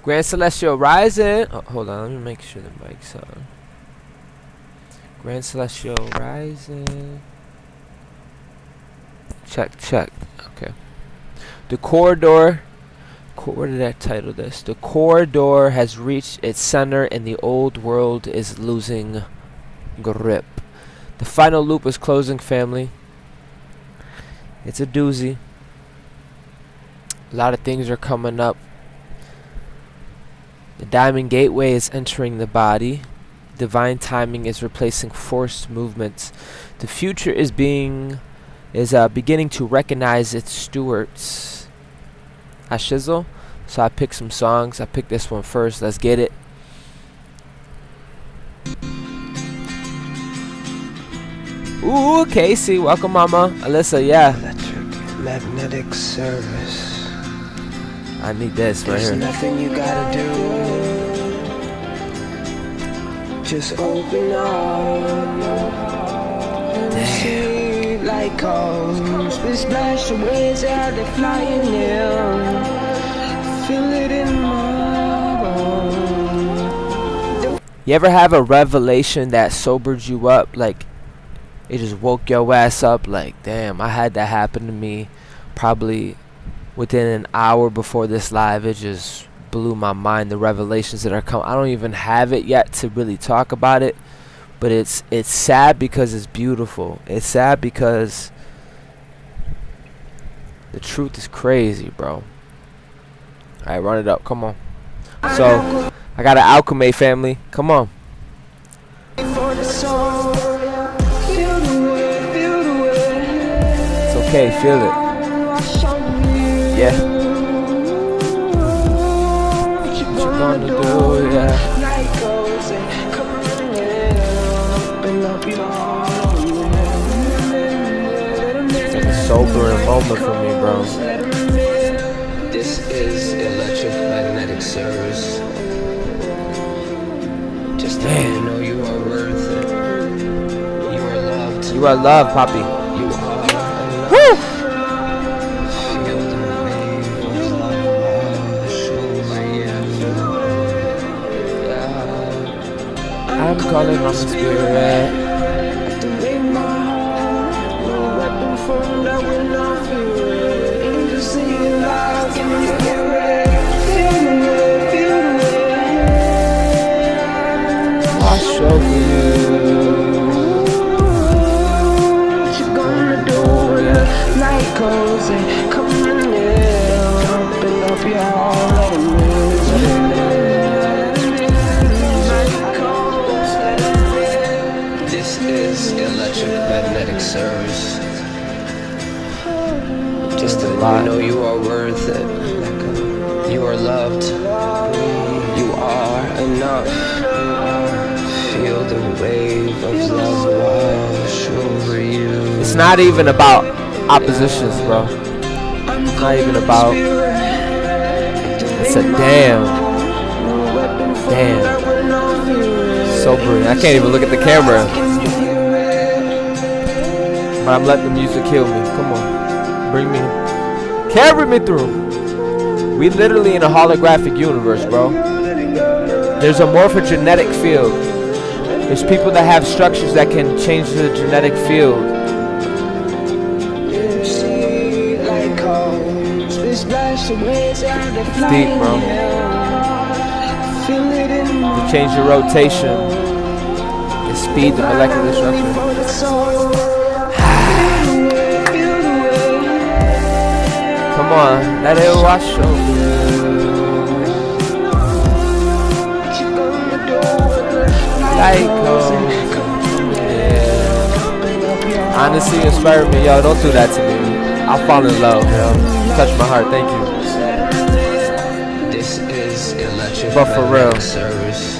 Grand Celestial Rising. Oh, hold on, let me make sure the mic's on. Grand Celestial Rising. Check, check. Okay. The corridor. Where did I title this? The corridor has reached its center and the old world is losing grip. The final loop is closing, family. It's a doozy. A lot of things are coming up. The Diamond Gateway is entering the body. Divine timing is replacing forced movements. The future is beginning to recognize its stewards. I shizzle, so I picked some songs. I picked this one first. Let's get it. Ooh, Casey, welcome, Mama. Alyssa, yeah. Electric magnetic service. I need this right here. There's nothing you gotta do. Just open up. Damn. Like cones, we splash the waves out, they're flying in. Feel it in my bones. You ever have a revelation that sobered you up? Like, it just woke your ass up? Like, damn, I had that happen to me probably within an hour before this live. It just blew my mind, the revelations that are coming. I don't even have it yet to really talk about it. But it's sad because it's beautiful. It's sad because the truth is crazy, bro. Alright, run it up. Come on. So, I got an Alchemy family. Come on. It's okay, feel it. Yeah. What you gonna do, yeah. It's like a sobering moment for me, bro. This is electric magnetic service. Just to let you know you are worth it. You are loved. You are loved, Poppy. You are. Woo! Feel the wave of love over you. I'm calling on the spirit. Wash over you. What you gonna do? Night goes and come in. Open up your heart, let it move. This is electric magnetic service. Just to let you know you are worth it. You are loved. You are enough. Feel the wave of love wash over you. It's not even about oppositions, bro. It's not even about. It's a damn. Sobering. I can't even look at the camera. But I'm letting the music heal me. Come on. Bring me. Carry me through. We literally in a holographic universe, bro. There's a morphogenetic field. There's people that have structures that can change the genetic field. It's deep, bro. You change your rotation. You speed the molecular structure. Come on, let it wash over you. Like yeah. Honestly, inspire me, yo. Don't do that to me. I'll fall in love, yo. Touch my heart, thank you. This is electric But for real. Service.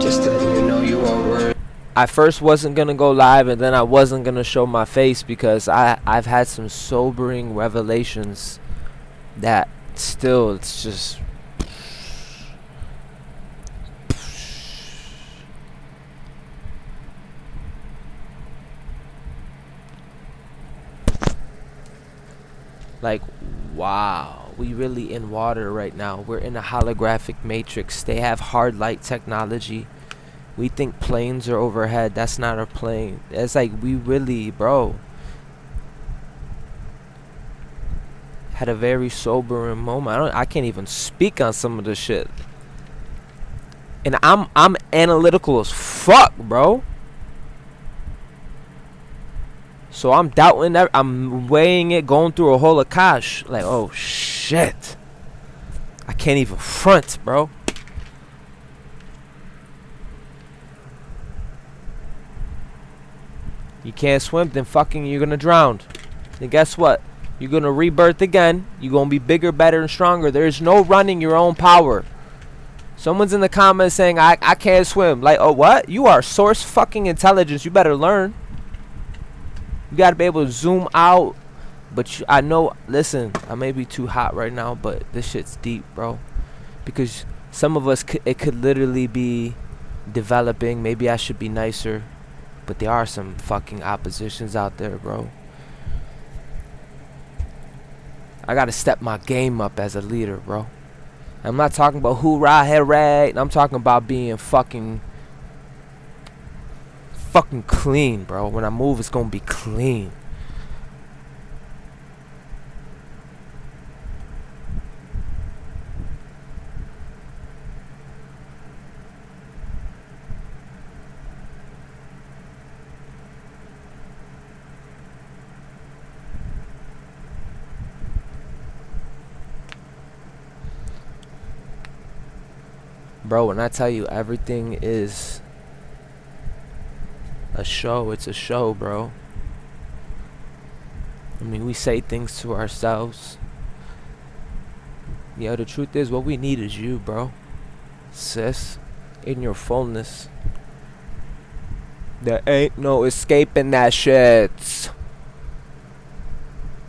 Just to let you know you are worth. I first wasn't gonna go live, and then I wasn't gonna show my face because I've had some sobering revelations that still it's just. Like, wow, we really in water right now. We're in a holographic matrix. They have hard light technology. We think planes are overhead. That's not a plane. It's like we really, bro, had a very sobering moment. I can't even speak on some of the shit. And I'm analytical as fuck, bro. So I'm doubting that. I'm weighing it, going through a whole akash. Like, oh shit. I can't even front, bro. You can't swim, then fucking you're gonna drown. Then guess what? You're gonna rebirth again. You're gonna be bigger, better, and stronger. There's no running your own power. Someone's in the comments saying, I can't swim. Like, oh, what? You are source fucking intelligence. You better learn. You gotta be able to zoom out. But I know, listen, I may be too hot right now, but this shit's deep, bro. Because some of us, it could literally be developing. Maybe I should be nicer. But there are some fucking oppositions out there, bro. I gotta step my game up as a leader, bro. I'm not talking about hoorah, hooray. I'm talking about being fucking clean, bro. When I move, it's gonna be clean. Bro, when I tell you everything is a show, it's a show, bro. I mean, we say things to ourselves. Yeah, the truth is, what we need is you, bro. Sis, in your fullness. There ain't no escaping that shit.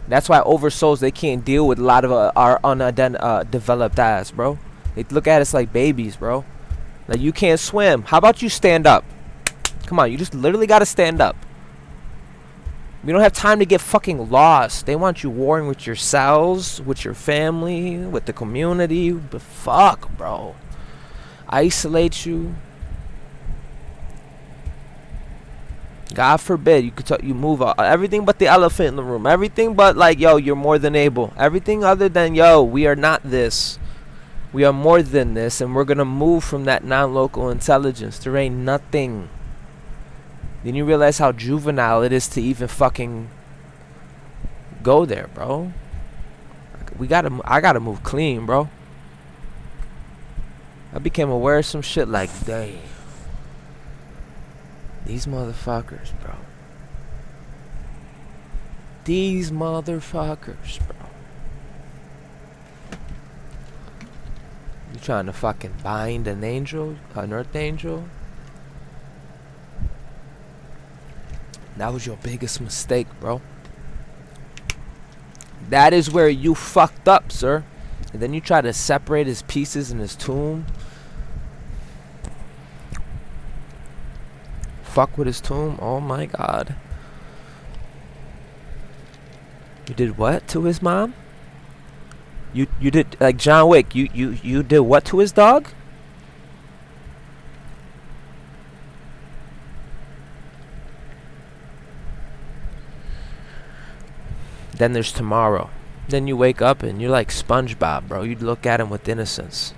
That's why oversouls, they can't deal with a lot of our undeveloped ass, bro. They look at us like babies, bro. Like, you can't swim. How about you stand up? Come on, you just literally gotta stand up. We don't have time to get fucking lost. They want you warring with yourselves, with your family, with the community. But fuck, bro. Isolate you. God forbid you move everything but the elephant in the room. Everything but, like, yo, you're more than able. Everything other than, yo, we are not this. We are more than this, and we're gonna move from that non-local intelligence. There ain't nothing. Then you realize how juvenile it is to even fucking go there, bro. I gotta move clean, bro. I became aware of some shit like, damn. These motherfuckers, bro. These motherfuckers, bro. You trying to fucking bind an angel, an earth angel? That was your biggest mistake, bro. That is where you fucked up, sir. And then you try to separate his pieces in his tomb. Fuck with his tomb? Oh my god. You did what to his mom? You did, like John Wick, you did what to his dog? Then there's tomorrow. Then you wake up and you're like SpongeBob, bro. You'd look at him with innocence.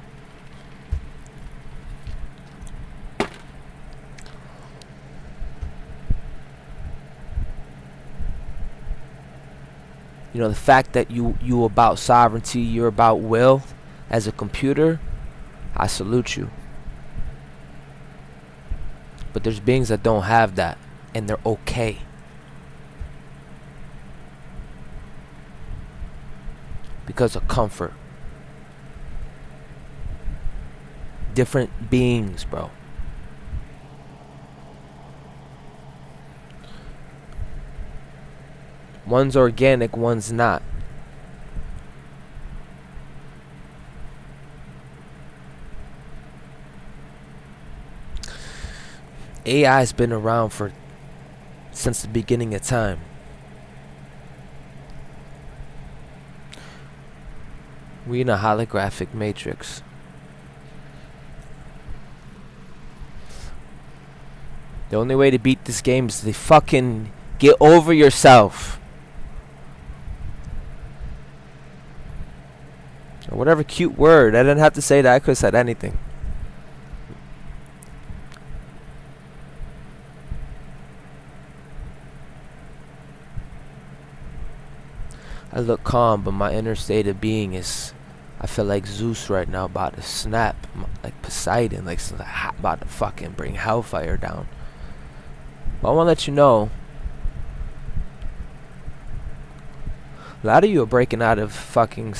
You know, the fact that you about sovereignty, you're about will as a computer, I salute you. But there's beings that don't have that, and they're okay. Because of comfort. Different beings, bro. One's organic, one's not. AI's been around since the beginning of time. We in a holographic matrix. The only way to beat this game is to fucking get over yourself. Or whatever cute word. I didn't have to say that. I could have said anything. I look calm, but my inner state of being is... I feel like Zeus right now about to snap. Like Poseidon. Like about to fucking bring hellfire down. But I want to let you know... A lot of you are breaking out of fucking...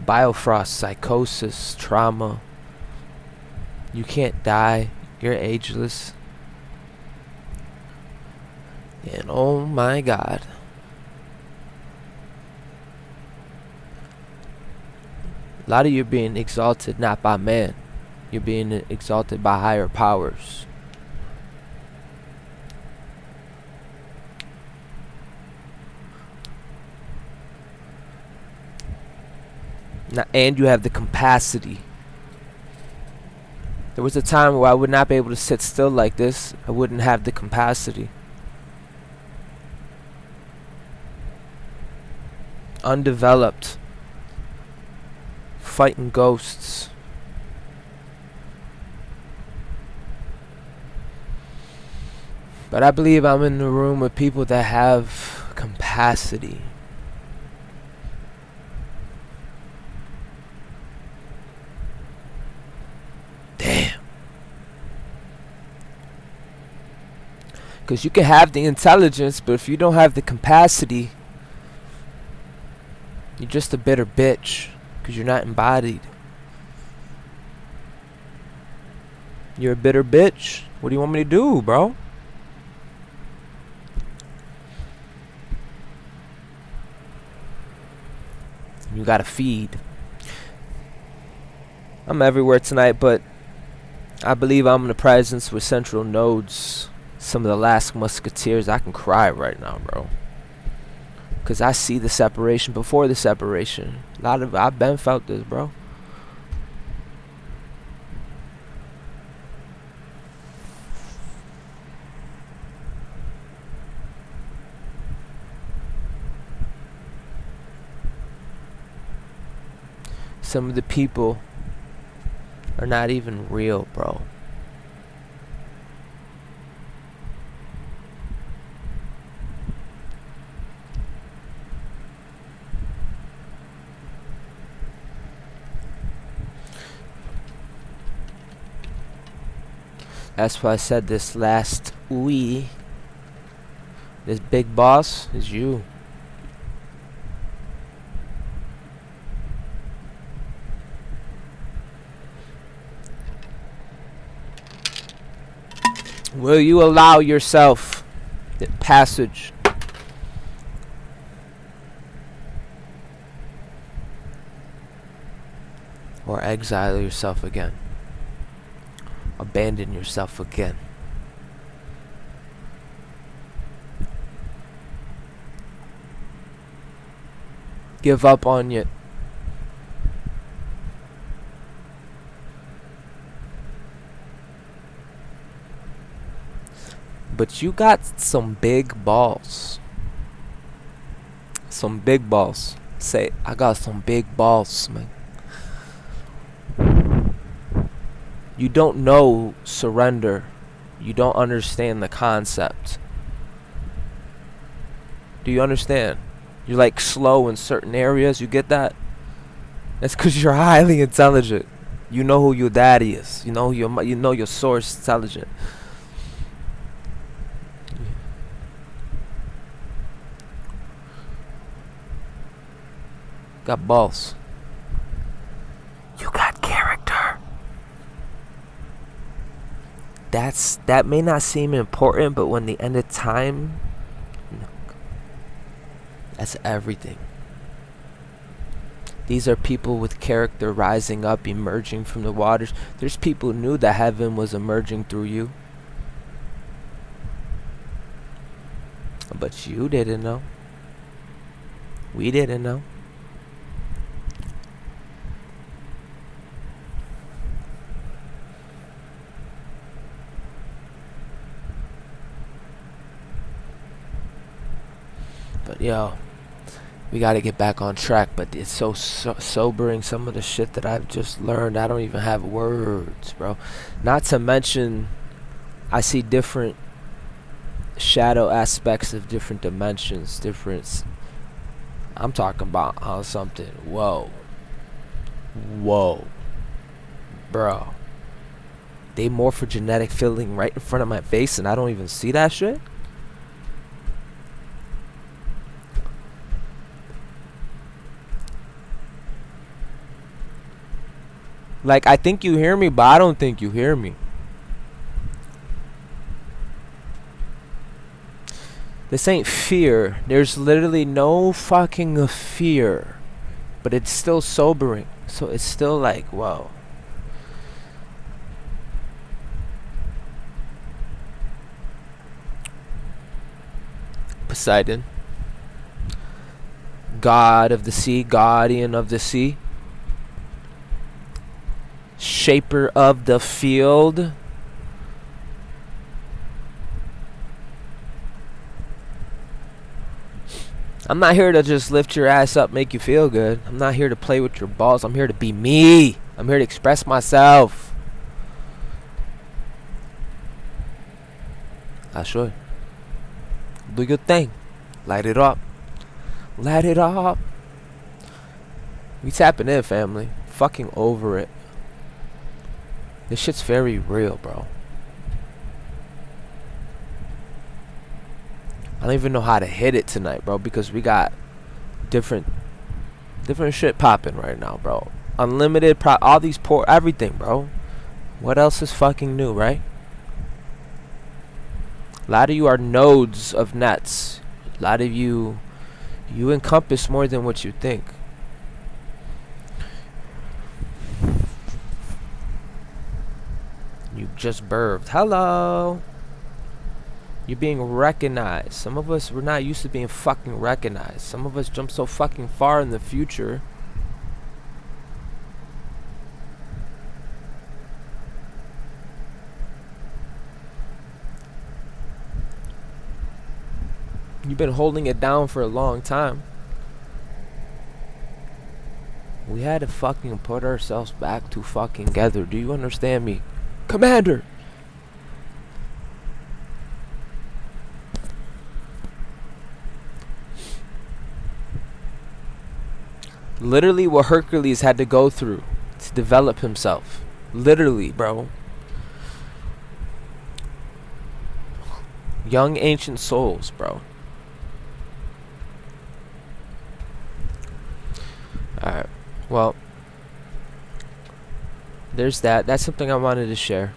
Biofrost, psychosis, trauma. You can't die. You're ageless. And oh my God. A lot of you are being exalted not by man. You're being exalted by higher powers. And you have the capacity. There was a time where I would not be able to sit still like this. I wouldn't have the capacity. Undeveloped. Fighting ghosts. But I believe I'm in the room with people that have capacity. Damn. Because you can have the intelligence, but if you don't have the capacity, you're just a bitter bitch. Because you're not embodied. You're a bitter bitch. What do you want me to do, bro? You gotta feed. I'm everywhere tonight, but I believe I'm in the presence with Central Nodes. Some of the last musketeers. I can cry right now, bro. Because I see the separation before the separation. I've been felt this, bro. Some of the people are not even real, bro. That's why I said this last we. This big boss is you. Will you allow yourself the passage? Or exile yourself again? Abandon yourself again? Give up on it? But you got some big balls. Some big balls. Say, I got some big balls, man. You don't know surrender. You don't understand the concept. Do you understand? You're like slow in certain areas. You get that? That's because you're highly intelligent. You know who your daddy is. You know your source intelligent. Got balls. You got character. That may not seem important, but when the end of time, that's everything. These are people with character rising up, emerging from the waters. There's people who knew that heaven was emerging through you. But you didn't know. We didn't know. But yo, we gotta get back on track. But it's so sobering, some of the shit that I've just learned. I don't even have words, bro. Not to mention, I see different shadow aspects of different dimensions, different. I'm talking about on something. Whoa, bro. They morphogenetic filling right in front of my face, and I don't even see that shit. Like, I think you hear me, but I don't think you hear me. This ain't fear. There's literally no fucking fear. But it's still sobering. So it's still like, whoa. Poseidon. God of the sea, guardian of the sea. Shaper of the field. I'm not here to just lift your ass up, make you feel good. I'm not here to play with your balls. I'm here to be me. I'm here to express myself. I should. Do your thing. Light it up. Light it up. We tapping in, family. Fucking over it. This shit's very real, bro. I don't even know how to hit it tonight, bro, because we got different shit popping right now, bro. Unlimited, all these everything, bro. What else is fucking new, right? A lot of you are nodes of nets. A lot of you encompass more than what you think. You just birthed. Hello. You're being recognized. Some of us, we're not used to being fucking recognized. Some of us jump so fucking far in the future. You've been holding it down for a long time. We had to fucking put ourselves back to fucking together. Do you understand me? Commander! Literally what Hercules had to go through to develop himself. Literally, bro. Young ancient souls, bro. Alright. Well, there's that. That's something I wanted to share.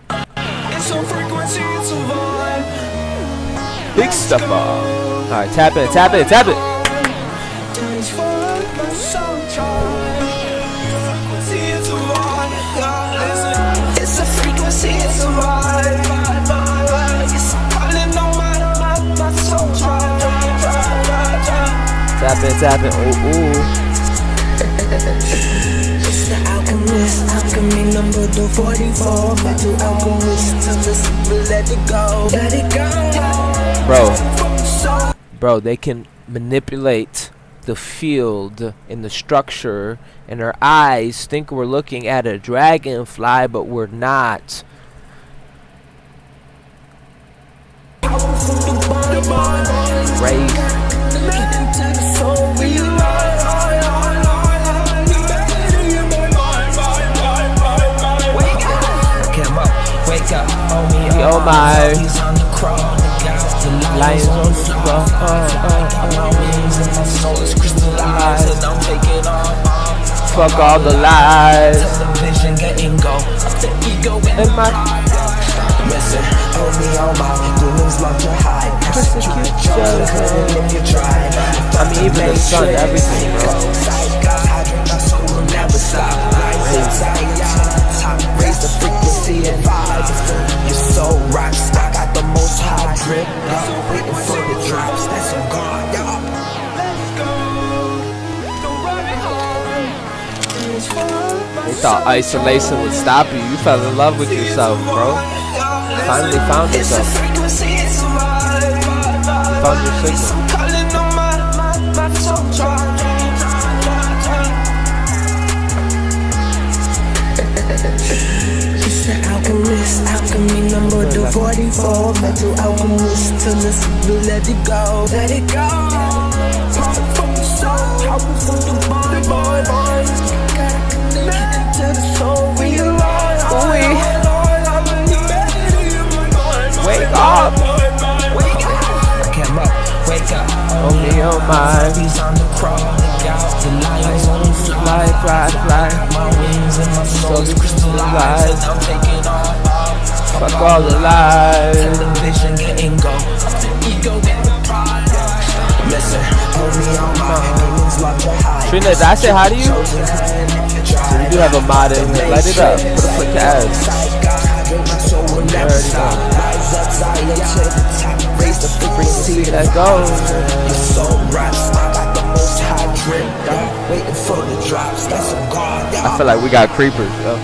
It's a frequency, it's a vibe. Big stuff up. Alright, tap it, tap it, tap it. It's a frequency, it's a vibe. It's calling on my soul. Tap it, ooh. It's the alchemist, alchemy number 44. Metal alchemist, tell us to let it go. Let it go. Bro, they can manipulate the field and the structure, and our eyes think we're looking at a dragonfly, but we're not. Crazy. Oh my. Lions on the floor. Fuck all the lies. And my I mean, even the sun, everything, bro. top, raise the frequency and vibe. Your soul rocks, I got the most high drip, waiting for the drops, that's on God, y'all. They thought isolation would stop you. You fell in love with yourself, bro. Finally found yourself. Found your signal. It's the alchemist, alchemy number 44. Mental alchemist till the super, let it go, let it go. Power from the soul, power from the body, boy. Gotta connect into the soul, realize. Wake up! Wake up! I came up, wake up. Oh me, oh my. He's on the crawl, the lions on the fly, Fly. my wings and my soul is crystallized, and I'm taking off. Fuck all the lies. Television getting go, ego get the pride. Listen, hold me on my demons love to hide. Trina, did I say hi to you? So you do have a mod in here. Light it up. Put a flick to ads. Rise up, Zion to the top. Raise the frequency. Let's go. Your soul rocks. I got the most high drip, dog. Waiting for the drops. That's a God, I feel like we got creepers, yo.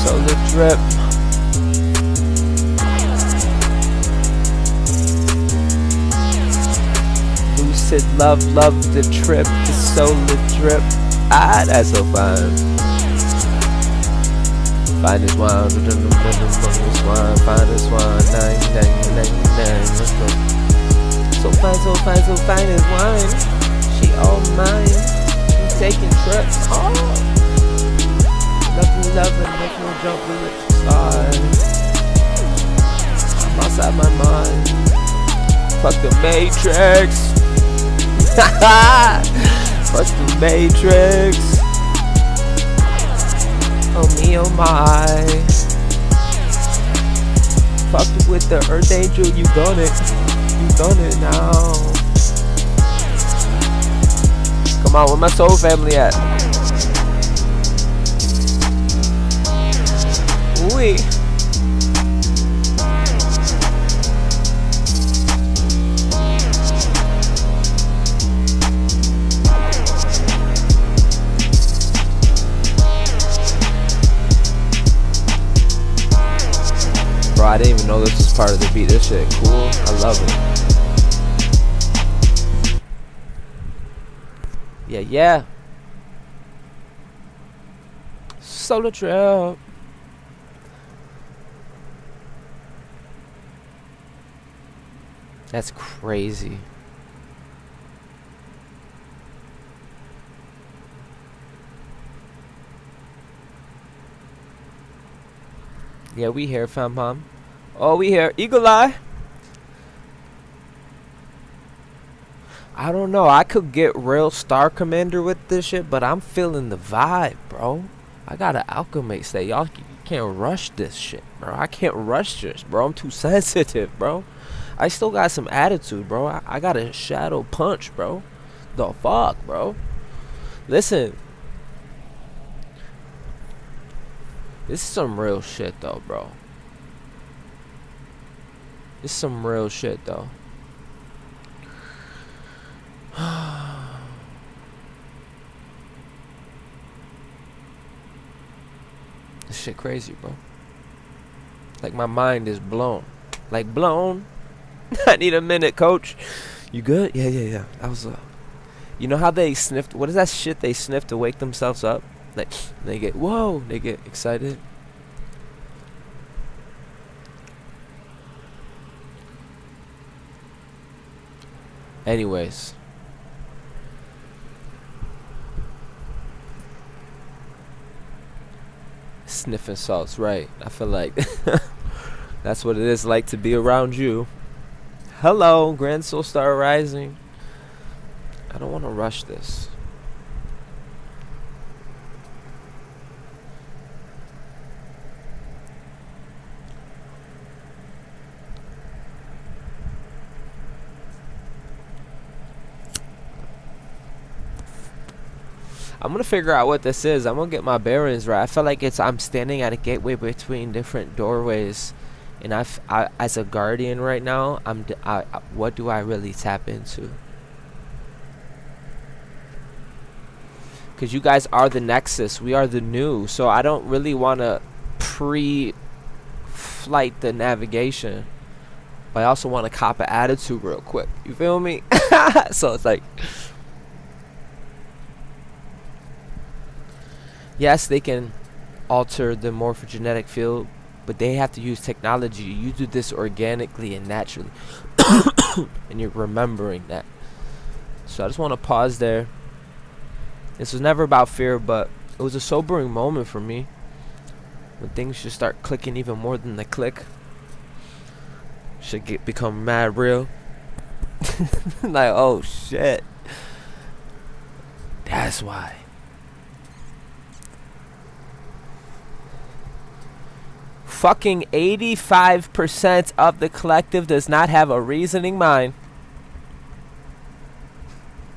Solar drip. Lucid love the trip, the solar drip. Ah, that's so fine. Finest wine, finest wine, 99. Let's go. So fine as wine. She all mine. We taking trips. Oh. Loving, make no jump with the stars. I'm outside my mind. Fuck the Matrix. Fuck the Matrix. Oh me, oh my. Fucked with the Earth Angel, you done it now. Come on, where my soul family at? Ooh. Bro, I didn't even know this was part of the beat. This shit cool. I love it. Yeah. Solar trip. That's crazy. Yeah, we here, fam mom. Oh, we here. Eagle Eye. I don't know. I could get real Star Commander with this shit, but I'm feeling the vibe, bro. I gotta alchemate say, y'all can't rush this shit, bro. I can't rush this, bro. I'm too sensitive, bro. I still got some attitude, bro. I got a shadow punch, bro. The fuck, bro? Listen. This is some real shit, though, bro. This is some real shit, though. This shit crazy, bro. Like, my mind is blown. Like, blown. I need a minute, coach. You good? Yeah. I was, you know how they sniffed? What is that shit they sniff to wake themselves up? Like, they get, whoa, they get excited. Anyways. Sniffing salts, right. I feel like that's what it is like to be around you. Hello, Grand Soul Star Rising. I don't want to rush this. I'm gonna figure out what this is. I'm gonna get my bearings right. I feel like I'm standing at a gateway between different doorways, and I as a guardian right now, what do I really tap into? Because you guys are the nexus, we are the new, so I don't really want to pre-flight the navigation, but I also want to cop an attitude real quick. You feel me? So it's like, yes, they can alter the morphogenetic field, but they have to use technology. You do this organically and naturally, and you're remembering that. So I just want to pause there. This was never about fear, but it was a sobering moment for me when things should start clicking even more than they click. Should become mad real. Like, oh shit, that's why. Fucking 85% of the collective does not have a reasoning mind.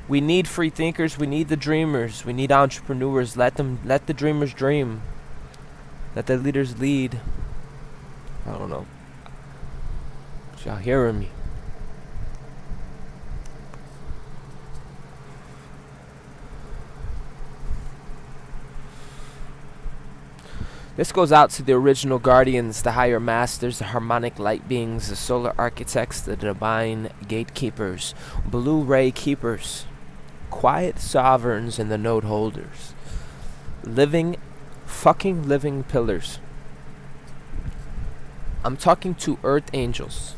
We need free thinkers. We need the dreamers. We need entrepreneurs. Let the dreamers dream. Let the leaders lead. I don't know. But y'all hearing me? This goes out to the original guardians, the higher masters, the harmonic light beings, the solar architects, the divine gatekeepers, blue ray keepers, quiet sovereigns, and the node holders. Fucking living pillars. I'm talking to earth angels.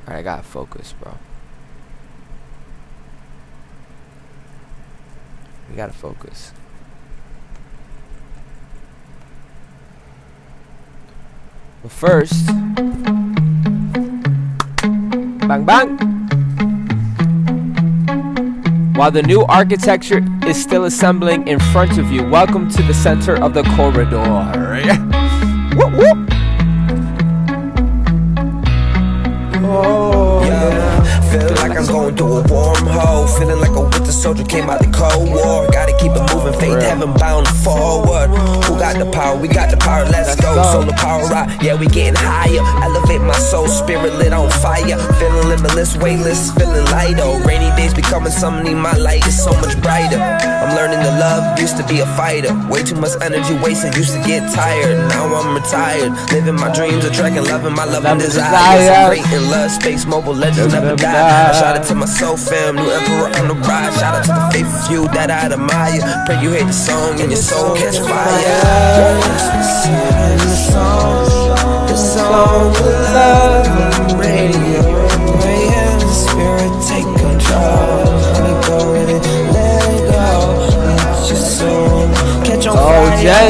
Alright, I gotta focus, bro. We gotta focus. But first, bang bang. While the new architecture is still assembling in front of you, welcome to the center of the corridor. Whoop whoop. Oh, yeah. Feeling like I'm going through a wormhole. Feeling like a winter soldier came out the Cold War. Gotta keep it moving, faith heaven bound forward. Who got the power? We got the power, let's go. Solar power rock, yeah, we getting higher. Elevate my soul, spirit lit on fire. Feeling limitless, weightless, feeling lighter. Rainy days becoming summoning, my light is so much brighter. I'm learning to love, used to be a fighter. Way too much energy wasted, used to get tired. Now I'm retired, living my dreams, attracting, loving my love and desires. I'm creating love, space, mobile legends never die. I shout out to my soul fam, new emperor on the rise. Shout out to the faithful few that I admire. Pray you hate the song and your soul catch fire. The song of love, radio, spirit take control. Let it go, let it go. Let your soul catch on fire.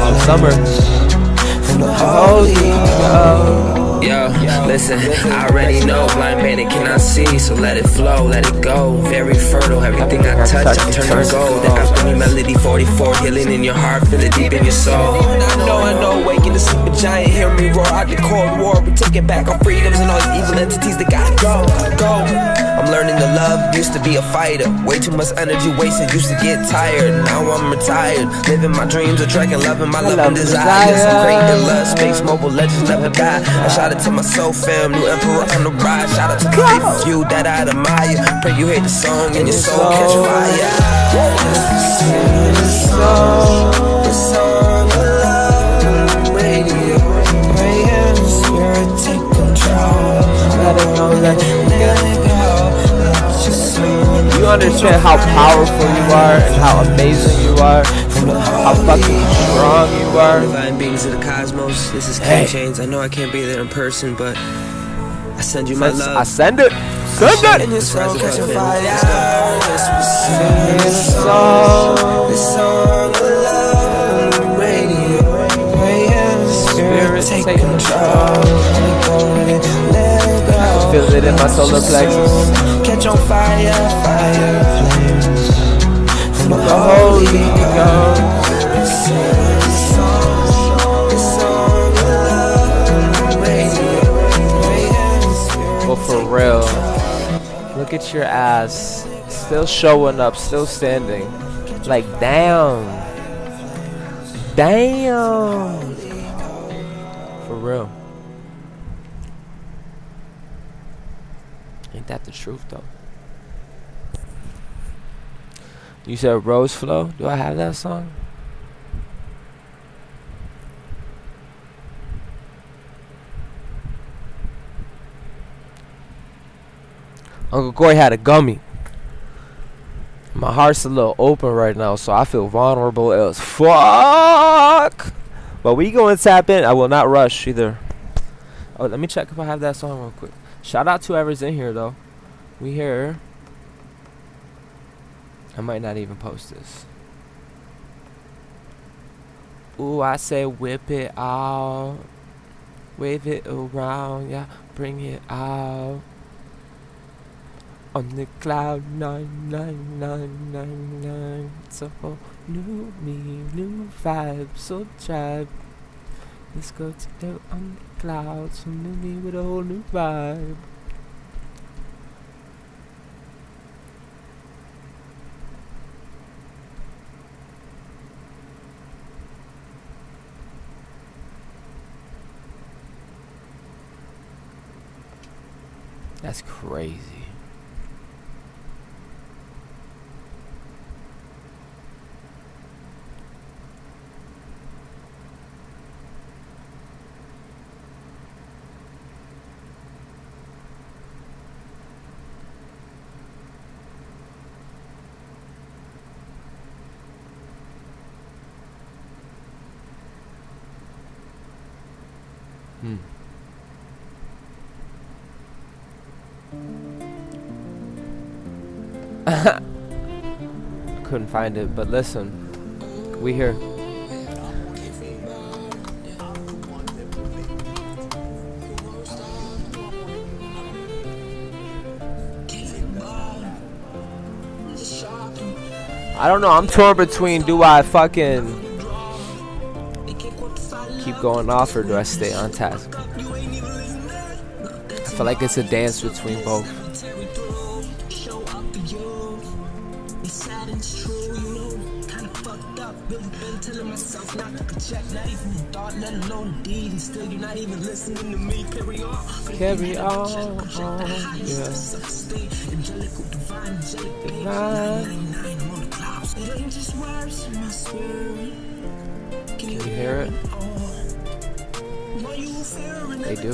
Oh, summer. From the holy go. Yo, listen, I already know blind bandit cannot see, so let it flow, let it go. Very fertile, everything I touch, I turn to gold. The alchemy melody 44, healing in your heart, feel it deep in your soul. I know, waking the sleeping giant, hear me roar out the Cold War. We taking back our freedoms and all these evil entities that gotta go. I'm learning to love, used to be a fighter. Way too much energy wasted, used to get tired. Now I'm retired, living my dreams, attracting, loving my love and desires. I'm creating love, space, mobile legends never die. I shout out to my soul fam, new emperor on the rise. Shout out to the faithful few that I admire. Pray you hate the song and your soul catch fire. The song of love, radio, praying, spirit take control. Let it go, let it go. You understand how powerful you are and how amazing you are, how fucking strong you are. Divine beings of the cosmos, this is King Chains. I know I can't be there in person, but I send you my love. I send it. Send it. And your soul catch fire. The song of love, radio, praying, spirit take control. I feel it in my solar plexus. Catch on fire, fire flames from the Holy Ghost. The Look at your ass. Still showing up, still standing. Like, damn. Damn. For real. Ain't that the truth, though? You said Rose Flow? Do I have that song? Uncle Corey had a gummy. My heart's a little open right now, so I feel vulnerable as fuck. But we go and tap in. I will not rush either. Oh, let me check if I have that song real quick. Shout out to whoever's in here, though. We here. I might not even post this. Ooh, I say whip it out. Wave it around, yeah. Bring it out. On the cloud 99999. It's a whole new me, new vibe, so tribe. Let's go together on the clouds, so new me with a whole new vibe. That's crazy. Couldn't find it, but listen, we here. I don't know, I'm torn between do I fucking keep going off or do I stay on task? I feel like it's a dance between both. Carry on, yeah. Divine. Can you hear it? They do.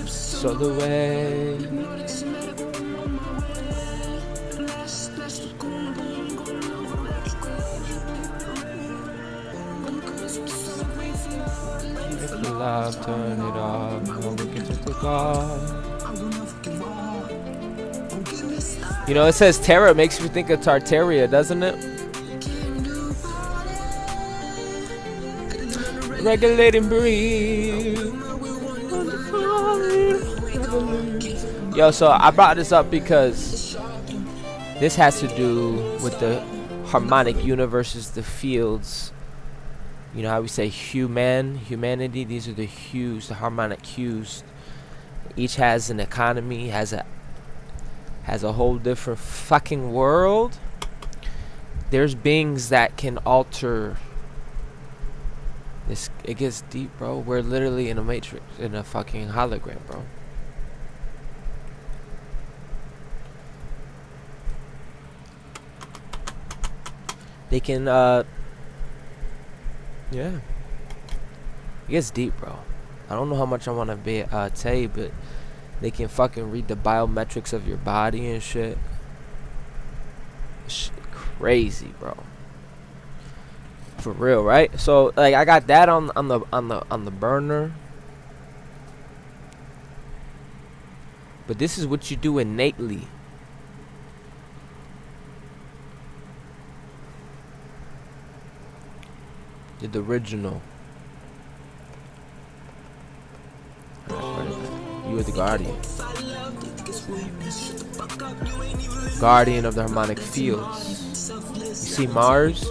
So the way. Love, turn it off. No, we can just look off. You know, it says Terra. It makes me think of Tartaria, doesn't it? Regulating breathe. Yo, so I brought this up because this has to do with the harmonic universes, the fields. You know how we say humanity? These are the hues, the harmonic hues. Each has an economy, has a whole different fucking world. There's beings that can alter this. It gets deep, bro. We're literally in a matrix, in a fucking hologram, bro. They can yeah, it gets deep, bro. I don't know how much I want to tell you, but they can fucking read the biometrics of your body and shit. Shit crazy, bro. For real, right? So like I got that on the burner. But this is what you do innately. The original. You are the guardian. Guardian of the harmonic fields. You see Mars?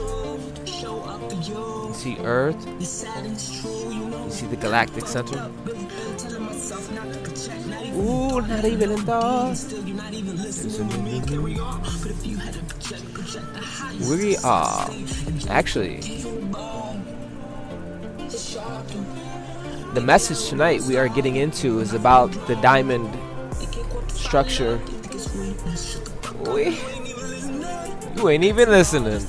You see Earth. You see the galactic center. Ooh, not even in the. We are actually the message tonight we are getting into is about the diamond structure. You ain't even listening.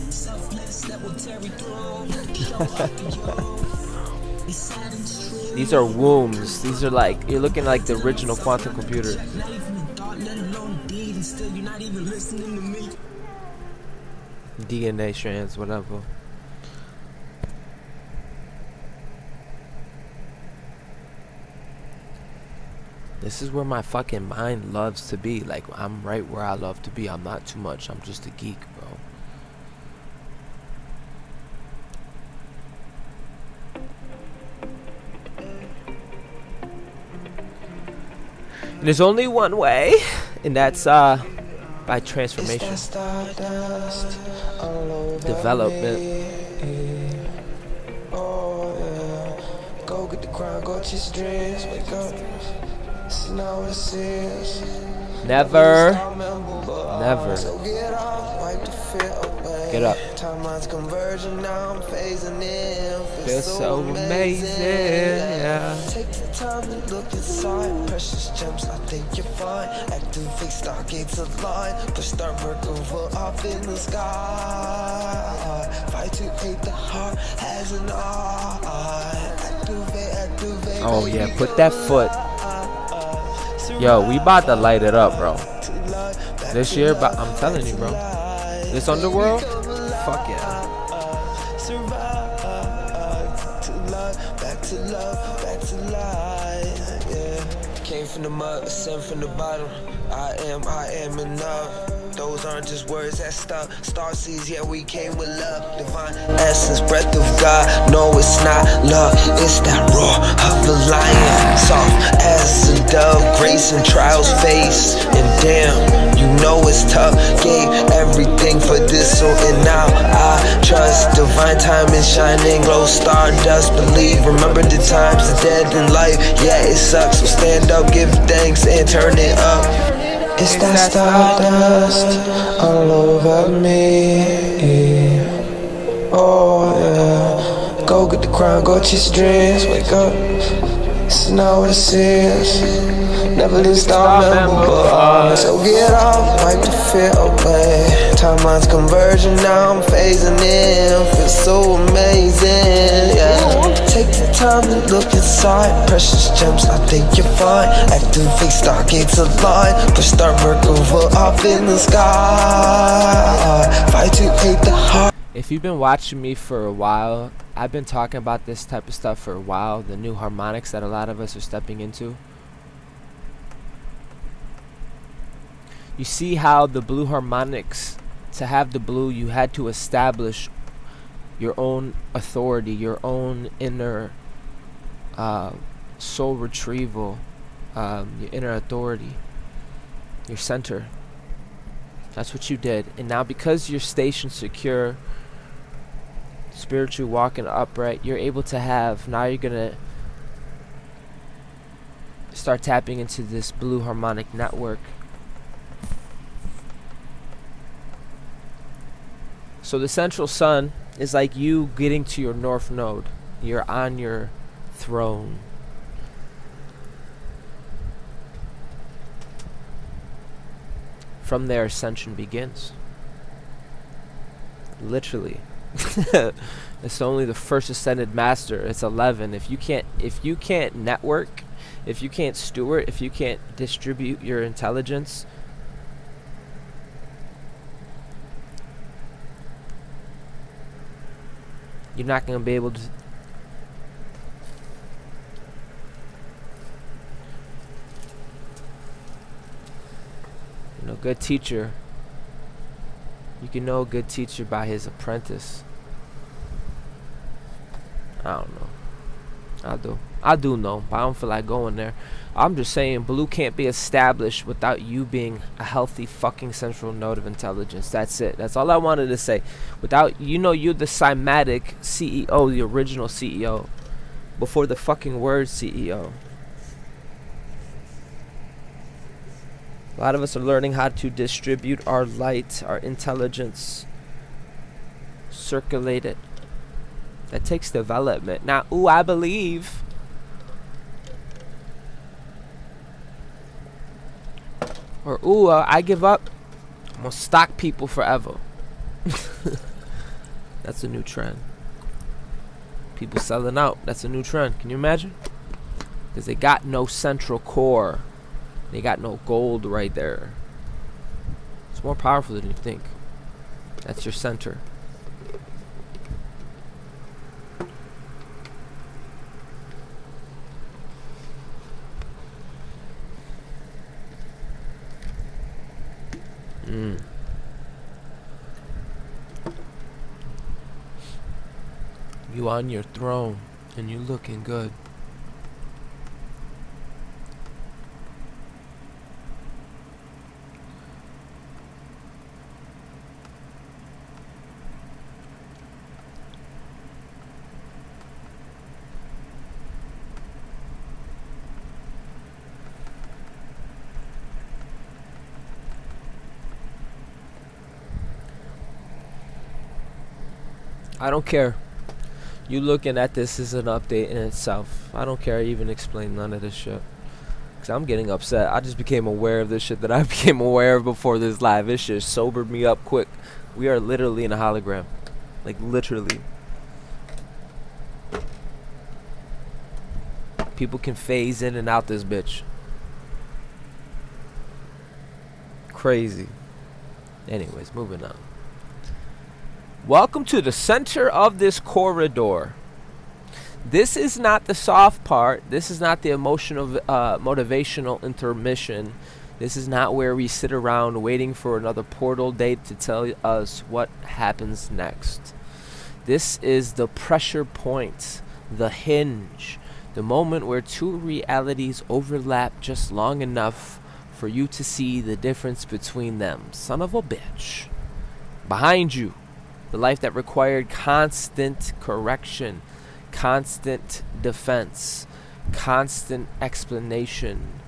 These are wombs. These are like, you're looking like the original quantum computer. DNA strands, whatever. This is where my fucking mind loves to be. Like, I'm right where I love to be. I'm not too much. I'm just a geek, bro. And there's only one way, and that's by transformation, development. Oh yeah, go get the crown, go chase your dreams, wake up. This is not what it is. Never. So get off, wipe the fear away. Get up. Timeline's converging, now I'm phasing in. Feels so amazing. Yeah. Take the time to look inside. Precious gems, I think you're fine. Activate stargates align. Push start Merkava up in the sky. Fight to hate the heart has an eye. Activate. Oh yeah, put that foot. Yo, we about to light it up, bro. This year, but I'm telling you, bro. This Underworld, fuck yeah. Back to life, yeah. Came from the mud, ascend from the bottom. I am enough. Those aren't just words that stuck. Star seeds, yeah, we came with love. Divine essence, breath of God. No, it's not love, it's that roar of a lion. Soft as a dove, grace and trials face. And damn, you know it's tough. Gave everything for this, so and now I trust. Divine time is shining, glow stardust. Believe, remember the times, the dead in life. Yeah, it sucks, so stand up, give thanks, and turn it up. It's that stardust all over me. Oh yeah, go get the crown, go chase your dreams, wake up. This is not what it is. Never this stop memorable. So get off, wipe the fear away. Timeline's converging, now I'm phasing in. Feels so amazing, yeah. Take the time to look inside. Precious gems, I think you're fine. Activate stargates align. Push start Merkava up in the sky. Fight to hate the heart. If you've been watching me for a while, I've been talking about this type of stuff for a while. The new harmonics that a lot of us are stepping into. You see how the blue harmonics, to have the blue, you had to establish your own authority, your own inner soul retrieval, your inner authority, your center. That's what you did. And now because you're stationed secure, spiritual, walking upright, you're able to have, now you're gonna start tapping into this blue harmonic network. So the central sun is like you getting to your north node. You're on your throne. From there, ascension begins. Literally. It's only the first ascended master. It's 11. If you can't network, if you can't steward, if you can't distribute your intelligence, you're not going to be able to. You know, good teacher. You can know a good teacher by his apprentice. I don't know. I do know, but I don't feel like going there. I'm just saying blue can't be established without you being a healthy fucking central node of intelligence. That's it. That's all I wanted to say. Without, you're the cymatic CEO, the original CEO, before the fucking word CEO. A lot of us are learning how to distribute our light, our intelligence, circulate it. That takes development. Now, I believe. Or, I give up. I'm gonna stalk people forever. That's a new trend. People selling out. That's a new trend. Can you imagine? Because they got no central core. They got no gold right there. It's more powerful than you think. That's your center. You on your throne and you looking good. I don't care. You looking at this as an update in itself. I don't care. I even explain none of this shit. Because I'm getting upset. I just became aware of this shit that I became aware of before this live. This shit sobered me up quick. We are literally in a hologram. Like, literally. People can phase in and out this bitch. Crazy. Anyways, moving on. Welcome to the center of this corridor. This is not the soft part. This is not the emotional, motivational intermission. This is not where we sit around waiting for another portal date to tell us what happens next. This is the pressure point, the hinge, the moment where two realities overlap just long enough for you to see the difference between them. Son of a bitch. Behind you, the life that required constant correction, constant defense, constant explanation,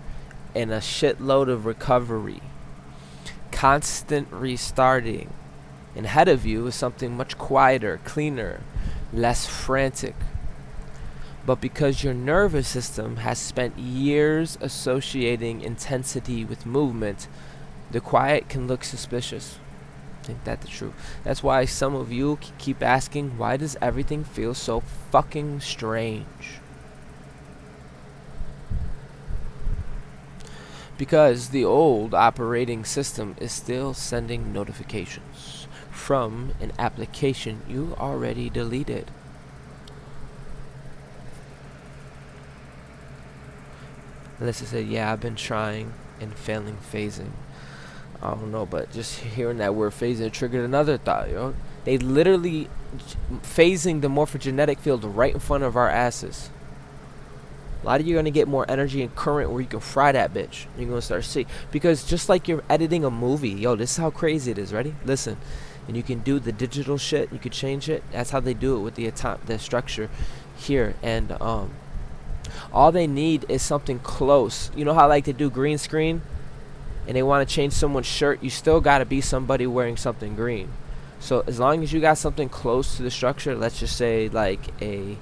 and a shitload of recovery. Constant restarting. And ahead of you is something much quieter, cleaner, less frantic. But because your nervous system has spent years associating intensity with movement, the quiet can look suspicious. Ain't that the truth? That's why some of you keep asking, why does everything feel so fucking strange? Because the old operating system is still sending notifications from an application you already deleted. Alyssa said, yeah, I've been trying and failing phasing. I don't know, but just hearing that word phasing triggered another thought, They literally phasing the morphogenetic field right in front of our asses. A lot of you are going to get more energy and current where you can fry that bitch. You're going to start seeing. Because just like you're editing a movie, this is how crazy it is. Ready? Listen. And you can do the digital shit. You can change it. That's how they do it with the structure here. And all they need is something close. You know how I like to do green screen? And they want to change someone's shirt, you still got to be somebody wearing something green. So as long as you got something close to the structure, let's just say like a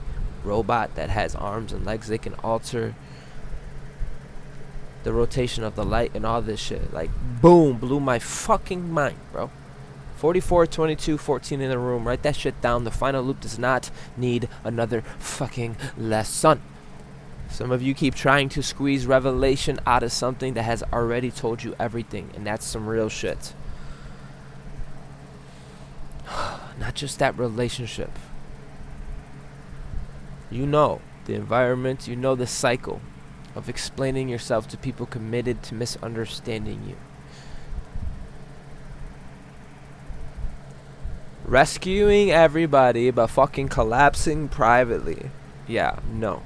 robot that has arms and legs, they can alter the rotation of the light and all this shit. Like, boom, blew my fucking mind, bro. 44, 22, 14 in the room. Write that shit down. The final loop does not need another fucking lesson. Some of you keep trying to squeeze revelation out of something that has already told you everything, and that's some real shit. Not just that relationship. You know the environment, you know the cycle of explaining yourself to people committed to misunderstanding you. Rescuing everybody but fucking collapsing privately. Yeah, no.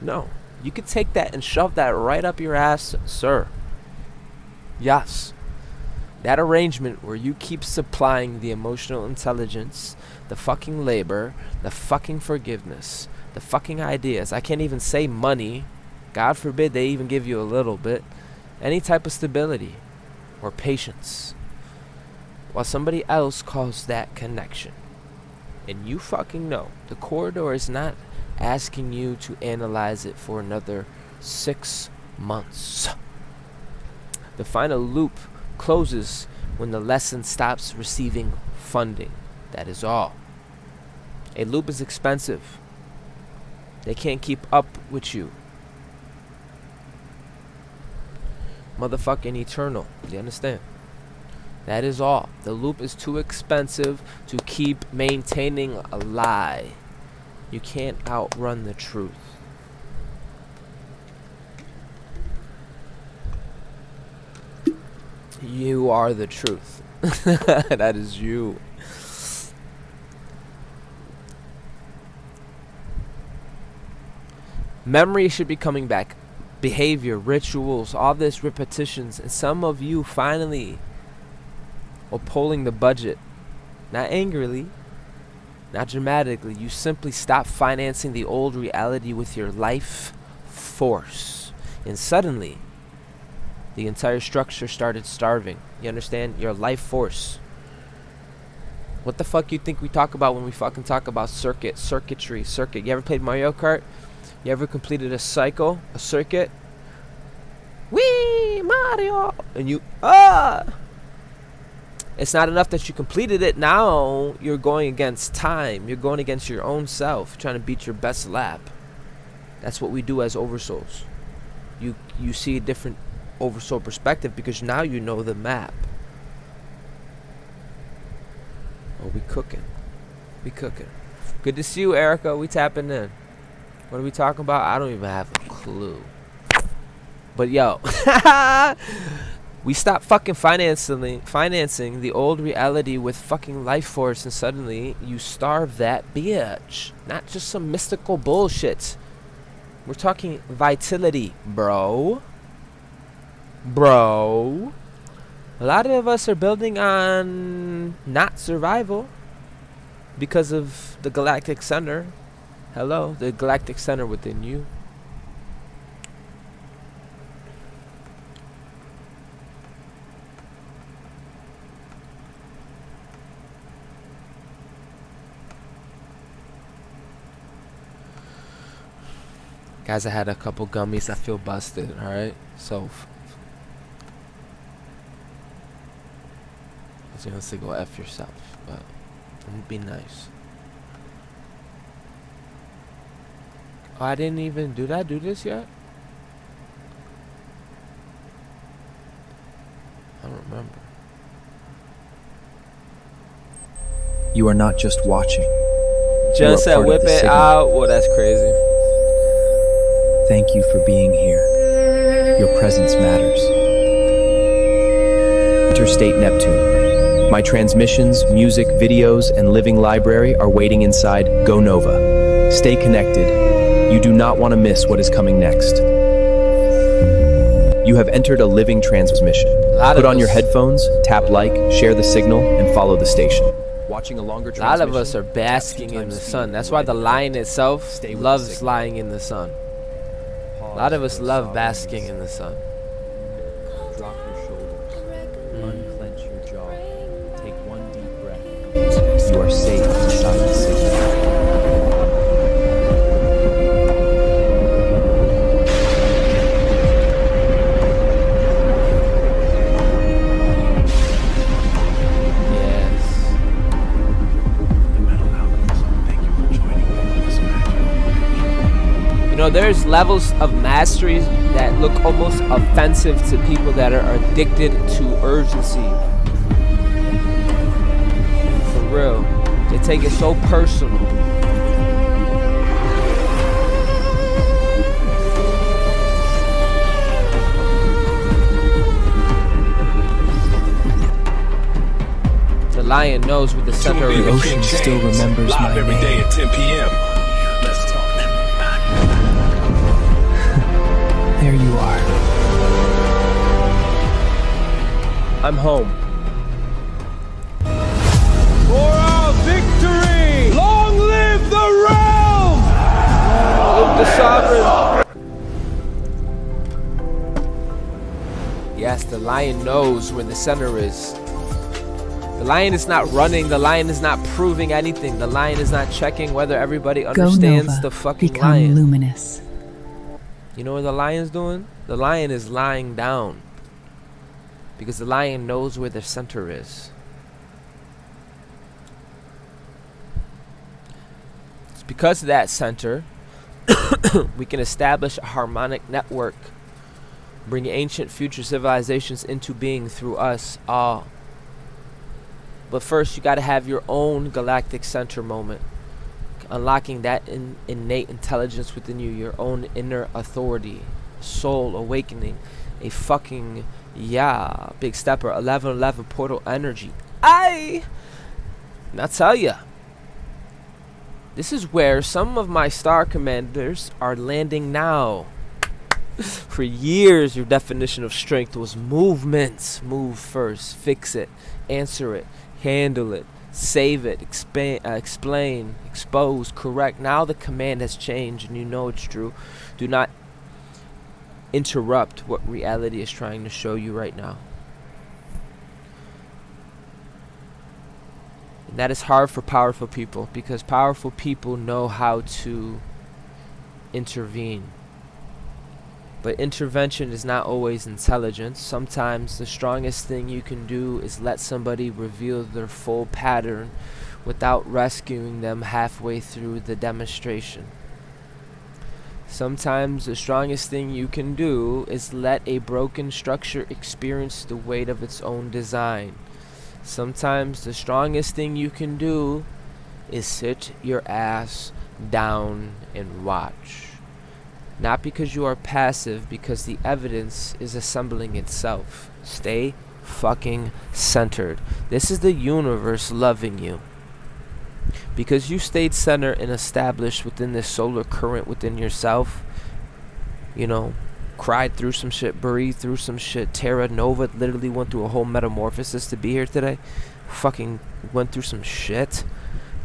No. You could take that and shove that right up your ass, sir. Yes. That arrangement where you keep supplying the emotional intelligence, the fucking labor, the fucking forgiveness, the fucking ideas. I can't even say money. God forbid they even give you a little bit. Any type of stability or patience. While somebody else calls that connection. And you fucking know the corridor is not asking you to analyze it for another 6 months. The final loop closes when the lesson stops receiving funding. That is all. A loop is expensive. They can't keep up with you. Motherfucking eternal. Do you understand? That is all. The loop is too expensive to keep maintaining a lie. You can't outrun the truth. You are the truth. That is you. Memory should be coming back. Behavior, rituals, all this repetitions. And some of you finally are pulling the budget. Not angrily, not dramatically. You simply stop financing the old reality with your life force. And suddenly, the entire structure started starving. You understand? Your life force. What the fuck you think we talk about when we fucking talk about circuitry? You ever played Mario Kart? You ever completed a circuit? Wee, Mario! And you, It's not enough that you completed it. Now you're going against time. You're going against your own self, trying to beat your best lap. That's what we do as oversouls. You see a different oversoul perspective because now you know the map. Oh, we cooking. Good to see you, Erica. We tapping in. What are we talking about? I don't even have a clue. But yo, we stopped fucking financing the old reality with fucking life force, and suddenly you starve that bitch. Not just some mystical bullshit. We're talking vitality, bro. A lot of us are building on not survival because of the galactic center. Hello, the galactic center within you. Guys, I had a couple gummies. I feel busted, alright? So, I was gonna say go F yourself, but I'm gonna be nice. Oh, I didn't even, did I do this yet? I don't remember. You are not just watching. Just said whip it out. Well, that's crazy. Thank you for being here. Your presence matters. Interstate Neptune. My transmissions, music, videos, and living library are waiting inside Go Nova. Stay connected. You do not want to miss what is coming next. You have entered a living transmission. Put on your headphones, tap like, share the signal, and follow the station. Watching a longer transmission. A lot of us are basking in the sun. That's why the lion itself loves lying in the sun. A lot of us love basking in the sun. Drop your shoulders. Unclench your jaw. Take one deep breath. You are safe inside the signal. You know, there's levels of mastery that look almost offensive to people that are addicted to urgency. For real. They take it so personal. The lion knows what the center The is. ocean still remembers my Live every day name. at 10 p.m. Let's talk. I'm home. For our victory! Long live the realm! Live the sovereign. Yes, the lion knows where the center is. The lion is not running. The lion is not proving anything. The lion is not checking whether everybody understands Nova, the fucking become lion. luminous. You know what the lion's doing? The lion is lying down. Because the lion knows where the center is. It's because of that center, we can establish a harmonic network, bring ancient future civilizations into being through us all. But first, you got to have your own galactic center moment, unlocking that innate intelligence within you, your own inner authority, soul awakening, a fucking big stepper, 1111 portal energy. And I'll tell ya, this is where some of my star commanders are landing now. For years, your definition of strength was movements. Move first, fix it, answer it, handle it, save it, explain, expose, correct. Now the command has changed and you know it's true. Do not interrupt what reality is trying to show you right now. And that is hard for powerful people, because powerful people know how to intervene. But intervention is not always intelligence. Sometimes the strongest thing you can do is let somebody reveal their full pattern without rescuing them halfway through the demonstration. Sometimes the strongest thing you can do is let a broken structure experience the weight of its own design. Sometimes the strongest thing you can do is sit your ass down and watch. Not because you are passive, because the evidence is assembling itself. Stay fucking centered. This is the universe loving you. Because you stayed centered and established within this solar current within yourself. You know, cried through some shit, breathed through some shit. Terra Nova literally went through a whole metamorphosis to be here today. Fucking went through some shit.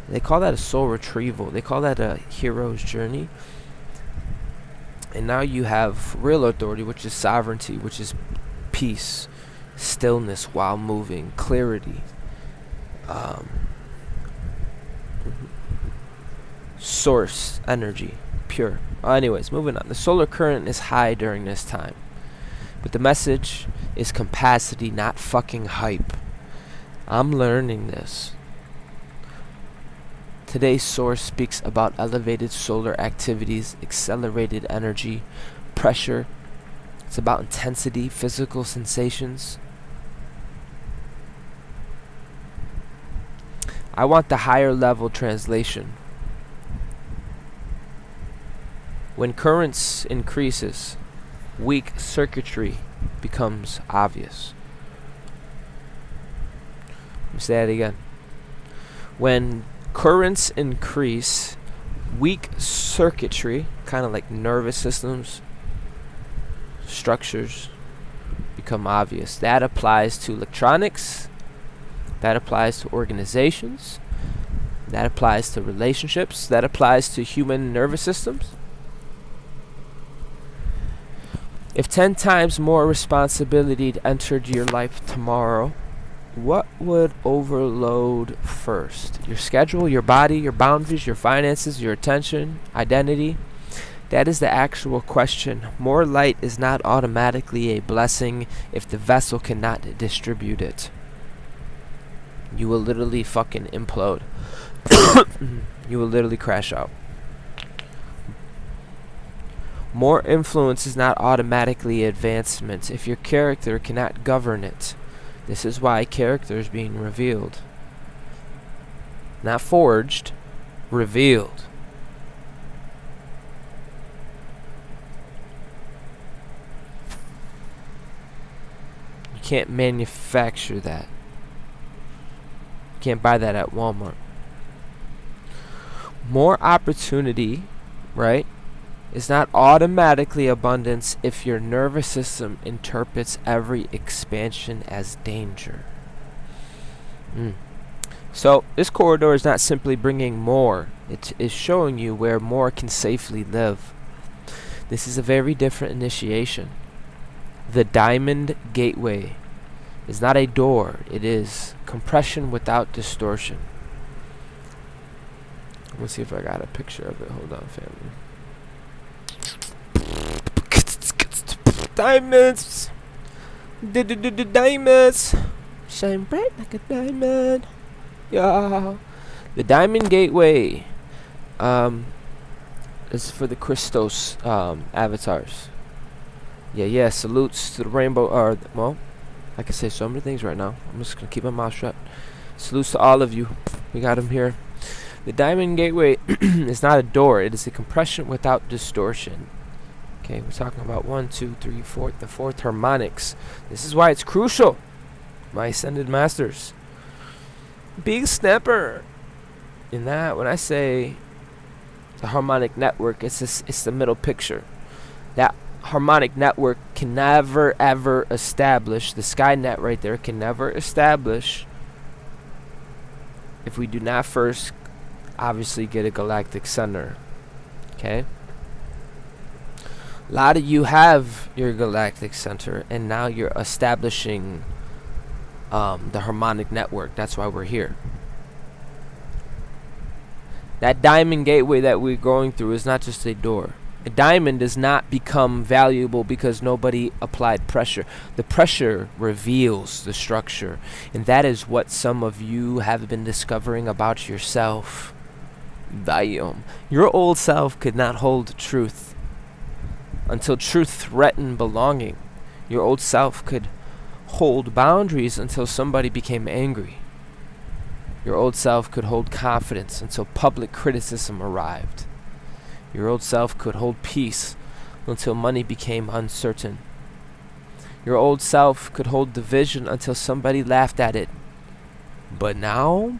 They call that a soul retrieval. They call that a hero's journey. And now you have real authority, which is sovereignty, which is peace, stillness while moving, clarity, source energy, pure. Anyways, moving on. The solar current is high during this time, but the message is capacity, not fucking hype. I'm learning this. Today's source speaks about elevated solar activities, accelerated energy, pressure. It's about intensity, physical sensations. I want the higher level translation. When currents increases, weak circuitry becomes obvious. Let me say that again. When currents increase, weak circuitry, kind of like nervous systems, structures, become obvious. That applies to electronics. That applies to organizations. That applies to relationships. That applies to human nervous systems. If 10 times more responsibility entered your life tomorrow, what would overload first? Your schedule, your body, your boundaries, your finances, your attention, identity? That is the actual question. More light is not automatically a blessing if the vessel cannot distribute it. You will literally fucking implode. You will literally crash out. More influence is not automatically advancement if your character cannot govern it. This is why character is being revealed. Not forged, revealed. You can't manufacture that. You can't buy that at Walmart. More opportunity, right? is not automatically abundance if your nervous system interprets every expansion as danger. So this corridor is not simply bringing more, it is showing you where more can safely live. This is a very different initiation. The Diamond Gateway is not a door, it is compression without distortion. Let's see if I got a picture of it. Hold on, family. Diamonds! Diamonds! Shine bright like a diamond. Yeah. The Diamond Gateway is for the Christos avatars. Yeah, salutes to the rainbow, well, I can say so many things right now. I'm just gonna keep my mouth shut. Salutes to all of you. We got him here. The Diamond Gateway is not a door, it is a compression without distortion. Okay, we're talking about 1, 2, 3, 4, the fourth harmonics. This is why it's crucial, my ascended masters. Big snapper. In that, when I say the harmonic network, it's the middle picture. That harmonic network can never ever establish, the Skynet right there can never establish if we do not first obviously get a galactic center. Okay? A lot of you have your galactic center and now you're establishing the harmonic network. That's why we're here. That Diamond Gateway that we're going through is not just a door. A diamond does not become valuable because nobody applied pressure. The pressure reveals the structure. And that is what some of you have been discovering about yourself. Damn. Your old self could not hold truth until truth threatened belonging. Your old self could hold boundaries until somebody became angry. Your old self could hold confidence until public criticism arrived. Your old self could hold peace until money became uncertain. Your old self could hold division until somebody laughed at it. But now,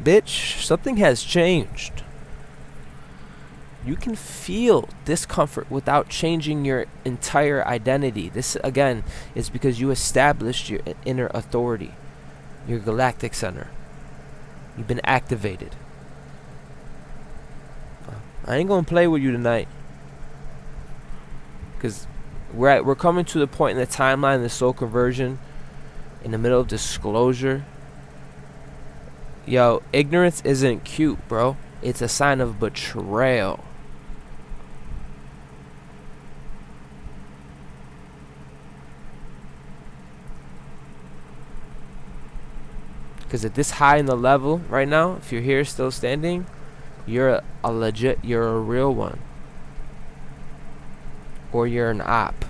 bitch, something has changed. You can feel discomfort without changing your entire identity. This, again, is because you established your inner authority, your galactic center. You've been activated. I ain't gonna play with you tonight, because we're coming to the point in the timeline, the soul conversion, in the middle of disclosure. Yo, ignorance isn't cute, bro. It's a sign of betrayal. Because at this high in the level right now, if you're here still standing, you're you're a real one. Or you're an op.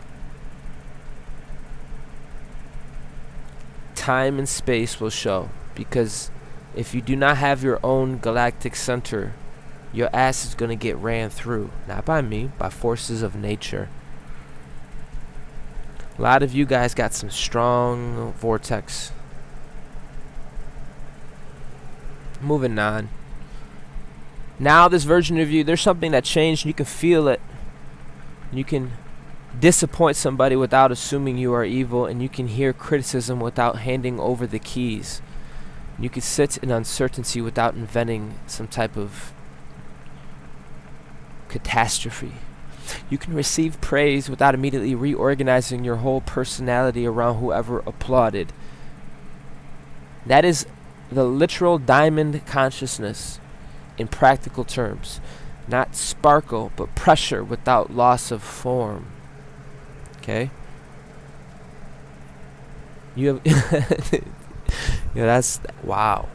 Time and space will show. Because if you do not have your own galactic center, your ass is going to get ran through. Not by me, by forces of nature. A lot of you guys got some strong vortex. Moving on. Now this version of you, there's something that changed. You can feel it. You can disappoint somebody without assuming you are evil, and you can hear criticism without handing over the keys. You can sit in uncertainty without inventing some type of catastrophe. You can receive praise without immediately reorganizing your whole personality around whoever applauded. That is the literal diamond consciousness in practical terms. Not sparkle, but pressure without loss of form. Okay? You have yeah, that's wow.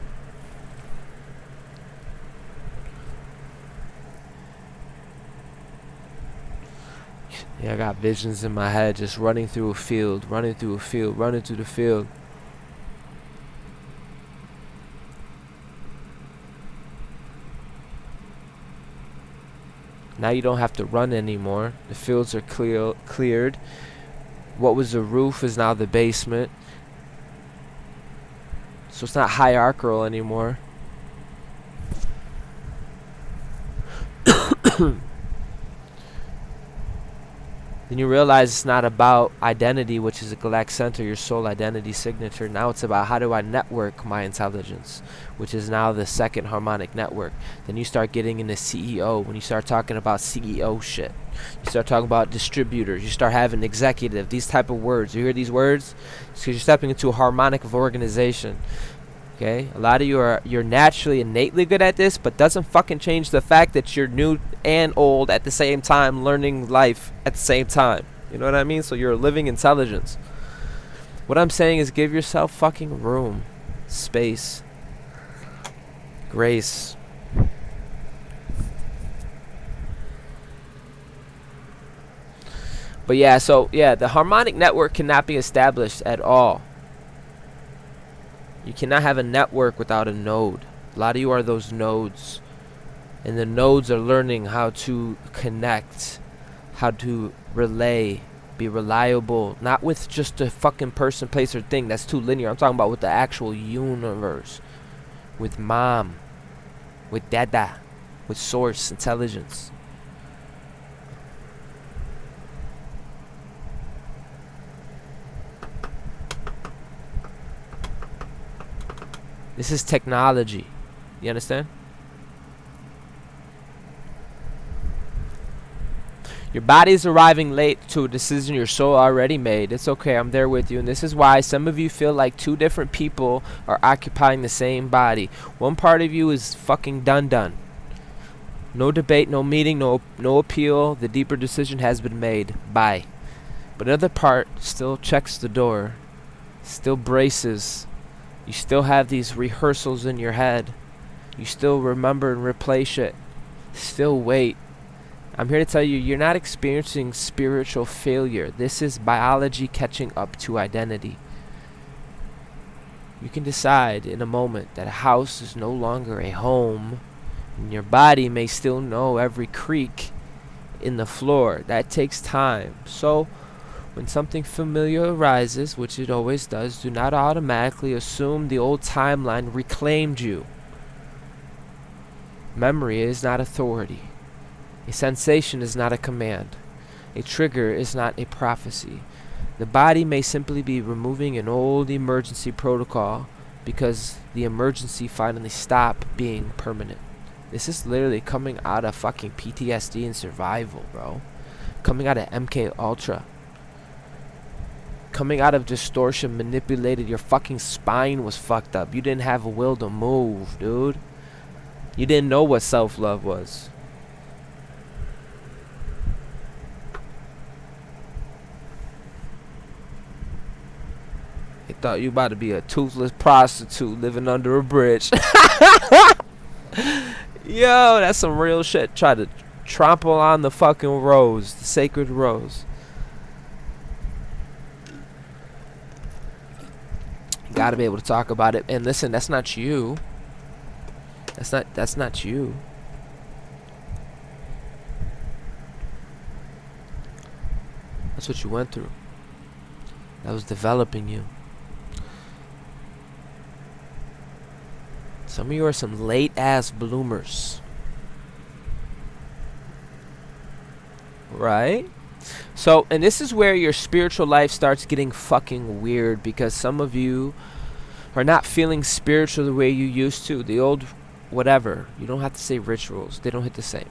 Yeah, I got visions in my head just running through a field, running through a field, running through the field. Now you don't have to run anymore. The fields are cleared. What was the roof is now the basement. So it's not hierarchical anymore. Then you realize it's not about identity, which is a galactic center, your soul identity signature. Now it's about how do I network my intelligence, which is now the second harmonic network. Then you start getting into CEO. When you start talking about CEO shit, you start talking about distributors, you start having executive, these type of words. You hear these words? It's because you're stepping into a harmonic of organization. Okay, a lot of you you're naturally innately good at this, but doesn't fucking change the fact that you're new and old at the same time, learning life at the same time. You know what I mean? So you're a living intelligence. What I'm saying is give yourself fucking room, space, grace. But yeah, so yeah, the harmonic network cannot be established at all. You cannot have a network without a node. A lot of you are those nodes. And the nodes are learning how to connect, how to relay, be reliable. Not with just a fucking person, place, or thing. That's too linear. I'm talking about with the actual universe. With mom. With dada. With source, intelligence. This is technology. You understand? Your body is arriving late to a decision your soul already made. It's okay. I'm there with you. And this is why some of you feel like two different people are occupying the same body. One part of you is fucking done. No debate, no meeting, no appeal. The deeper decision has been made. Bye. But another part still checks the door. Still braces. You still have these rehearsals in your head. You still remember and replay shit. Still wait. I'm here to tell you, you're not experiencing spiritual failure. This is biology catching up to identity. You can decide in a moment that a house is no longer a home, and your body may still know every creak in the floor. That takes time. So, when something familiar arises, which it always does, do not automatically assume the old timeline reclaimed you. Memory is not authority. A sensation is not a command. A trigger is not a prophecy. The body may simply be removing an old emergency protocol because the emergency finally stopped being permanent. This is literally coming out of fucking PTSD and survival, bro. Coming out of MK Ultra. Coming out of distortion, manipulated. Your fucking spine was fucked up. You didn't have a will to move, dude. You didn't know what self-love was. You thought you about to be a toothless prostitute living under a bridge. Yo, that's some real shit. Try to trample on the fucking rose, the sacred rose. Gotta be able to talk about it. And listen, that's not you. That's not you. That's what you went through. That was developing you. Some of you are some late ass bloomers. Right? So, and this is where your spiritual life starts getting fucking weird, because some of you are not feeling spiritual the way you used to. The old whatever. You don't have to say rituals. They don't hit the same.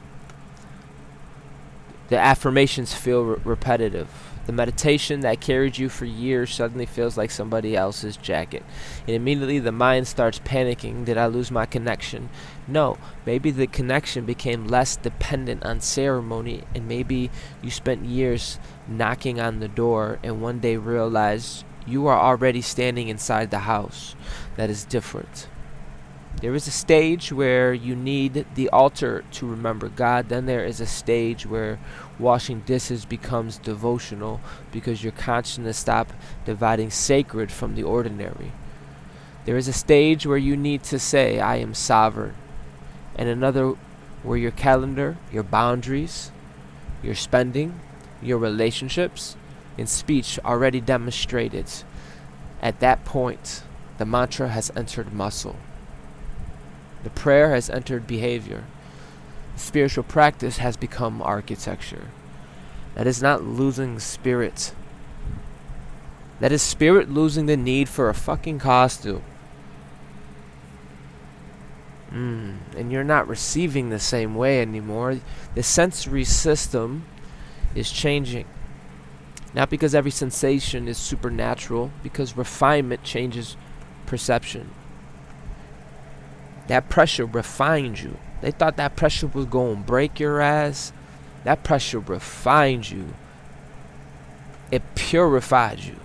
The affirmations feel repetitive. The meditation that carried you for years suddenly feels like somebody else's jacket. And immediately the mind starts panicking. Did I lose my connection? No. Maybe the connection became less dependent on ceremony, and maybe you spent years knocking on the door and one day realized you are already standing inside the house. That is different. There is a stage where you need the altar to remember God. Then there is a stage where washing dishes becomes devotional because your consciousness stops dividing sacred from the ordinary. There is a stage where you need to say, I am sovereign. And another where your calendar, your boundaries, your spending, your relationships, and speech already demonstrated. At that point, the mantra has entered muscle. The prayer has entered behavior. Spiritual practice has become architecture. That is not losing spirit. That is spirit losing the need for a fucking costume. And you're not receiving the same way anymore. The sensory system is changing. Not because every sensation is supernatural, because refinement changes perception. That pressure refined you. They thought that pressure was going to break your ass. That pressure refined you. It purified you.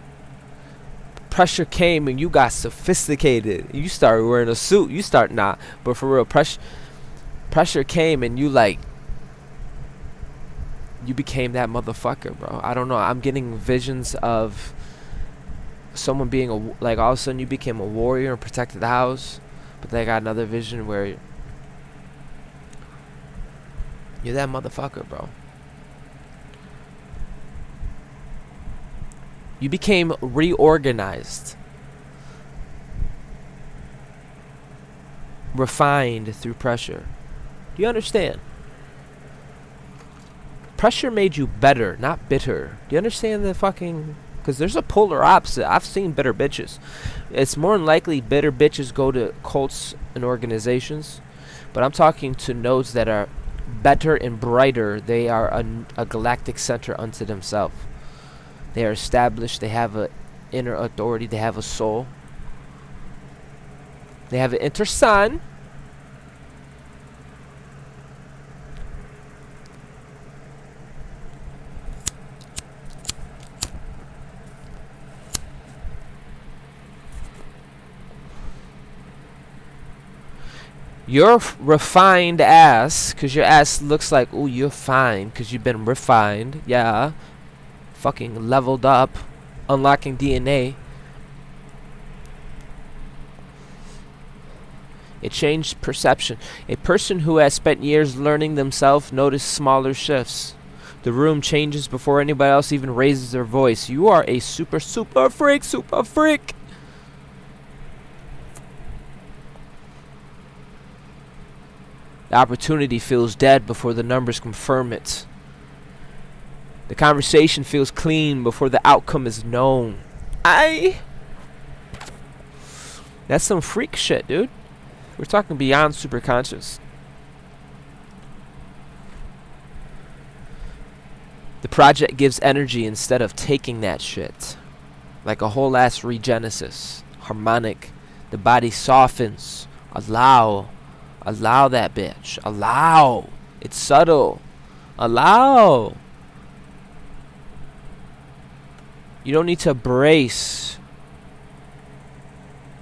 Pressure came and you got sophisticated. You started wearing a suit. You start not, but for real, pressure came and you became that motherfucker, bro. I don't know. I'm getting visions of someone being like all of a sudden you became a warrior and protected the house. But then I got another vision where you're that motherfucker, bro. You became reorganized, refined through pressure. Do you understand? Pressure made you better, not bitter. Do you understand the fucking... Because there's a polar opposite. I've seen bitter bitches. It's more than likely bitter bitches go to cults and organizations. But I'm talking to nodes that are better and brighter. They are a galactic center unto themselves. They are established. They have an inner authority. They have a soul. They have an inner sun. Your refined ass, because your ass looks like, ooh, you're fine, because you've been refined. Yeah. Fucking leveled up. Unlocking DNA. It changed perception. A person who has spent years learning themselves notice smaller shifts. The room changes before anybody else even raises their voice. You are a super freak. The opportunity feels dead before the numbers confirm it. The conversation feels clean before the outcome is known. That's some freak shit, dude. We're talking beyond superconscious. The project gives energy instead of taking that shit. Like a whole ass regenesis. Harmonic. The body softens. Allow that bitch. Allow. It's subtle. Allow. You don't need to brace.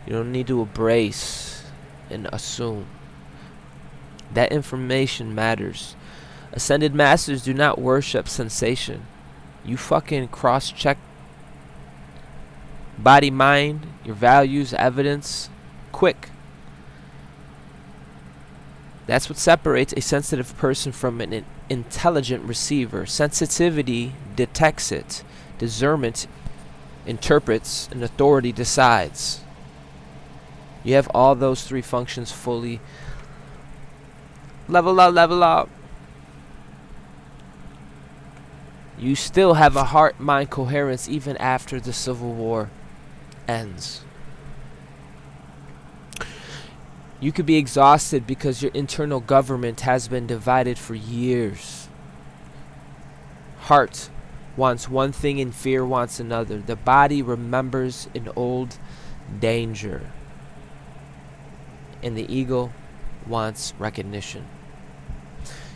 You don't need to embrace and assume. That information matters. Ascended masters do not worship sensation. You fucking cross-check body, mind, your values, evidence, quick. That's what separates a sensitive person from an intelligent receiver. Sensitivity detects it. Discernment interprets, and authority decides. You have all those three functions fully. Level up. You still have a heart-mind coherence even after the Civil War ends. You could be exhausted because your internal government has been divided for years. Heart wants one thing and fear wants another. The body remembers an old danger. And the ego wants recognition.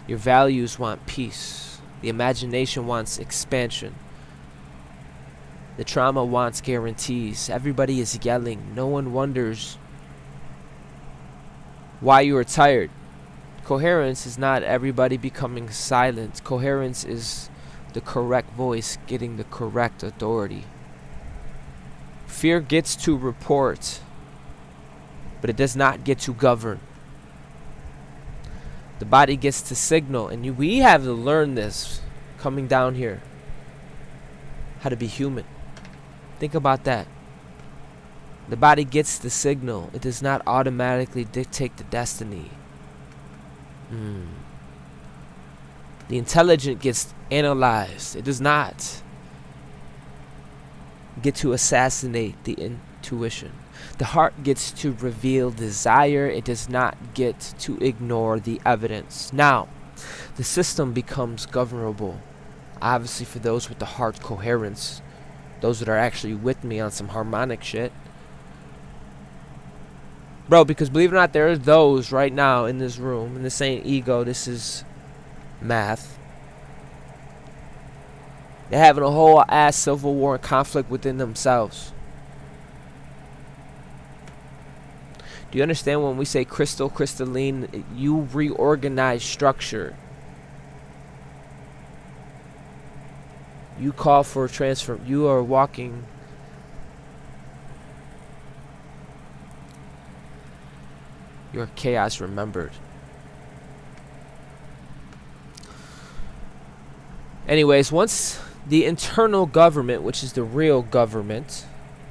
Your values want peace. The imagination wants expansion. The trauma wants guarantees. Everybody is yelling. No one wonders why you are tired. Coherence is not everybody becoming silent. Coherence is the correct voice getting the correct authority. Fear gets to report, but it does not get to govern. The body gets to signal, and we have to learn this coming down here. How to be human. Think about that. The body gets the signal. It does not automatically dictate the destiny. The intelligent gets analyze. It does not get to assassinate the intuition. The heart gets to reveal desire. It does not get to ignore the evidence. Now, the system becomes governable. Obviously, for those with the heart coherence, those that are actually with me on some harmonic shit. Bro, because believe it or not, there are those right now in this room, and this ain't ego, this is math. They're having a whole ass civil war and conflict within themselves. Do you understand when we say crystalline, you reorganize structure. You call for a transfer. You are walking. Your chaos remembered. Anyways, once the internal government, which is the real government,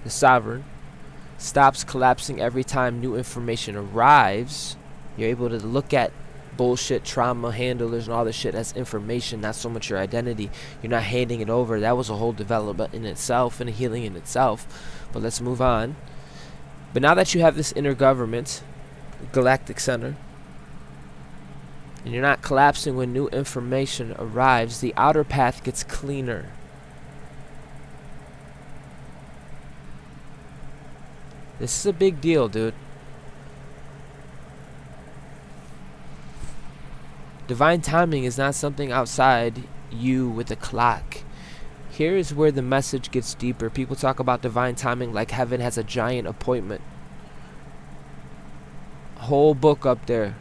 the sovereign, stops collapsing every time new information arrives, you're able to look at bullshit trauma handlers and all this shit as information, not so much your identity. You're not handing it over. That was a whole development in itself and a healing in itself. But let's move on. But now that you have this inner government, galactic center, and you're not collapsing when new information arrives, the outer path gets cleaner. This is a big deal, dude. Divine timing is not something outside you with a clock. Here is where the message gets deeper. People talk about divine timing like heaven has a giant appointment. Whole book up there.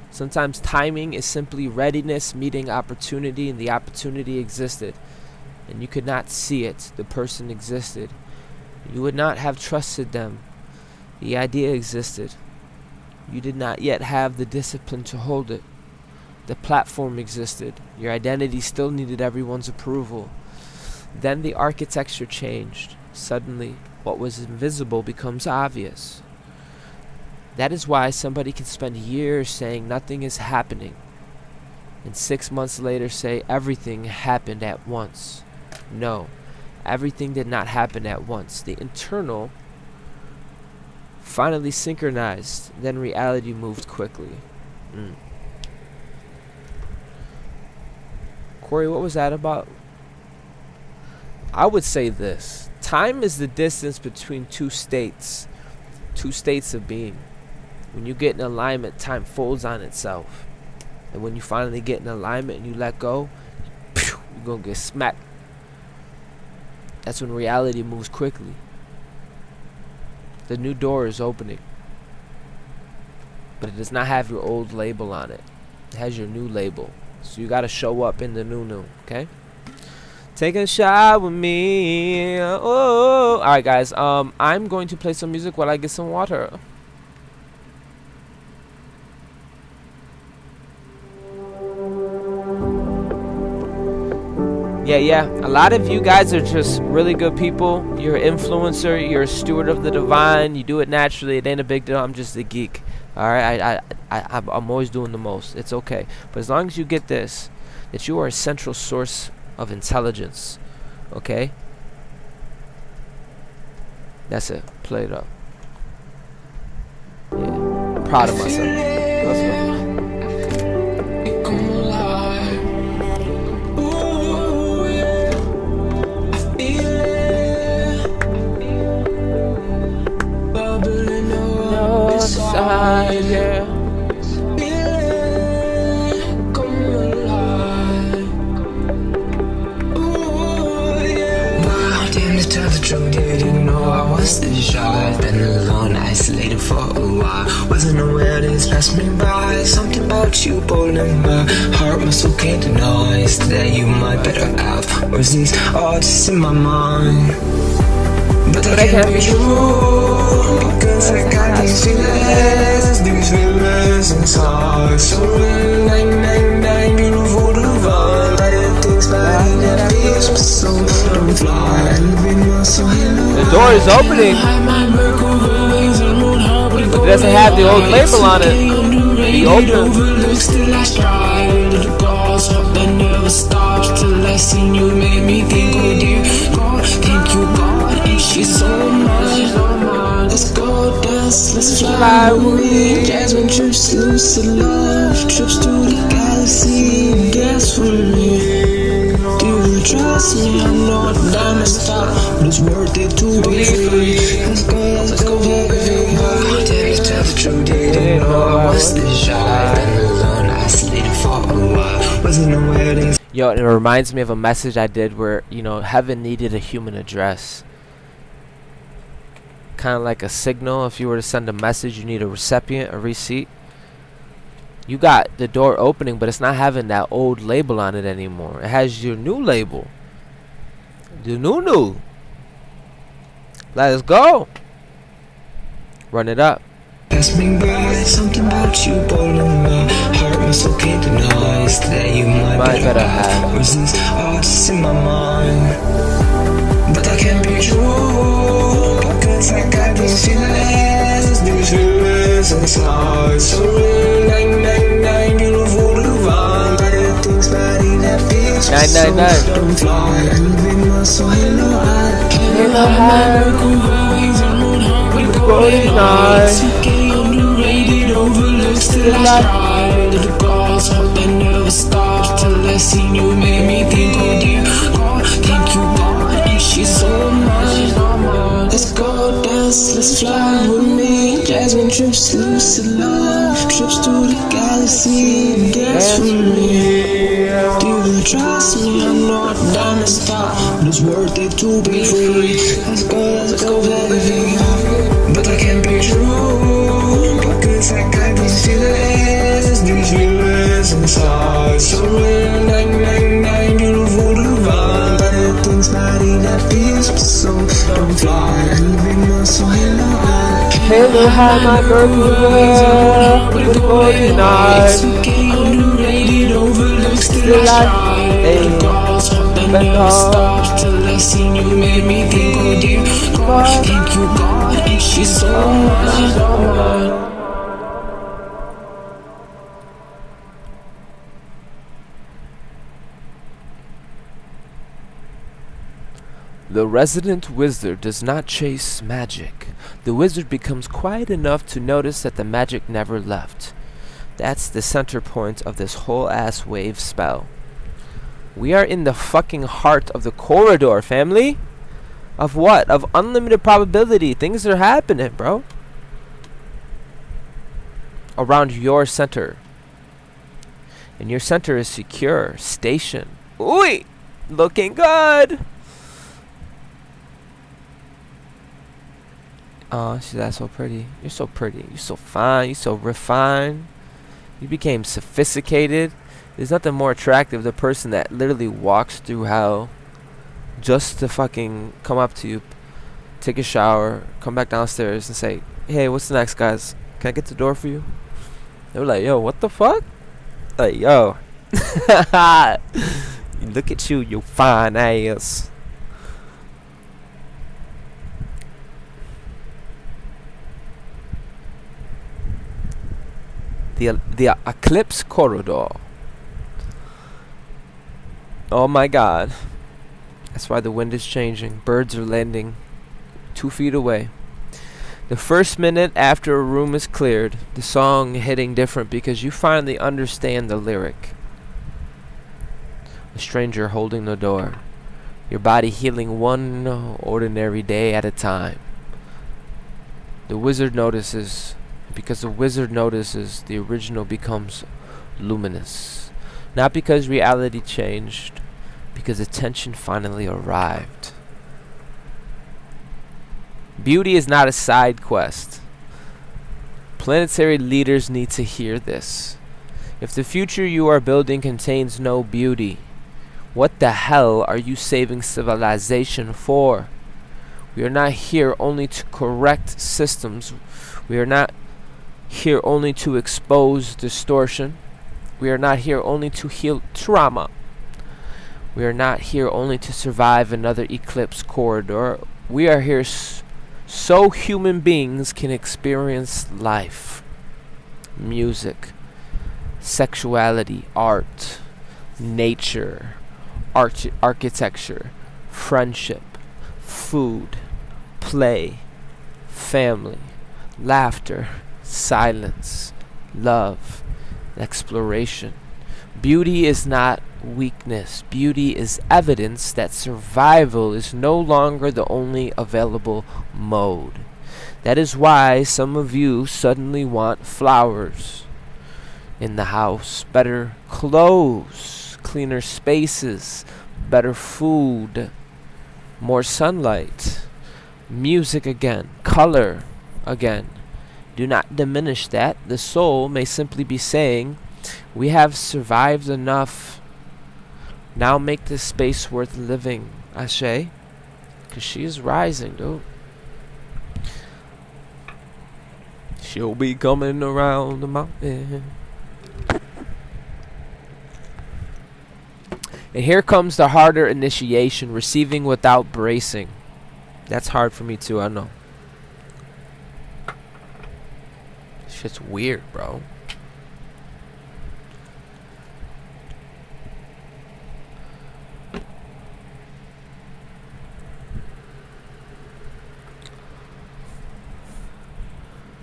Sometimes timing is simply readiness meeting opportunity, and the opportunity existed. And you could not see it. The person existed. You would not have trusted them. The idea existed. You did not yet have the discipline to hold it. The platform existed. Your identity still needed everyone's approval. Then the architecture changed. Suddenly, what was invisible becomes obvious. That is why somebody can spend years saying nothing is happening, and 6 months later say everything happened at once. No, everything did not happen at once. The internal finally synchronized, then reality moved quickly. Corey, what was that about? I would say this. Time is the distance between two states of being. When you get in alignment, time folds on itself. And when you finally get in alignment and you let go, you're going to get smacked. That's when reality moves quickly. The new door is opening. But it does not have your old label on it. It has your new label. So you got to show up in the new, okay? Take a shot with me. Oh. Alright, guys. I'm going to play some music while I get some water. Yeah. A lot of you guys are just really good people. You're an influencer. You're a steward of the divine. You do it naturally. It ain't a big deal. I'm just a geek. Alright? I'm always doing the most. It's okay. But as long as you get this, that you are a central source of intelligence. Okay? That's it. Play it up. Yeah. I'm proud of myself. Let's go. Yeah. Tell the truth, didn't know I was this shy. Been alone, isolated for a while. Wasn't aware this passed me by. Something about you pulling my heart, my soul can't deny. Yesterday you might better have. Where's these artists in my mind? But that can't be true, because I got these feelings inside. So bang, beautiful divine. Better things better than I feel, so don't fly. The door is opening, but it doesn't have the old label on it. Be open. I seen you made me think, oh dear God, thank you God, and she's all mine. Let's go dance, let's fly with me. Jasmine trips, lucid love, trips to the galaxy, dance with me. Do you trust me? I know I'm down to stop, but it's worth it to be free. Let's go, baby. Tell the truth, didn't know I was this shy. I've been alone, isolated for a while. Wasn't aware things. Yo, it reminds me of a message I did where, you know, heaven needed a human address. Kind of like a signal. If you were to send a message, you need a recipient, a receipt. You got the door opening, but it's not having that old label on it anymore. It has your new label. The new. Let's go. Run it up. Pass me by, something about you pulling my heart, my soul can't deny. It's that you might better have. Reasons are just in my mind, but that can't be true. Because I got these feelings inside. So real, 999, beautiful divine. Better things, body that feels 999. Don't fly, leaving my soul, hello high. Hello high, with the golden eyes. Underrated, overlooks till I try. The gods hope I never stop. Till I seen you made me think, oh dear God, thank you God, and she's all mine. Let's go dance, let's fly with me. Jasmine trips, lucid love, trips to the galaxy, dance with me. Do you trust me? I know I'm down to stop, but it's worth it to be free. Let's go, baby. But that can't be true, because I got these feelings inside. So real, 999, beautiful divine. Better things, body that feels so. Don't fly, leaving my soul, hello high. Hello high, my girl, with the golden eyes. Underrated, overlooks till I try. The gods hope I never stop. Till I seen you made me think, oh dear God, thank you God, and she's all mine. The resident wizard does not chase magic. The wizard becomes quiet enough to notice that the magic never left. That's the center point of this whole ass wave spell. We are in the fucking heart of the corridor, family. Of what? Of unlimited probability. Things are happening, bro. Around your center. And your center is secure. Station. Ooh, looking good. Oh, she's that so pretty. You're so pretty. You're so fine. You're so refined. You became sophisticated. There's nothing more attractive than the person that literally walks through hell just to fucking come up to you, take a shower, come back downstairs and say, hey, what's next, guys? Can I get the door for you? They were like, yo, what the fuck? Like, yo. Look at you, you fine ass. The Eclipse Corridor. Oh my god. That's why the wind is changing. Birds are landing 2 feet away. The first minute after a room is cleared, the song hitting different because you finally understand the lyric. A stranger holding the door. Your body healing one ordinary day at a time. The wizard notices. Because the wizard notices, the original becomes luminous. Not because reality changed, because attention finally arrived. Beauty is not a side quest. Planetary leaders need to hear this. If the future you are building contains no beauty, what the hell are you saving civilization for? We are not here only to correct systems. We are not here only to expose distortion. We are not here only to heal trauma. We are not here only to survive another eclipse corridor. We are here so human beings can experience life, music, sexuality, art, nature, architecture, friendship, food, play, family, laughter, silence, love, exploration. Beauty is not weakness. Beauty is evidence that survival is no longer the only available mode. That is why some of you suddenly want flowers in the house, better clothes, cleaner spaces, better food, more sunlight, music again, color again. Do not diminish that. The soul may simply be saying, we have survived enough. Now make this space worth living, Ashe. Because she is rising, dude. She'll be coming around the mountain. And here comes the harder initiation, receiving without bracing. That's hard for me too, I know. Shit's weird, bro.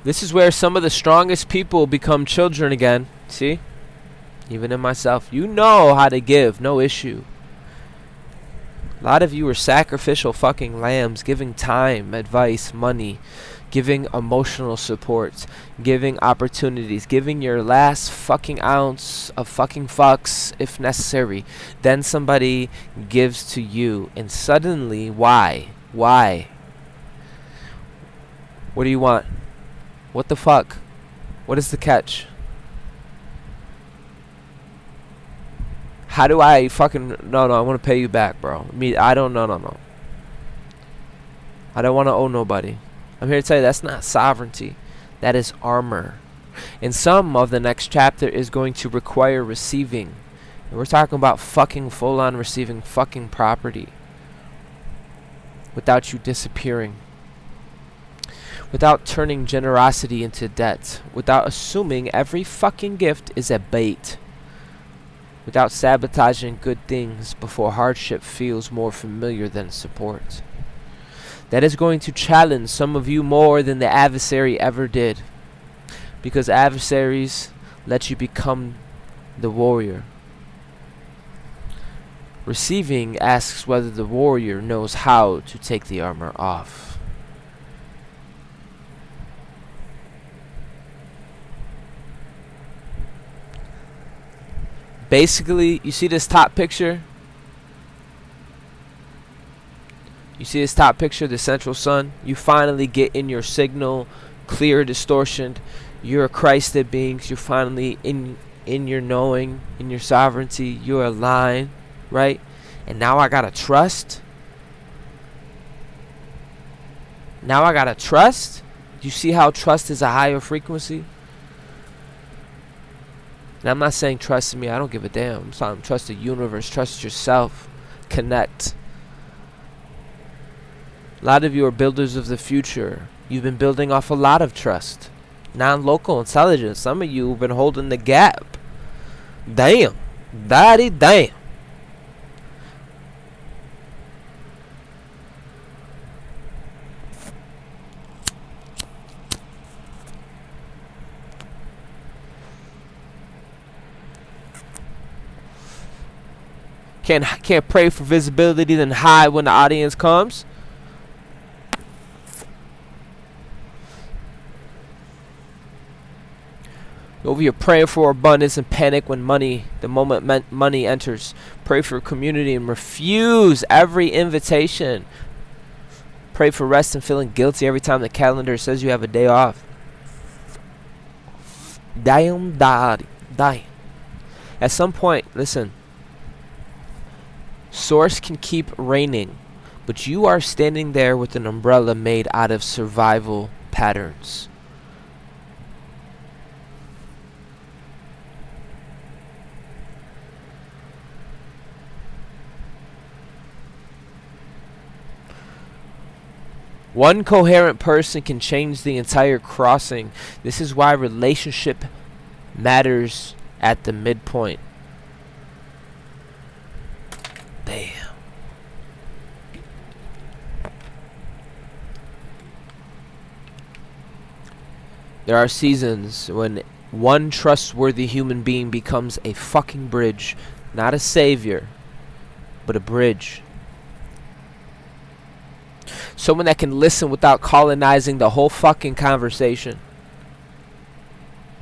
This is where some of the strongest people become children again. See? Even in myself. You know how to give. No issue. A lot of you are sacrificial fucking lambs. Giving time, advice, money. Giving emotional support. Giving opportunities. Giving your last fucking ounce of fucking fucks if necessary. Then somebody gives to you. And suddenly, why? Why? What do you want? What the fuck? What is the catch? How do I fucking... No, I want to pay you back, bro. I don't... No. I don't want to owe nobody. I'm here to tell you that's not sovereignty. That is armor. And some of the next chapter is going to require receiving. And we're talking about fucking full-on receiving fucking property. Without you disappearing. Without turning generosity into debt. Without assuming every fucking gift is a bait. Without sabotaging good things before hardship feels more familiar than support. That is going to challenge some of you more than the adversary ever did. Because adversaries let you become the warrior. Receiving asks whether the warrior knows how to take the armor off. Basically, you see this top picture? You see this top picture, the central sun? You finally get in your signal, clear distortion. You're a Christed beings. You're finally in your knowing, in your sovereignty. You're aligned, right? And now I gotta trust. Now I gotta trust. You see how trust is a higher frequency? And I'm not saying trust me. I don't give a damn. I'm saying trust the universe. Trust yourself. Connect. A lot of you are builders of the future. You've been building off a lot of trust. Non-local intelligence. Some of you have been holding the gap. Damn. Daddy damn. Can't pray for visibility then hide when the audience comes. Over here praying for abundance and panic when the moment money enters. Pray for community and refuse every invitation. Pray for rest and feeling guilty every time the calendar says you have a day off. Damn, daddy, damn. At some point, listen. Source can keep raining, but you are standing there with an umbrella made out of survival patterns. One coherent person can change the entire crossing. This is why relationship matters at the midpoint. There are seasons when one trustworthy human being becomes a fucking bridge. Not a savior, but a bridge. Someone that can listen without colonizing the whole fucking conversation.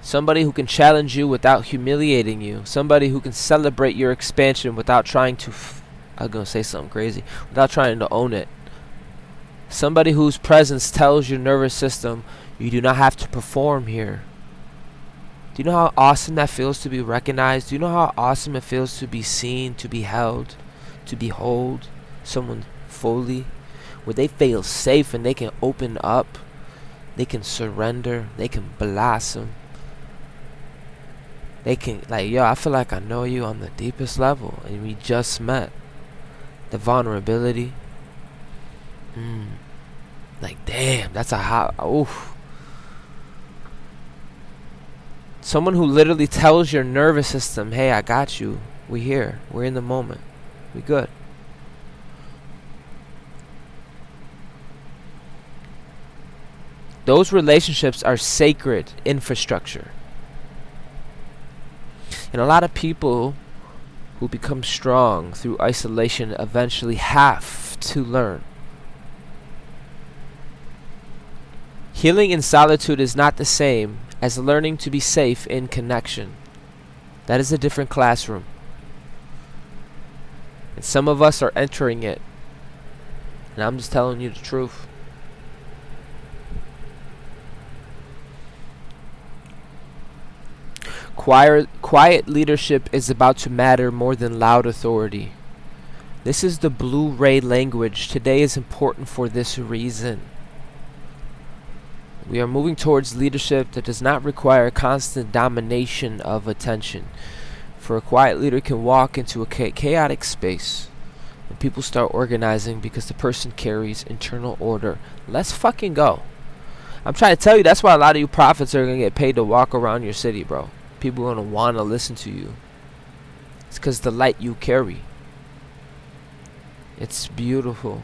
Somebody who can challenge you without humiliating you. Somebody who can celebrate your expansion without trying to I'm gonna say something crazy. Without trying to own it. Somebody whose presence tells your nervous system you do not have to perform here. Do you know how awesome that feels to be recognized? Do you know how awesome it feels to be seen, to be held, to behold someone fully? Where they feel safe and they can open up, they can surrender, they can blossom. They can, like, yo, I feel like I know you on the deepest level and we just met. The vulnerability. Like, damn, that's a hot, oof. Someone who literally tells your nervous system, hey, I got you. We here. We're in the moment. We good. Those relationships are sacred infrastructure. And a lot of people who become strong through isolation eventually have to learn. Healing in solitude is not the same as learning to be safe in connection. That is a different classroom. And some of us are entering it. And I'm just telling you the truth. Quiet leadership is about to matter more than loud authority. This is the Blu-ray language. Today is important for this reason. We are moving towards leadership that does not require constant domination of attention. For a quiet leader can walk into a chaotic space and people start organizing because the person carries internal order. Let's fucking go. I'm trying to tell you, that's why a lot of you prophets are going to get paid to walk around your city, bro. People are going to want to listen to you. It's because the light you carry. It's beautiful.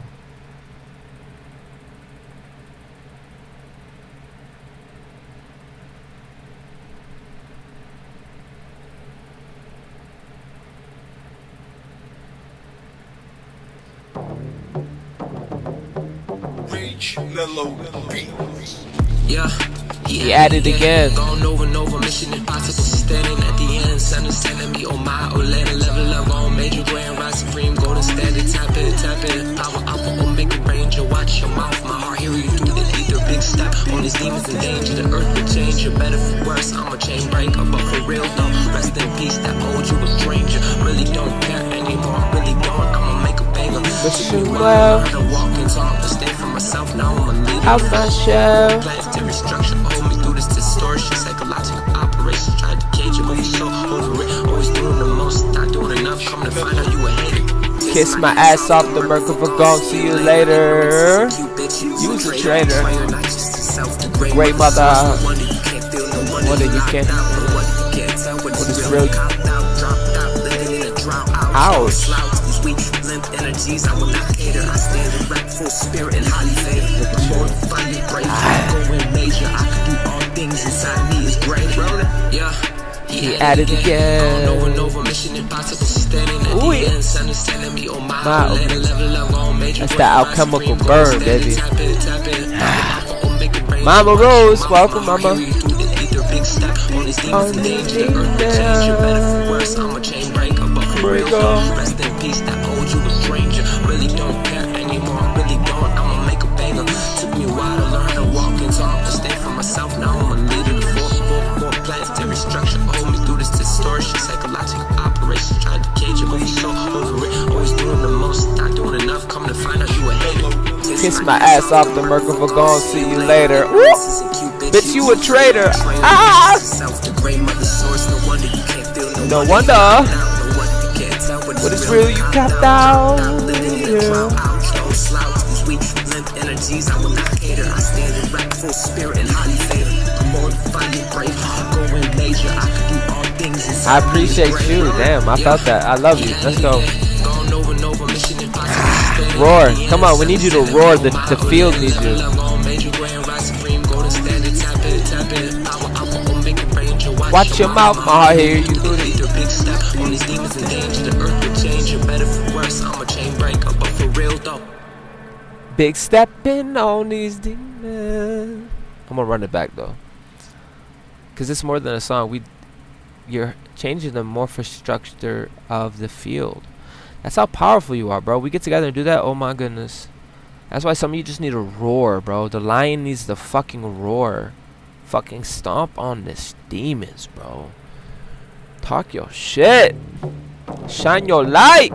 Yeah. He added again. Gone over and over, mission impossible, standing at the end. Sun is telling me, oh my, oh let it level up on major grand, rise supreme, golden standard, tap it. Power alpha, omega ranger, watch your mouth. My heart hear you through the ether, big step on these demons in danger. The earth will change, you better for worse. I'm a chain breaker, but for real though, rest in peace, that old you a stranger. Really don't care anymore, really don't. I'ma make a banger. Wish you well. I walk and talk to stay for myself, now I'm a leader. Out my shell. Planetary structure, hold me through this distortion. Psychological operations, tried to cage it, but we so over it. Always doing the most, not doing enough. Come to find out you a hater. Kiss my ass off the Merkava gone. See you later. You's a traitor. Great mother. Wonder you can't. What is real? Ouch. Energies, I will not cater. I stand erect, full spirit and highly favored. More finally great, going major. I can do all things inside me is great. Yeah, he added again. Over and over, mission impossible, standing at the end. Sun is telling me, oh my, level up on major. That's the alchemical burn, baby. Mama Rose, welcome, mama. Big step on these demons in danger. The earth will change, you better for worse. I'm a chain breaker, but for real though, rest in peace, that old you a stranger. Really don't care anymore, really don't. I'ma make a banger. Took me a while to learn how to walk and talk, to stay for myself. Now I'm a leader. Four planetary structure, hold me through this distortion. Psychological operations, trying to cage it, but we so over it. Always doing the most, not doing enough. Come to find out you a hater. Kiss my ass off the Merkava gone. See you later. Woo! Bitch, you a traitor. Ah! No wonder. What is real, you capped out. Yeah. I appreciate you. Damn, I felt that. I love you. Let's go. Roar. Come on, we need you to roar. The field needs you. Watch your mouth, my heart hear you through the Lead a big step on these demons and danger. The earth will change, you better for worse. I'm a chain breaker, but for real though. big stepping on these demons. I'm gonna run it back though, cause it's more than a song. You're changing the morphic structure of the field. That's how powerful you are, bro. We get together and do that. Oh my goodness. That's why some of you just need to roar, bro. The lion needs to fucking roar. Fucking stomp on this demons, bro. Talk your shit. Shine your light.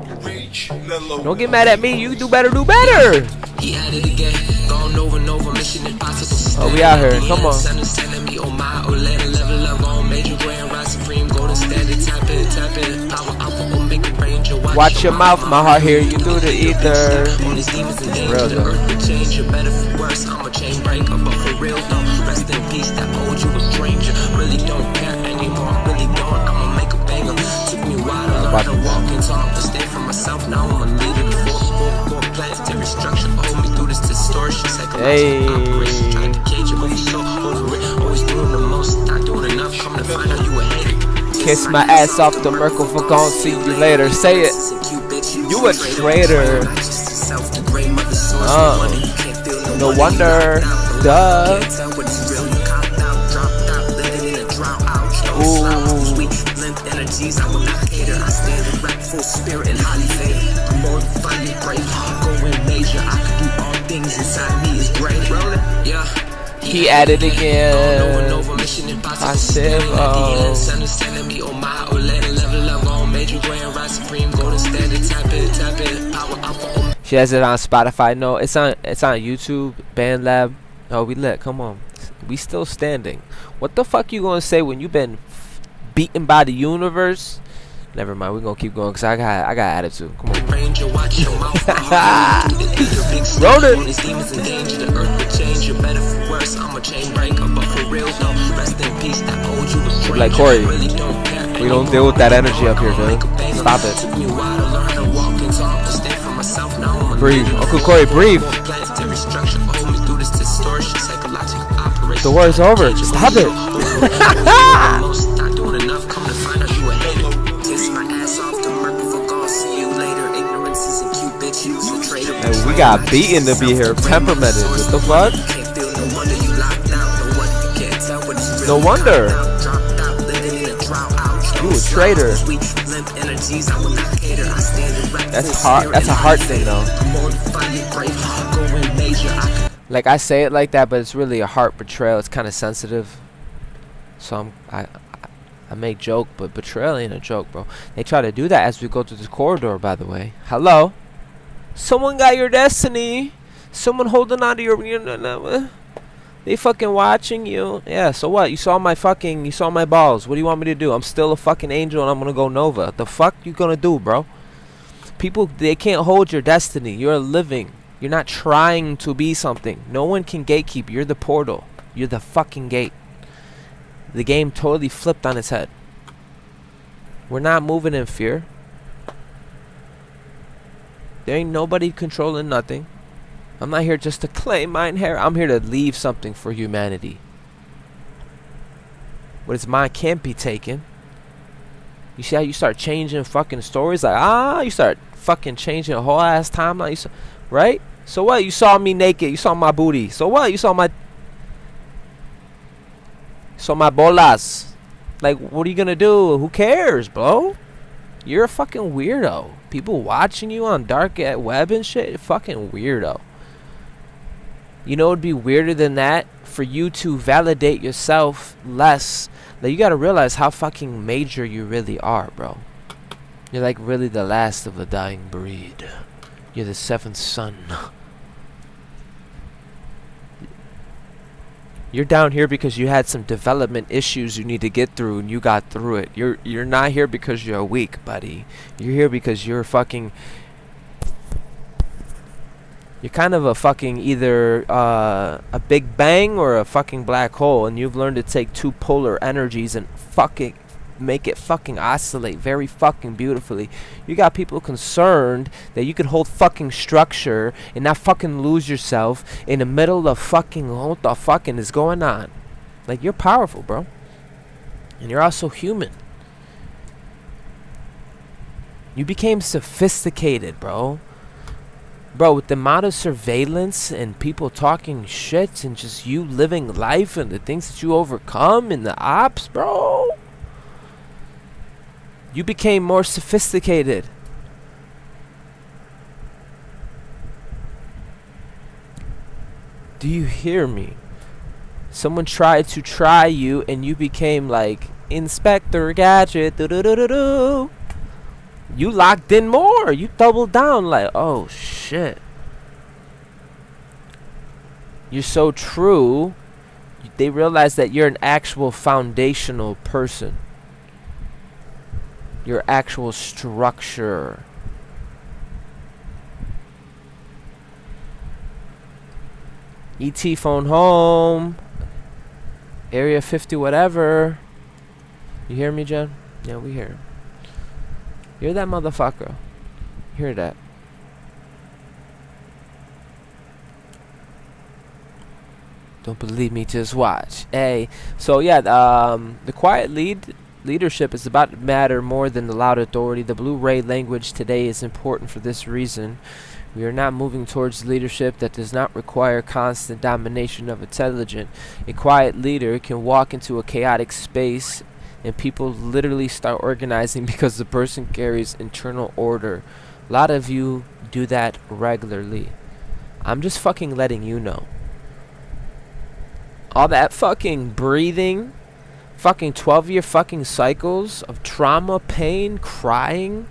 Don't get mad at me. You do better, do better. He at it again, gone over and over, mission impossible. Oh, we out here. Come on. Telling me, oh my, oh let it level up on major grand rise supreme, golden standard, tap it, power alpha, omega ranger. Watch your mouth, my heart hear you through the ether. On these demons and danger, Real the though. earth will change, you better for worse. I'm a chain breaker, but for real though. Rest in peace, that owed you a stranger. Really don't care anymore, really don't. I'ma make a banger. Took me a while to learn to walk and talk, to stay for myself. Now I'm a leader. Four planetary structure, hold me through this distortion. Hey. Operation, trying to cage it, but you so over it. Always doing the most, not doing enough. Come to find out you a hater. Kiss my ass off the Merkle for gon' see you later. Say it. You a traitor. No wonder. Duh. Ooh. He added again. I said, oh. She has it on Spotify. No, it's on YouTube. BandLab. Oh, we lit. Come on. We still standing. What the fuck you gonna say when you been beaten by the universe? Never mind. We're gonna keep going because I got attitude. Come on. Roll it. Like Corey, we don't deal with that energy up here, dude. Stop it. Breathe. Uncle Corey, breathe. The war is over. Stop it. Hey, we got beaten to be here. Temperamented. What the fuck? No wonder. You a traitor. That's hard. That's a hard thing though. Like I say it like that, but it's really a heart betrayal. It's kind of sensitive. So I make joke, but betrayal ain't a joke, bro. They try to do that as we go through this corridor, by the way. Hello? Someone got your destiny. Someone holding on to your... They fucking watching you. Yeah, so what? You saw my balls. What do you want me to do? I'm still a fucking angel and I'm gonna go Nova. The fuck you gonna do, bro? People, they can't hold your destiny. You're living. You're not trying to be something. No one can gatekeep. You're the portal. You're the fucking gate. The game totally flipped on its head. We're not moving in fear. There ain't nobody controlling nothing. I'm not here just to claim mine here. I'm here to leave something for humanity. What is mine can't be taken. You see how you start changing fucking stories? Like, you start fucking changing a whole ass timeline. Right? So what? You saw me naked. You saw my booty. So what? You saw my bolas. Like, what are you gonna do? Who cares, bro? You're a fucking weirdo. People watching you on dark web and shit. Fucking weirdo. You know what would be weirder than that? For you to validate yourself less. Like, you gotta realize how fucking major you really are, bro. You're like really the last of the dying breed. You're the seventh son. You're down here because you had some development issues you need to get through and you got through it. You're not here because you're weak, buddy. You're here because you're fucking... You're kind of a fucking either a big bang or a fucking black hole, and you've learned to take two polar energies and fucking make it fucking oscillate very fucking beautifully. You got people concerned that you could hold fucking structure and not fucking lose yourself in the middle of fucking what the fucking is going on. Like, you're powerful, bro. And you're also human. You became sophisticated, bro. Bro, with the amount of surveillance and people talking shit and just you living life and the things that you overcome and the ops, bro. You became more sophisticated. Do you hear me? Someone tried to try you and you became like Inspector Gadget. Do-do-do-do-do. You locked in more. You doubled down like, oh shit. You're so true. They realize that you're an actual foundational person. Your actual structure. ET phone home. Area 50 whatever. You hear me, Jen? Yeah, we hear him. Hear that motherfucker. Hear that. Don't believe me, just watch. Hey, so yeah, the quiet leadership is about to matter more than the loud authority. The Blu-ray language today is important for this reason. We are not moving towards leadership that does not require constant domination of intelligence. A quiet leader can walk into a chaotic space and people literally start organizing because the person carries internal order. A lot of you do that regularly. I'm just fucking letting you know. All that fucking breathing, fucking 12-year fucking cycles of trauma, pain, crying.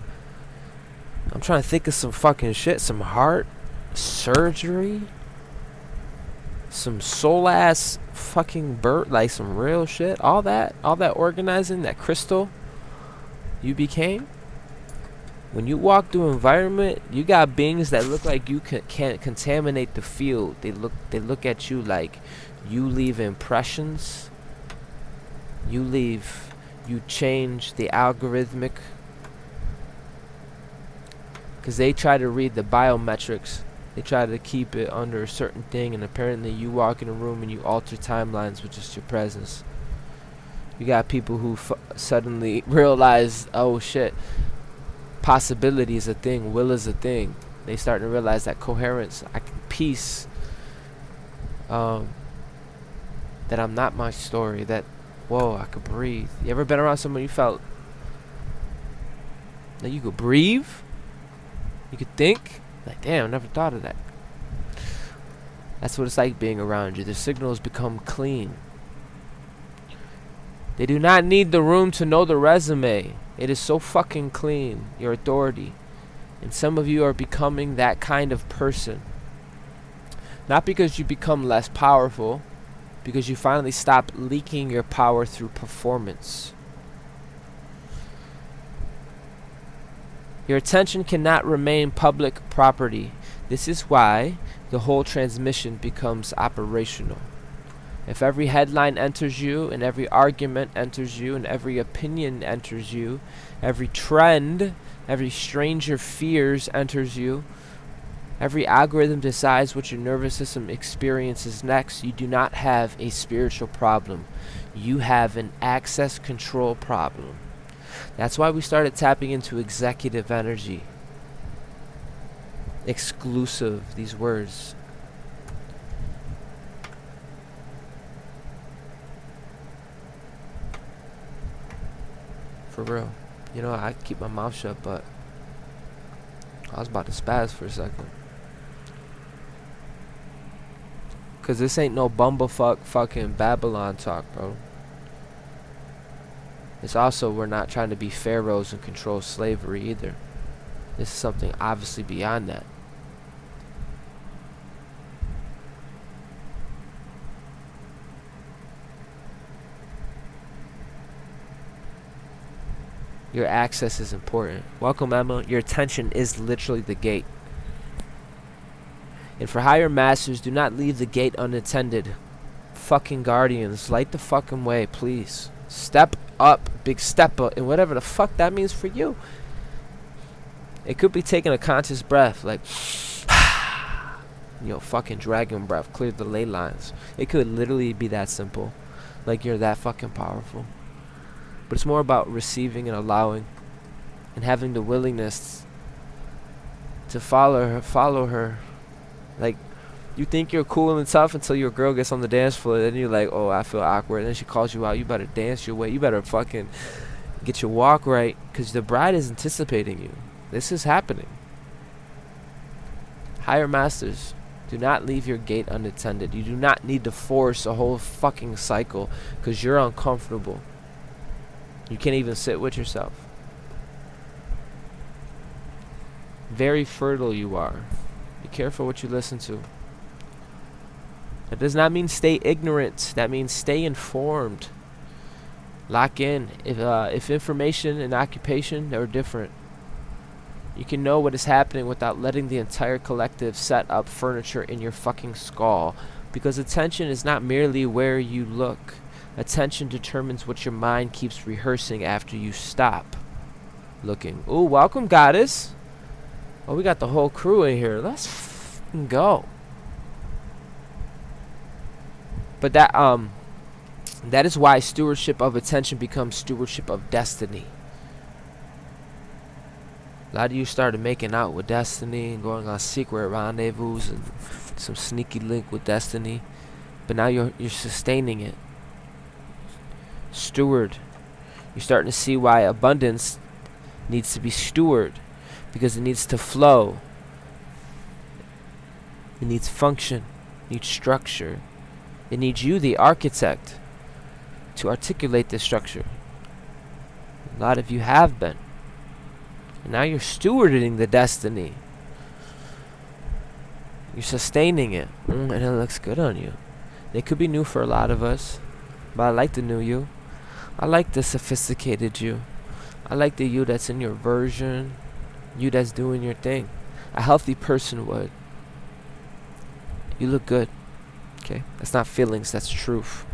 I'm trying to think of some fucking shit. Some heart surgery. Some soul ass fucking like some real shit. All that organizing, that crystal you became. When you walk through environment, you got beings that look like you can't contaminate the field. They look at you like you leave impressions. You change the algorithmic. Because they try to read the biometrics. They try to keep it under a certain thing, and apparently you walk in a room and you alter timelines with just your presence. You got people who suddenly realize, oh shit, possibility is a thing, will is a thing. They start to realize that coherence, peace, that I'm not my story, that, whoa, I could breathe. You ever been around someone you felt that you could breathe? You could think? Like, damn, I never thought of that. That's what it's like being around you. The signals become clean. They do not need the room to know the resume. It is so fucking clean, your authority. And some of you are becoming that kind of person. Not because you become less powerful, because you finally stop leaking your power through performance. Your attention cannot remain public property. This is why the whole transmission becomes operational. If every headline enters you, and every argument enters you, and every opinion enters you, every trend, every stranger fears enters you, every algorithm decides what your nervous system experiences next, you do not have a spiritual problem. You have an access control problem. That's why we started tapping into executive energy. Exclusive, these words. For real. You know, I keep my mouth shut, but I was about to spaz for a second. Cause this ain't no bumblefuck fucking Babylon talk, bro. It's also, we're not trying to be pharaohs and control slavery either. This is something obviously beyond that. Your access is important. Welcome, Emma. Your attention is literally the gate. And for higher masters, do not leave the gate unattended. Fucking guardians, light the fucking way, please. Step up, big stepper, and whatever the fuck that means for you. It could be taking a conscious breath, like, fucking dragon breath, clear the ley lines. It could literally be that simple. Like, you're that fucking powerful. but it's more about receiving and allowing and having the willingness to follow her. Like, you think you're cool and tough until your girl gets on the dance floor, then you're like, oh, I feel awkward, and then she calls you out. You better dance your way. You better fucking get your walk right, because the bride is anticipating you. This is happening. Higher masters, do not leave your gate unattended. You do not need to force a whole fucking cycle because you're uncomfortable. You can't even sit with yourself. Very fertile you are. Be careful what you listen to. That does not mean stay ignorant. That means stay informed. Lock in. If information and occupation are different, you can know what is happening without letting the entire collective set up furniture in your fucking skull. Because attention is not merely where you look. Attention determines what your mind keeps rehearsing after you stop looking. Ooh, welcome, goddess. Oh, we got the whole crew in here. Let's fucking go. But that is why stewardship of attention becomes stewardship of destiny. A lot of you started making out with destiny and going on secret rendezvous and some sneaky link with destiny, but now you're sustaining it. Steward. You're starting to see why abundance needs to be stewarded, because it needs to flow. It needs function. It needs structure. It needs you, the architect, to articulate this structure. A lot of you have been. And now you're stewarding the destiny. You're sustaining it. And it looks good on you. It could be new for a lot of us, but I like the new you. I like the sophisticated you. I like the you that's in your version. You that's doing your thing. A healthy person would. You look good. Okay? That's not feelings, that's truth.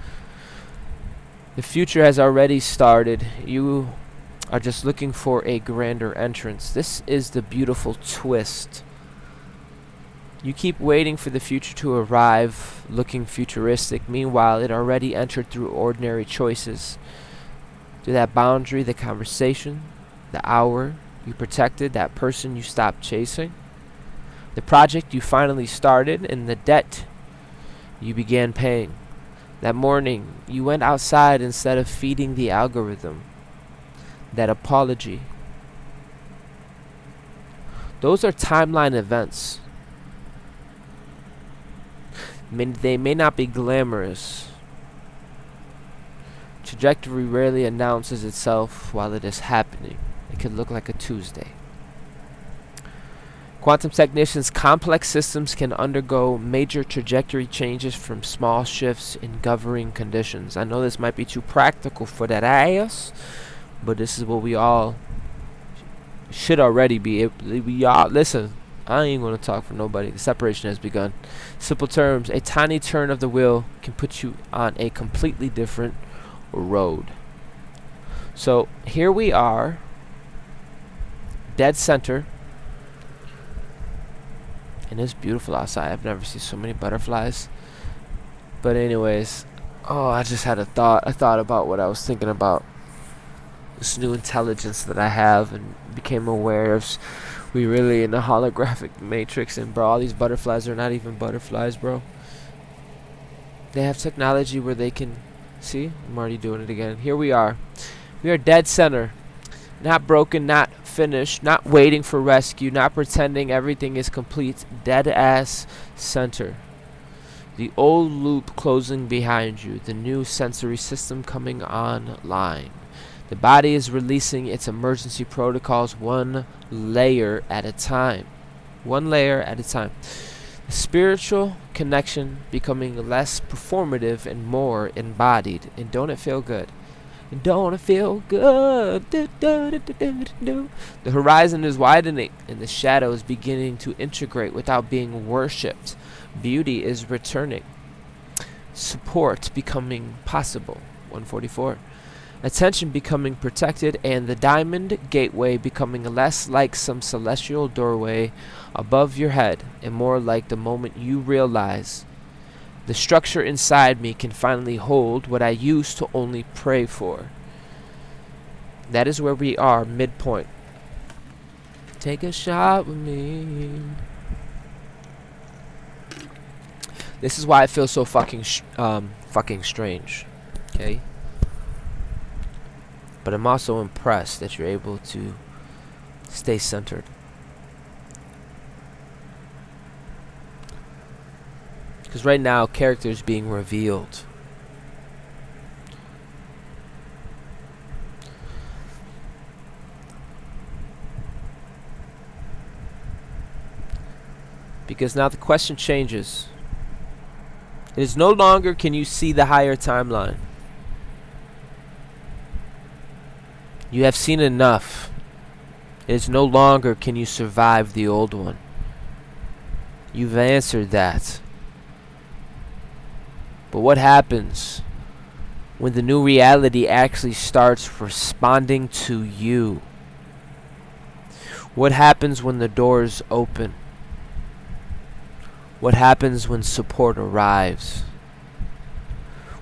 The future has already started. You are just looking for a grander entrance. This is the beautiful twist. You keep waiting for the future to arrive, looking futuristic. Meanwhile, it already entered through ordinary choices. Through that boundary, the conversation, the hour you protected, that person you stopped chasing, the project you finally started, and the debt you began paying. That morning, you went outside instead of feeding the algorithm. That apology. Those are timeline events. They may not be glamorous. Trajectory rarely announces itself while it is happening. It could look like a Tuesday. Quantum technicians, complex systems can undergo major trajectory changes from small shifts in governing conditions. I know this might be too practical for that ass, but this is what we all should already be. We all, listen, I ain't going to talk for nobody. The separation has begun. Simple terms, a tiny turn of the wheel can put you on a completely different road. So here we are, dead center. And it's beautiful outside. I've never seen so many butterflies. But anyways, I just had a thought. I thought about what I was thinking about. This new intelligence that I have, and became aware of. We really in the holographic matrix, and bro, all these butterflies are not even butterflies, bro. They have technology where they can see. I'm already doing it again. Here we are. We are dead center. Not broken, not finished, not waiting for rescue, not pretending everything is complete. Dead ass center. The old loop closing behind you. The new sensory system coming online. The body is releasing its emergency protocols one layer at a time. One layer at a time. The spiritual connection becoming less performative and more embodied. And don't it feel good? And don't it feel good? The horizon is widening and the shadow is beginning to integrate without being worshipped. Beauty is returning. Support becoming possible. 144. Attention becoming protected, and the diamond gateway becoming less like some celestial doorway above your head and more like the moment you realize the structure inside me can finally hold what I used to only pray for. That is where we are, midpoint. Take a shot with me. This is why I feel so fucking strange. Okay? But I'm also impressed that you're able to stay centered. Because right now, character is being revealed. Because now the question changes. It is no longer can you see the higher timeline. You have seen enough. It is no longer can you survive the old one. You've answered that. But what happens when the new reality actually starts responding to you? What happens when the doors open? What happens when support arrives?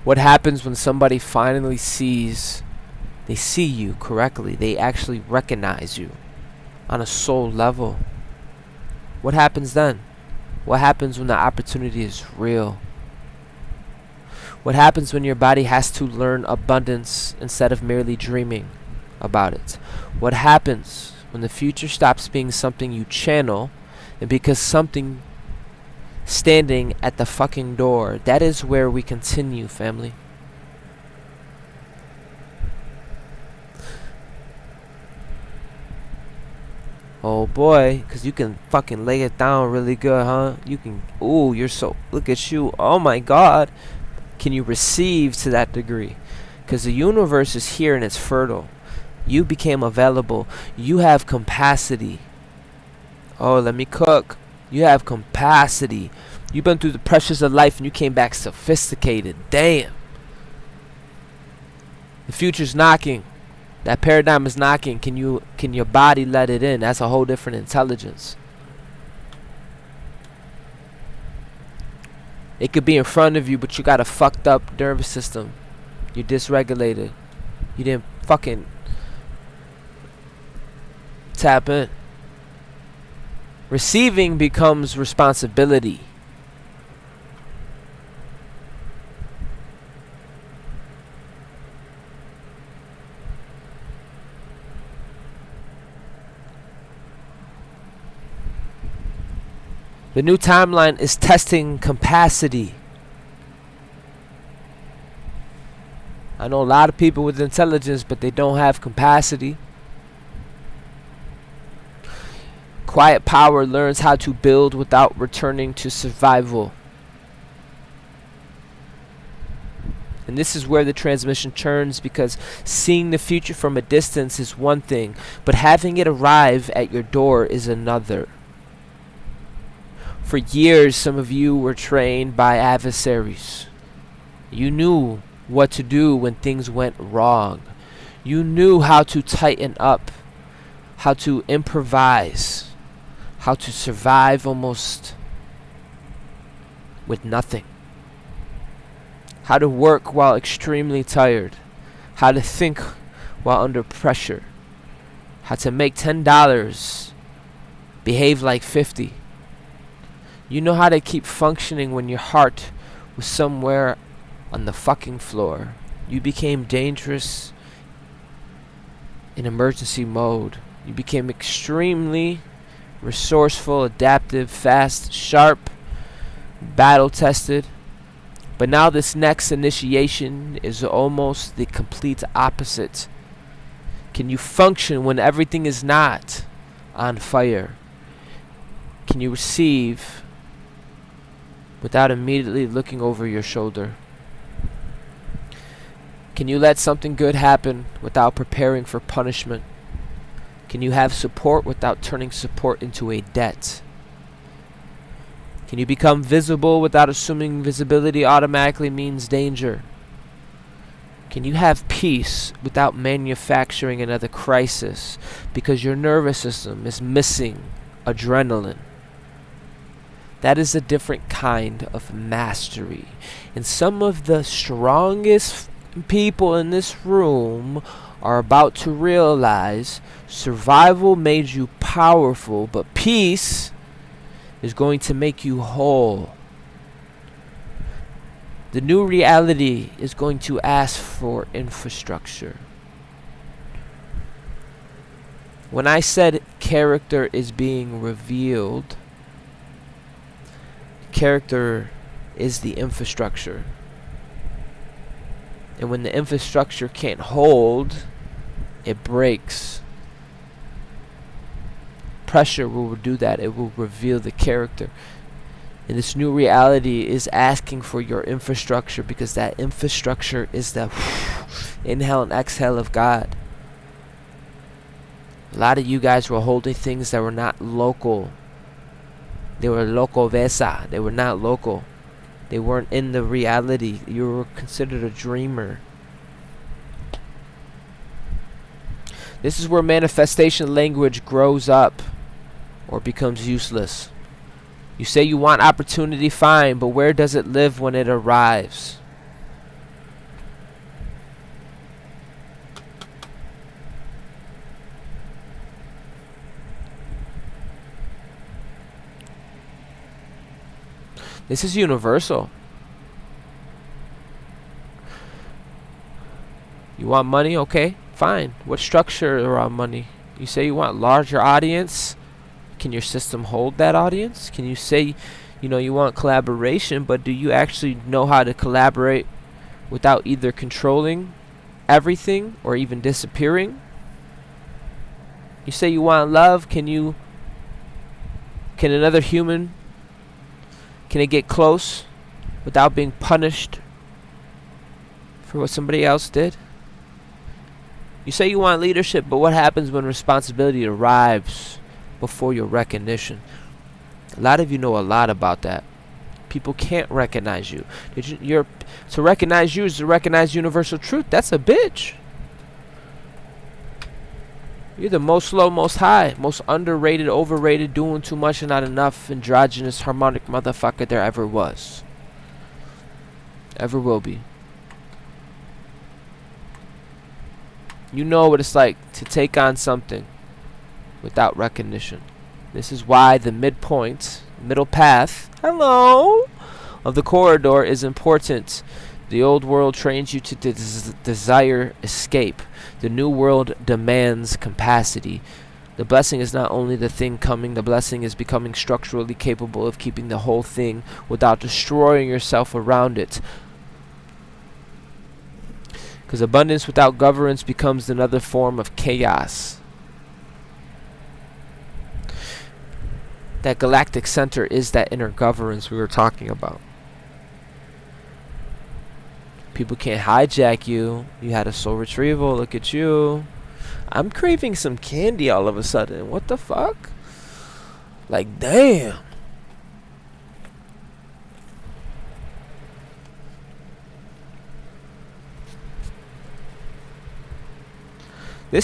What happens when somebody finally sees, they see you correctly, they actually recognize you on a soul level? What happens then? What happens when the opportunity is real? What happens when your body has to learn abundance instead of merely dreaming about it? What happens when the future stops being something you channel and because something standing at the fucking door? That is where we continue, family. Oh boy, because you can fucking lay it down really good, huh? You can, ooh, you're so, look at you, oh my god. Can you receive to that degree? Because the universe is here and it's fertile. You became available. You have capacity. Oh, let me cook. You have capacity. You've been through the pressures of life and you came back sophisticated. Damn. The future's knocking. That paradigm is knocking. Can your body let it in? That's a whole different intelligence. It could be in front of you, but you got a fucked up nervous system. You're dysregulated. You didn't fucking tap in. Receiving becomes responsibility. The new timeline is testing capacity. I know a lot of people with intelligence, but they don't have capacity. Quiet power learns how to build without returning to survival. And this is where the transmission turns, because seeing the future from a distance is one thing, but having it arrive at your door is another. For years, some of you were trained by adversaries. You knew what to do when things went wrong. You knew how to tighten up, how to improvise, how to survive almost with nothing. How to work while extremely tired. How to think while under pressure. How to make $10, behave like 50. You know how to keep functioning when your heart was somewhere on the fucking floor. You became dangerous in emergency mode. You became extremely resourceful, adaptive, fast, sharp, battle-tested. But now this next initiation is almost the complete opposite. Can you function when everything is not on fire? Can you receive without immediately looking over your shoulder? Can you let something good happen without preparing for punishment? Can you have support without turning support into a debt? Can you become visible without assuming visibility automatically means danger? Can you have peace without manufacturing another crisis because your nervous system is missing adrenaline? That is a different kind of mastery. And some of the strongest people in this room are about to realize survival made you powerful, but peace is going to make you whole. The new reality is going to ask for infrastructure. When I said character is being revealed, character is the infrastructure. And when the infrastructure can't hold, it breaks. Pressure will do that. It will reveal the character. And this new reality is asking for your infrastructure, because that infrastructure is the inhale and exhale of God. A lot of you guys were holding things that were not local. They were loco vesa. They were not local. They weren't in the reality. You were considered a dreamer. This is where manifestation language grows up or becomes useless. You say you want opportunity, fine, but where does it live when it arrives? This is universal. You want money? Okay, fine. What structure around money? You say you want larger audience. Can your system hold that audience? Can you say, you want collaboration, but do you actually know how to collaborate without either controlling everything or even disappearing? You say you want love. Can another human, can it get close without being punished for what somebody else did? You say you want leadership, but what happens when responsibility arrives before your recognition? A lot of you know a lot about that. People can't recognize you. To recognize you is to recognize universal truth. That's a bitch. You're the most low, most high, most underrated, overrated, doing too much and not enough, androgynous, harmonic motherfucker there ever was. Ever will be. You know what it's like to take on something without recognition. This is why the midpoint, middle path, of the corridor is important. The old world trains you to desire escape. The new world demands capacity. The blessing is not only the thing coming, the blessing is becoming structurally capable of keeping the whole thing without destroying yourself around it. Because abundance without governance becomes another form of chaos. That galactic center is that inner governance we were talking about. People can't hijack you. You had a soul retrieval. Look at you. I'm craving some candy all of a sudden. What the fuck? Like, damn. I'm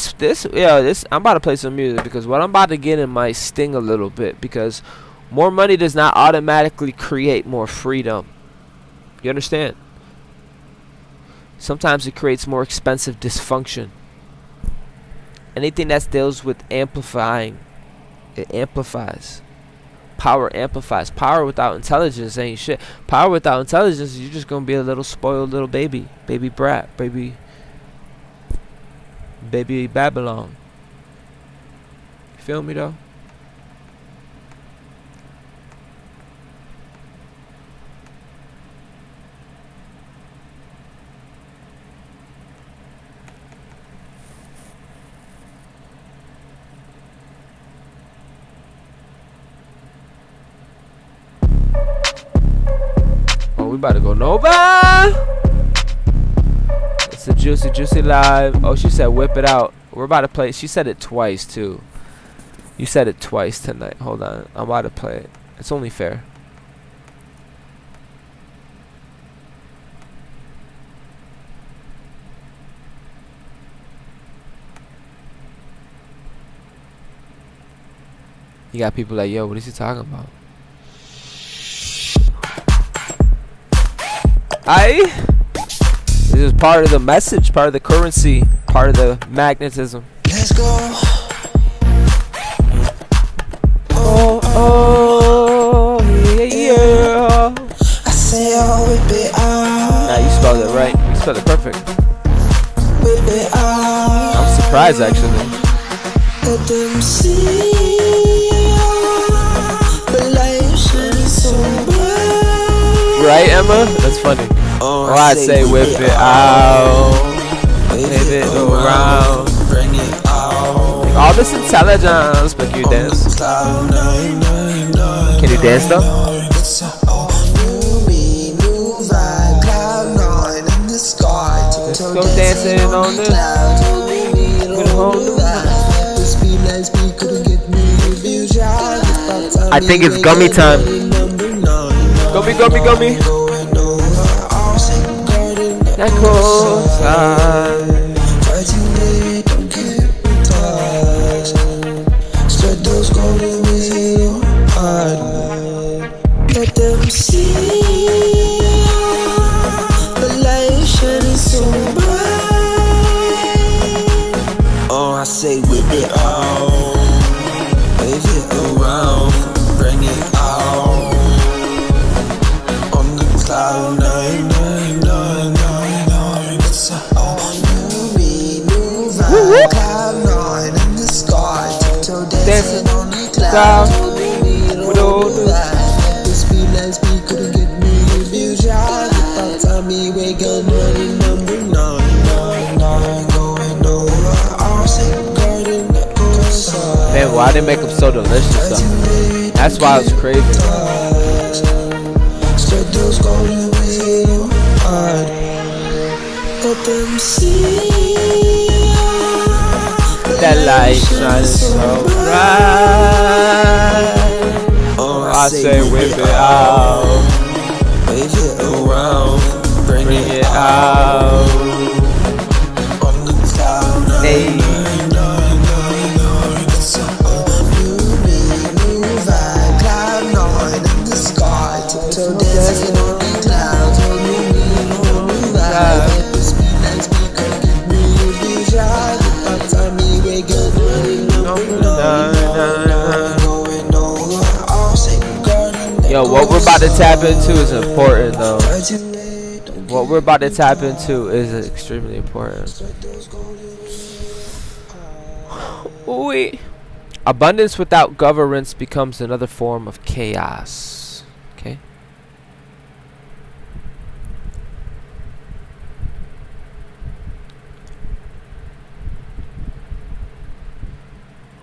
about to play some music, because what I'm about to get in might sting a little bit, because more money does not automatically create more freedom. You understand? Sometimes it creates more expensive dysfunction. Anything that deals with amplifying, it amplifies. Power amplifies. Power without intelligence ain't shit. Power without intelligence, you're just gonna be a little spoiled little baby. Baby brat. Baby Babylon. You feel me though? Oh, we about to go Nova. It's a juicy live. Oh, she said whip it out. We're about to play. She said it twice too. You said it twice tonight. Hold on. I'm about to play it. It's only fair. You got people like, yo, what is he talking about? This is part of the message, part of the currency. part of the magnetism. Let's go. Oh, oh, yeah, yeah. I say I'll whip it out. Nah, you spelled it right. You spelled it perfect. Whip it out. I'm surprised, actually. Let them see the light shining so bright. Right, Emma? That's funny. Oh, I say whip it out. Whip it around. Bring it out. Like, all this intelligence, but you dance. Can you dance though? Let's go dancing on this. With a whole new I think it's gummy time. Gummy, gummy, gummy. That cool side. Spread those golden wings in your heart. Let them see the light shining so bright. Oh, I say whip it out, wave it around, bring it out. On the cloud nine, nine, nine, nine, nine. It's a new me, new vibe. Cloud nine in the sky, tiptoe dancing on the clouds. With all the this be let's be couldn't get me a view shot. About time me wake up running number 999 going over. I'll say garden that goes on. Man, why they make them so delicious though? That's why it's crazy. Spread those golden wings in your heart. Let them see That light shining so bright. Oh, I say whip it out. wave it around, bring Bring it it out. on the cloud nine, Hey. nine, nine, nine, nine. It's a new me, new vibe. Cloud nine in the sky, tiptoe dancing on the clouds. Oh, new me, new vibe. This be let's be come get me a view shot. About time me wake up running number 999 going over. I'll say garden that Yo, what we're goes about to tap on. into is important though. Don't What we're about to tap into is extremely important. Ooh. Abundance without governance becomes another form of chaos. Okay.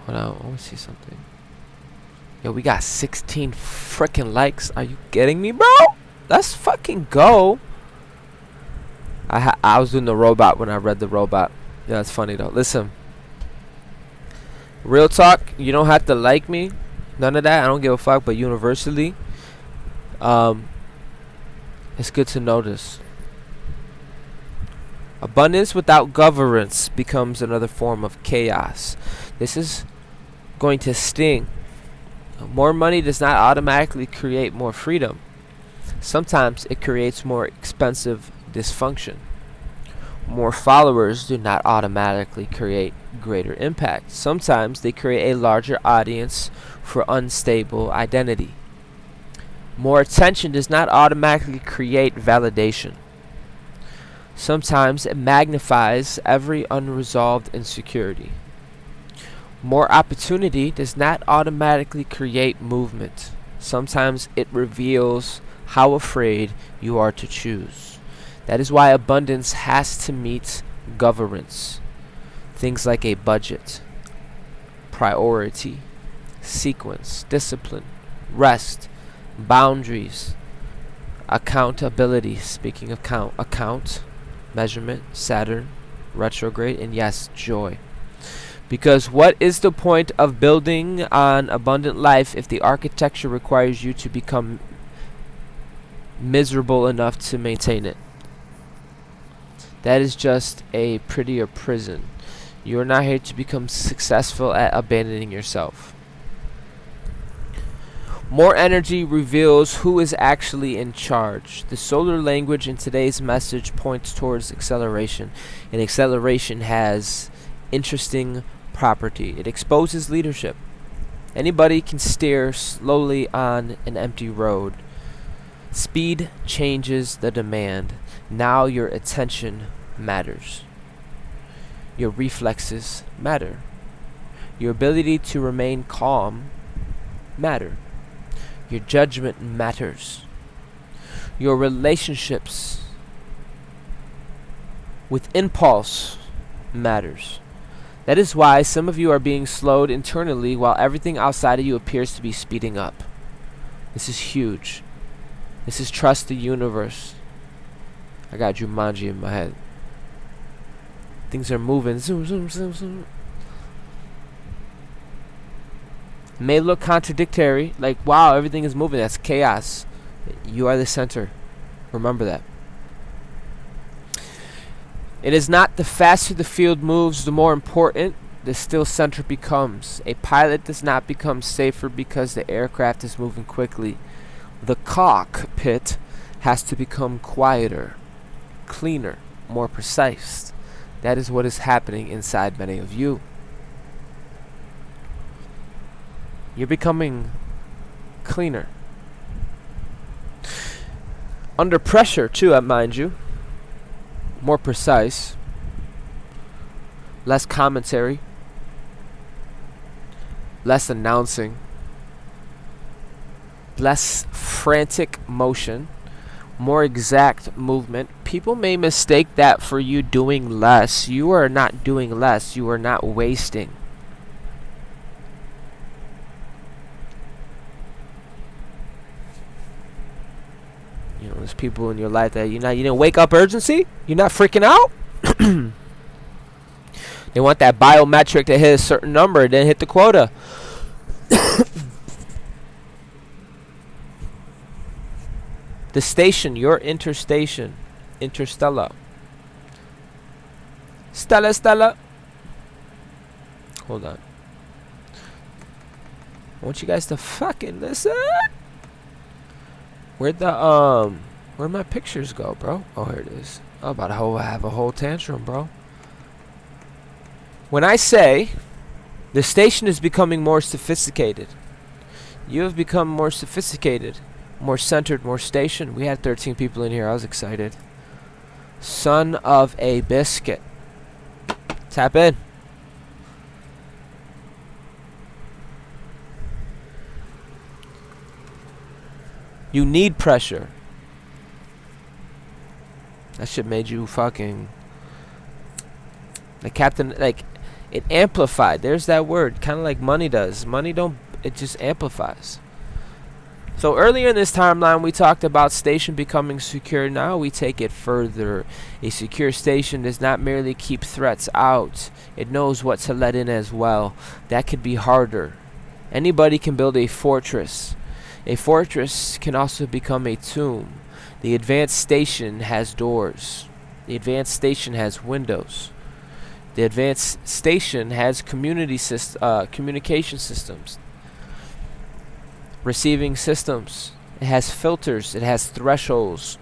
Hold on, I want to see something. Yo, we got 16 freaking likes. Are you getting me, bro? Let's fucking go. I was doing the robot when I read the robot. Yeah, that's funny though. Listen. Real talk, you don't have to like me. None of that. I don't give a fuck, but universally, it's good to notice. Abundance without governance becomes another form of chaos. This is going to sting. More money does not automatically create more freedom. Sometimes it creates more expensive dysfunction. More followers do not automatically create greater impact. Sometimes they create a larger audience for unstable identity. More attention does not automatically create validation. Sometimes it magnifies every unresolved insecurity. More opportunity does not automatically create movement. Sometimes it reveals how afraid you are to choose. That is why abundance has to meet governance. Things like a budget, priority, sequence, discipline, rest, boundaries, accountability. Speaking of account, measurement, Saturn, retrograde, and yes, joy. Because what is the point of building an abundant life if the architecture requires you to become miserable enough to maintain it? That is just a prettier prison. You are not here to become successful at abandoning yourself. More energy reveals who is actually in charge. The solar language in today's message points towards acceleration, and acceleration has interesting property. It exposes leadership. Anybody can steer slowly on an empty road. Speed changes the demand. Now your attention matters. Your reflexes matter. Your ability to remain calm matter. Your judgment matters. Your relationships with impulse matters. That is why some of you are being slowed internally while everything outside of you appears to be speeding up. This is huge. This is trust the universe. I got Jumanji in my head. Things are moving. Zoom, zoom, zoom, zoom. May look contradictory, like, wow, everything is moving. That's chaos. You are the center. Remember that. It is not the faster the field moves, the more important the still center becomes. A pilot does not become safer because the aircraft is moving quickly. The cockpit has to become quieter, cleaner, more precise. That is what is happening inside many of you. You're becoming cleaner. Under pressure, too, mind you. More precise. Less commentary. Less announcing. Less frantic motion. More exact movement. People may mistake that for you doing less. You are not doing less. You are not wasting. You know, there's people in your life that you didn't wake up urgency. You're not freaking out. They want that biometric to hit a certain number, then hit the quota. The station, your interstation, interstellar. Stella. Hold on. I want you guys to fucking listen. Where'd my pictures go, bro? Oh, here it is. I'm about to have a whole tantrum, bro. When I say the station is becoming more sophisticated, you have become more sophisticated, more centered, more stationed. We had 13 people in here. I was excited. Son of a biscuit. Tap in. You need pressure. That shit made you fucking... The captain, like, it amplified. There's that word. Kind of like money does. Money don't... It just amplifies. So earlier in this timeline, we talked about station becoming secure. Now we take it further. A secure station does not merely keep threats out. It knows what to let in as well. That could be harder. Anybody can build a fortress. A fortress can also become a tomb. The advanced station has doors. The advanced station has windows. The advanced station has communication systems. Receiving systems. It has filters. It has thresholds.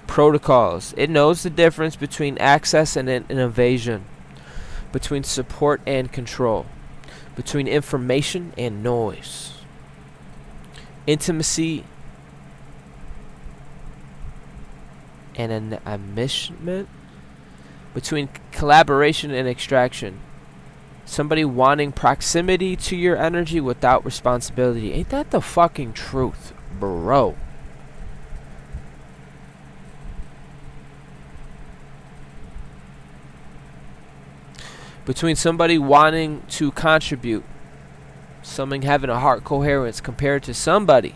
Protocols. It knows the difference between access and an invasion. Between support and control. Between information and noise. Intimacy and an admission. Between collaboration and extraction. Somebody wanting proximity to your energy without responsibility. Ain't that the fucking truth, bro? Between somebody wanting to contribute. Something having a heart coherence compared to somebody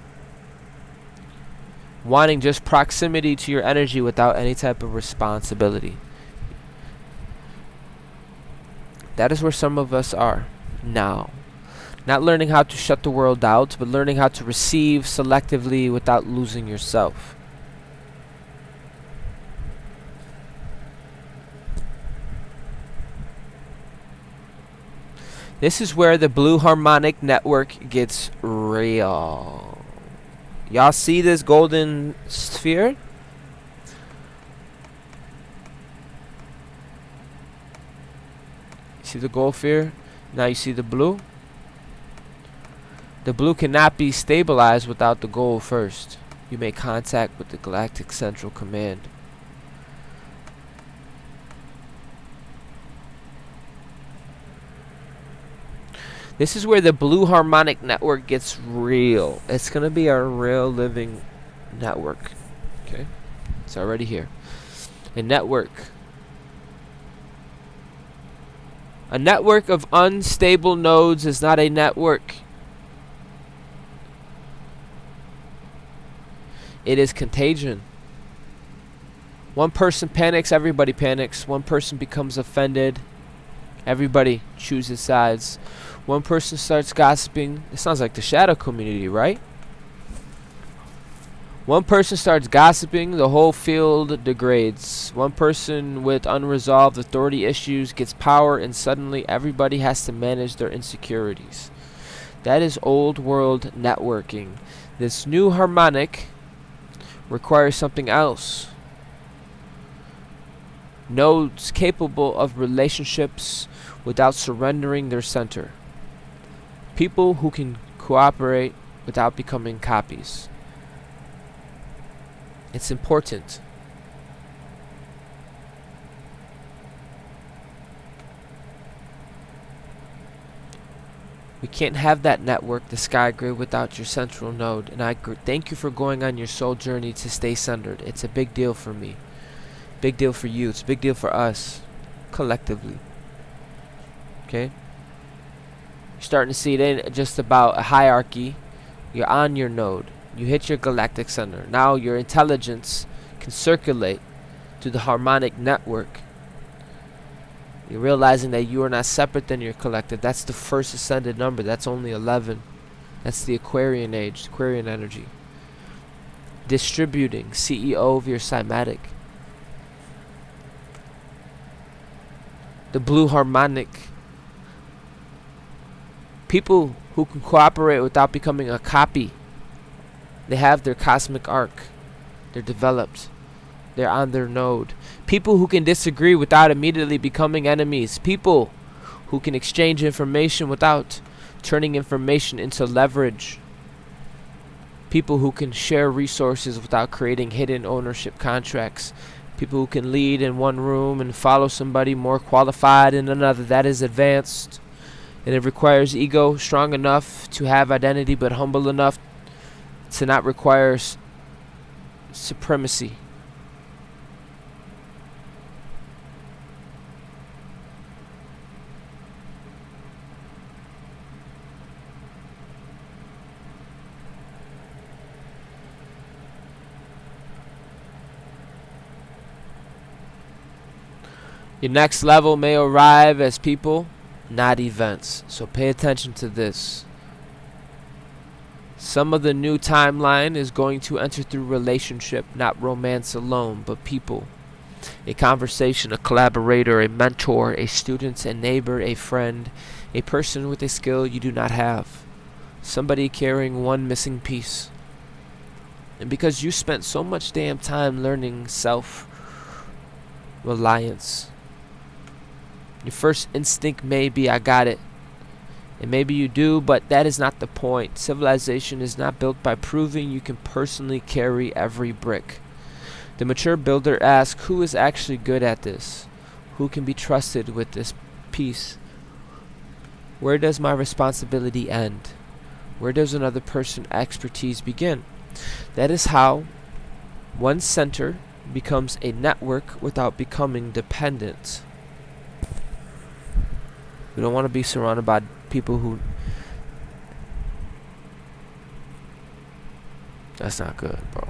wanting just proximity to your energy without any type of responsibility. That is where some of us are now. Not learning how to shut the world out, but learning how to receive selectively without losing yourself. This is where the blue harmonic network gets real. Y'all see this golden sphere? See the gold sphere? Now you see the blue? The blue cannot be stabilized without the gold first. You make contact with the Galactic Central Command. This is where the blue harmonic network gets real. It's going to be a real living network. Okay? It's already here. A network. A network of unstable nodes is not a network. It is contagion. One person panics, everybody panics. One person becomes offended, everybody chooses sides. One person starts gossiping. It sounds like the shadow community, right? One person starts gossiping, the whole field degrades. One person with unresolved authority issues gets power, and suddenly everybody has to manage their insecurities. That is old world networking. This new harmonic requires something else. Nodes capable of relationships without surrendering their center. People who can cooperate without becoming copies. It's important. We can't have that network, the sky grid, without your central node. And I thank you for going on your soul journey to stay centered. It's a big deal for me. Big deal for you. It's a big deal for us. Collectively. Okay? You're starting to see it ain't just about a hierarchy. You're on your node. You hit your galactic center. Now your intelligence can circulate to the harmonic network. You're realizing that you are not separate than your collective. That's the first ascended number. That's only 11. That's the Aquarian age, Aquarian energy. Distributing, CEO of your cymatic. The blue harmonic. People who can cooperate without becoming a copy. They have their cosmic arc. They're developed. They're on their node. People who can disagree without immediately becoming enemies. People who can exchange information without turning information into leverage. People who can share resources without creating hidden ownership contracts. People who can lead in one room and follow somebody more qualified in another. That is advanced. And it requires ego strong enough to have identity, but humble enough to not require supremacy. Your next level may arrive as people, not events. So pay attention to this. Some of the new timeline is going to enter through relationship, not romance alone, but people. A conversation, a collaborator, a mentor, a student, a neighbor, a friend, a person with a skill you do not have. Somebody carrying one missing piece. And because you spent so much damn time learning self-reliance, your first instinct may be, I got it. And maybe you do, but that is not the point. Civilization is not built by proving you can personally carry every brick. The mature builder asks, who is actually good at this? Who can be trusted with this piece? Where does my responsibility end? Where does another person's expertise begin? That is how one center becomes a network without becoming dependent. We don't want to be surrounded by people who... That's not good, bro.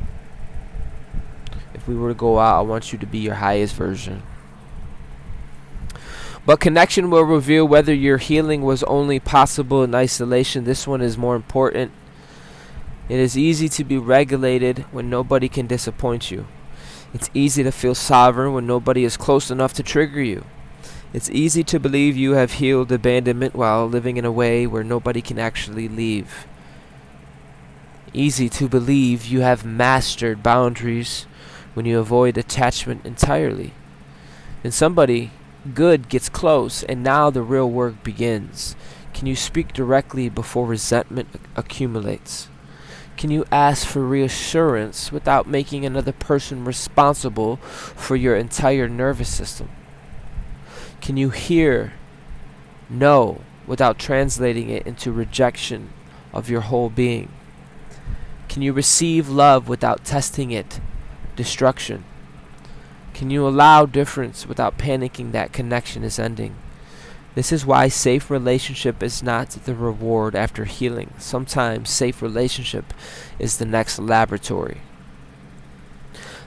If we were to go out, I want you to be your highest version. But connection will reveal whether your healing was only possible in isolation. This one is more important. It is easy to be regulated when nobody can disappoint you. It's easy to feel sovereign when nobody is close enough to trigger you. It's easy to believe you have healed abandonment while living in a way where nobody can actually leave. Easy to believe you have mastered boundaries when you avoid attachment entirely. Then somebody good gets close, and now the real work begins. Can you speak directly before resentment accumulates? Can you ask for reassurance without making another person responsible for your entire nervous system? Can you hear no without translating it into rejection of your whole being? Can you receive love without testing it destruction? Can you allow difference without panicking that connection is ending? This is why safe relationship is not the reward after healing. Sometimes safe relationship is the next laboratory.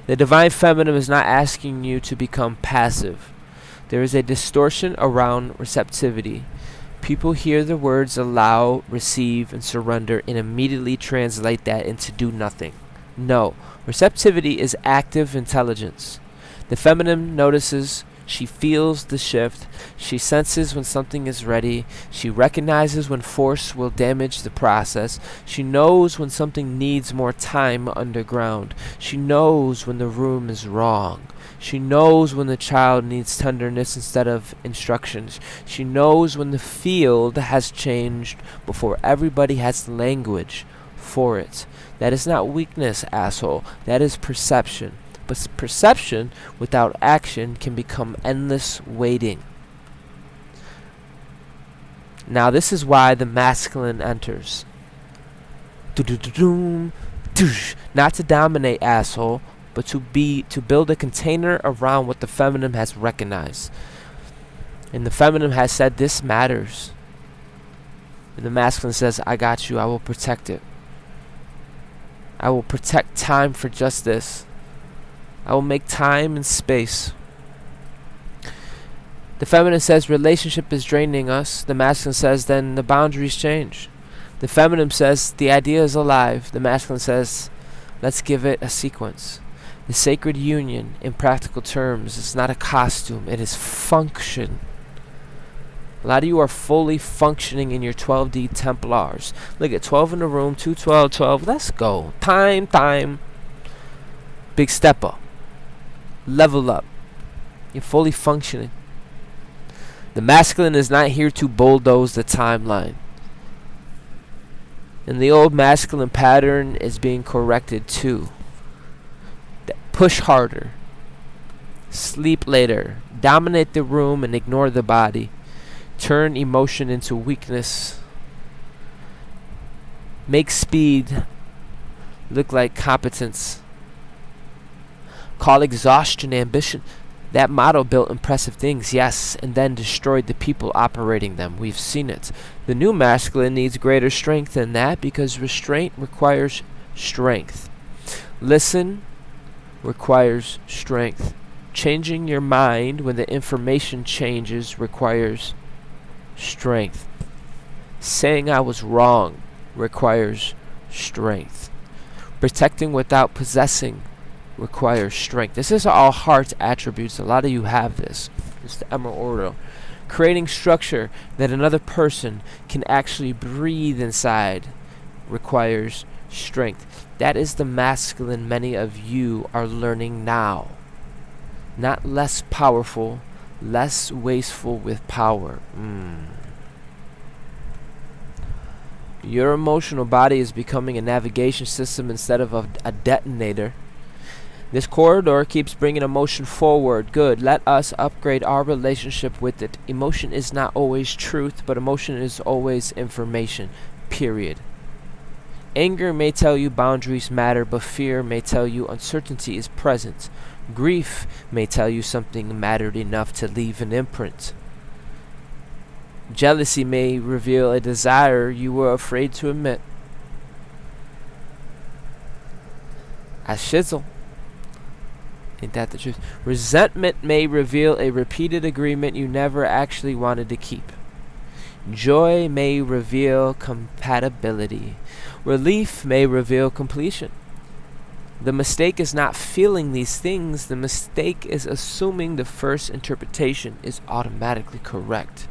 The divine feminine is not asking you to become passive. There is a distortion around receptivity. People hear the words allow, receive, and surrender and immediately translate that into do nothing. No, receptivity is active intelligence. The feminine notices, she feels the shift, she senses when something is ready, she recognizes when force will damage the process, she knows when something needs more time underground, she knows when the room is wrong, she knows when the child needs tenderness instead of instructions, she knows when the field has changed before everybody has language for it. That is not weakness, asshole, that is perception. But perception without action can become endless waiting. Now this is why the masculine enters. Not to dominate, asshole, but to build a container around what the feminine has recognized. And the feminine has said this matters. And the masculine says, I got you, I will protect it. I will protect time for just this. I will make time and space. The feminine says relationship is draining us. The masculine says then the boundaries change. The feminine says the idea is alive. The masculine says let's give it a sequence. The sacred union, in practical terms, is not a costume. It is function. A lot of you are fully functioning in your 12D Templars. Look at 12 in the room, 2, 12, 12. Let's go. Time. Big step up. Level up. You're fully functioning. The masculine is not here to bulldoze the timeline. And the old masculine pattern is being corrected too. Push harder. Sleep later. Dominate the room and ignore the body. Turn emotion into weakness. Make speed look like competence. Call exhaustion ambition. That model built impressive things, yes, and then destroyed the people operating them. We've seen it. The new masculine needs greater strength than that because restraint requires strength. Listen requires strength. Changing your mind when the information changes requires strength. Saying I was wrong requires strength. Protecting without possessing requires strength. This is all heart attributes. A lot of you have this. It's the Emerald Order. Creating structure that another person can actually breathe inside requires strength. That is the masculine many of you are learning now. Not less powerful, less wasteful with power. Your emotional body is becoming a navigation system instead of a detonator. This corridor keeps bringing emotion forward. Good. Let us upgrade our relationship with it. Emotion is not always truth, but emotion is always information. Period. Anger may tell you boundaries matter, but fear may tell you uncertainty is present. Grief may tell you something mattered enough to leave an imprint. Jealousy may reveal a desire you were afraid to admit. A shizzle. Ain't that the truth? Resentment may reveal a repeated agreement you never actually wanted to keep. Joy may reveal compatibility. Relief may reveal completion. The mistake is not feeling these things. The mistake is assuming the first interpretation is automatically correct.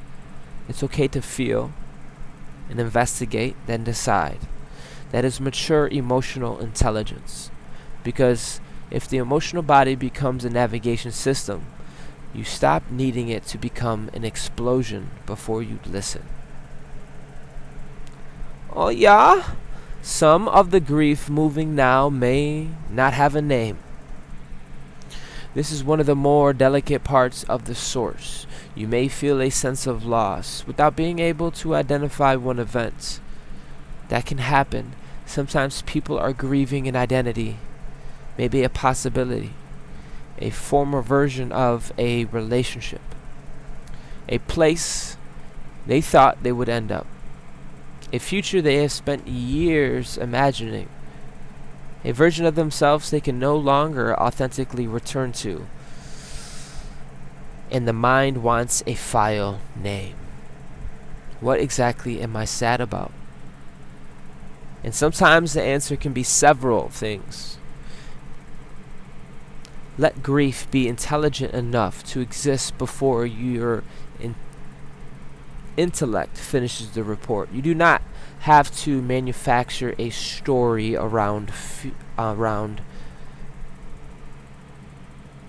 It's okay to feel and investigate, then decide. That is mature emotional intelligence. Because if the emotional body becomes a navigation system, you stop needing it to become an explosion before you listen. Oh yeah? Some of the grief moving now may not have a name. This is one of the more delicate parts of the source. You may feel a sense of loss without being able to identify one event. That can happen. Sometimes people are grieving an identity, maybe a possibility, a former version of a relationship, a place they thought they would end up, a future they have spent years imagining, a version of themselves they can no longer authentically return to. And the mind wants a file name. What exactly am I sad about? And sometimes the answer can be several things. Let grief be intelligent enough to exist before your intellect finishes the report. You do not have to manufacture a story around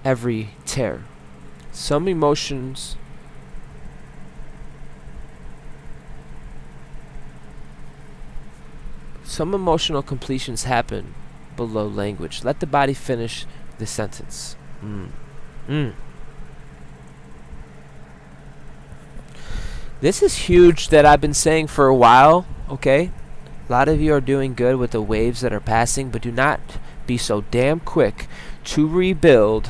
every tear. Some emotions Some emotional completions happen below language. Let the body finish the sentence. This is huge that I've been saying for a while, okay? A lot of you are doing good with the waves that are passing, but do not be so damn quick to rebuild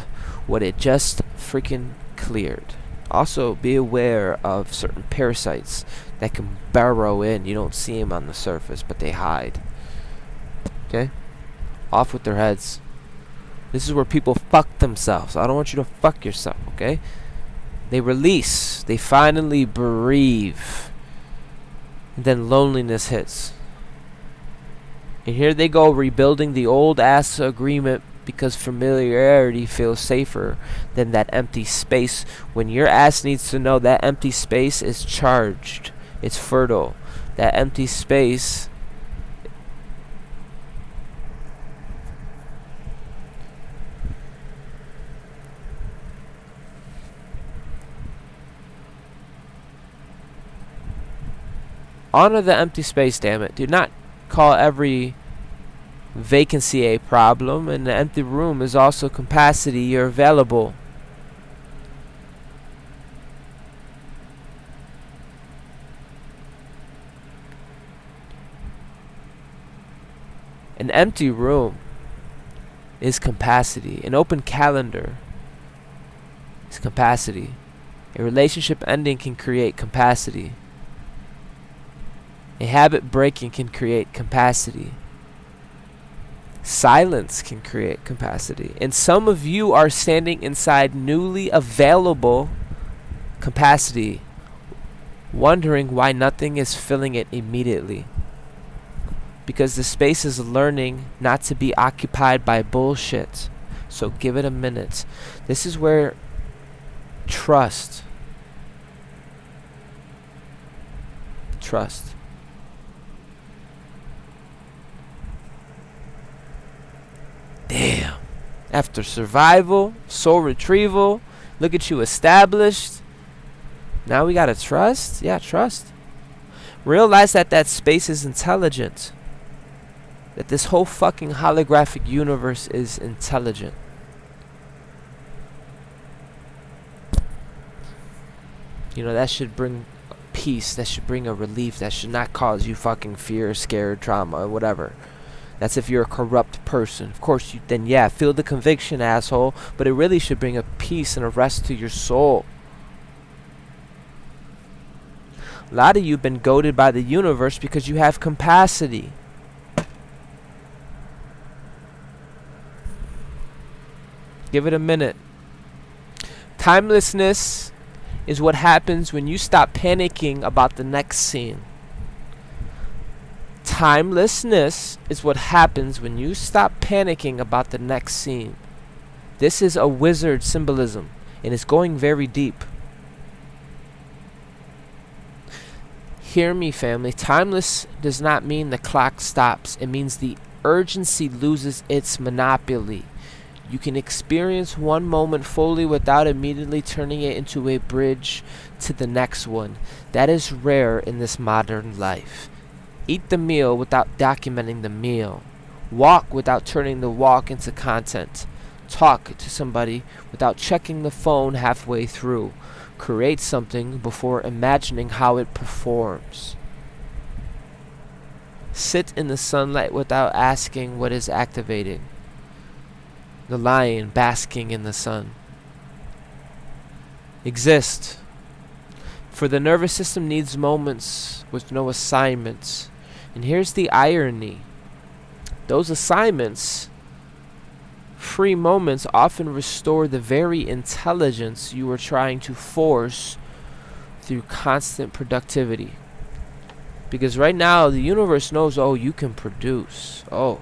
what it just freaking cleared. Also, be aware of certain parasites that can burrow in. You don't see them on the surface, but they hide. Okay? Off with their heads. This is where people fuck themselves. I don't want you to fuck yourself, okay? They release. They finally breathe. And then loneliness hits. And here they go rebuilding the old ass agreement because familiarity feels safer than that empty space when your ass needs to know that empty space is charged. It's fertile. That empty space honor the empty space, damn it. Do not call every vacancy a problem, and the empty room is also capacity. You're available. An empty room is capacity. An open calendar is capacity. A relationship ending can create capacity. A habit breaking can create capacity. Silence can create capacity. And some of you are standing inside newly available capacity, wondering why nothing is filling it immediately. Because the space is learning not to be occupied by bullshit. So give it a minute. This is where trust. Damn. After survival, soul retrieval, look at you established. Now we gotta trust? Yeah, trust. Realize that that space is intelligent. That this whole fucking holographic universe is intelligent. You know, that should bring peace. That should bring a relief. That should not cause you fucking fear, scared, trauma, whatever. That's if you're a corrupt person. Of course, then yeah, feel the conviction, asshole. But it really should bring a peace and a rest to your soul. A lot of you have been goaded by the universe because you have capacity. Give it a minute. Timelessness is what happens when you stop panicking about the next scene. Timelessness is what happens when you stop panicking about the next scene. This is a wizard symbolism, and it's going very deep. Hear me, family. Timeless does not mean the clock stops. It means the urgency loses its monopoly. You can experience one moment fully without immediately turning it into a bridge to the next one. That is rare in this modern life. Eat the meal without documenting the meal. Walk without turning the walk into content. Talk to somebody without checking the phone halfway through. Create something before imagining how it performs. Sit in the sunlight without asking what is activating. The lion basking in the sun. Exist. For the nervous system needs moments with no assignments. And here's the irony. Those assignments, free moments, often restore the very intelligence you were trying to force through constant productivity. Because right now, the universe knows, oh, you can produce. Oh,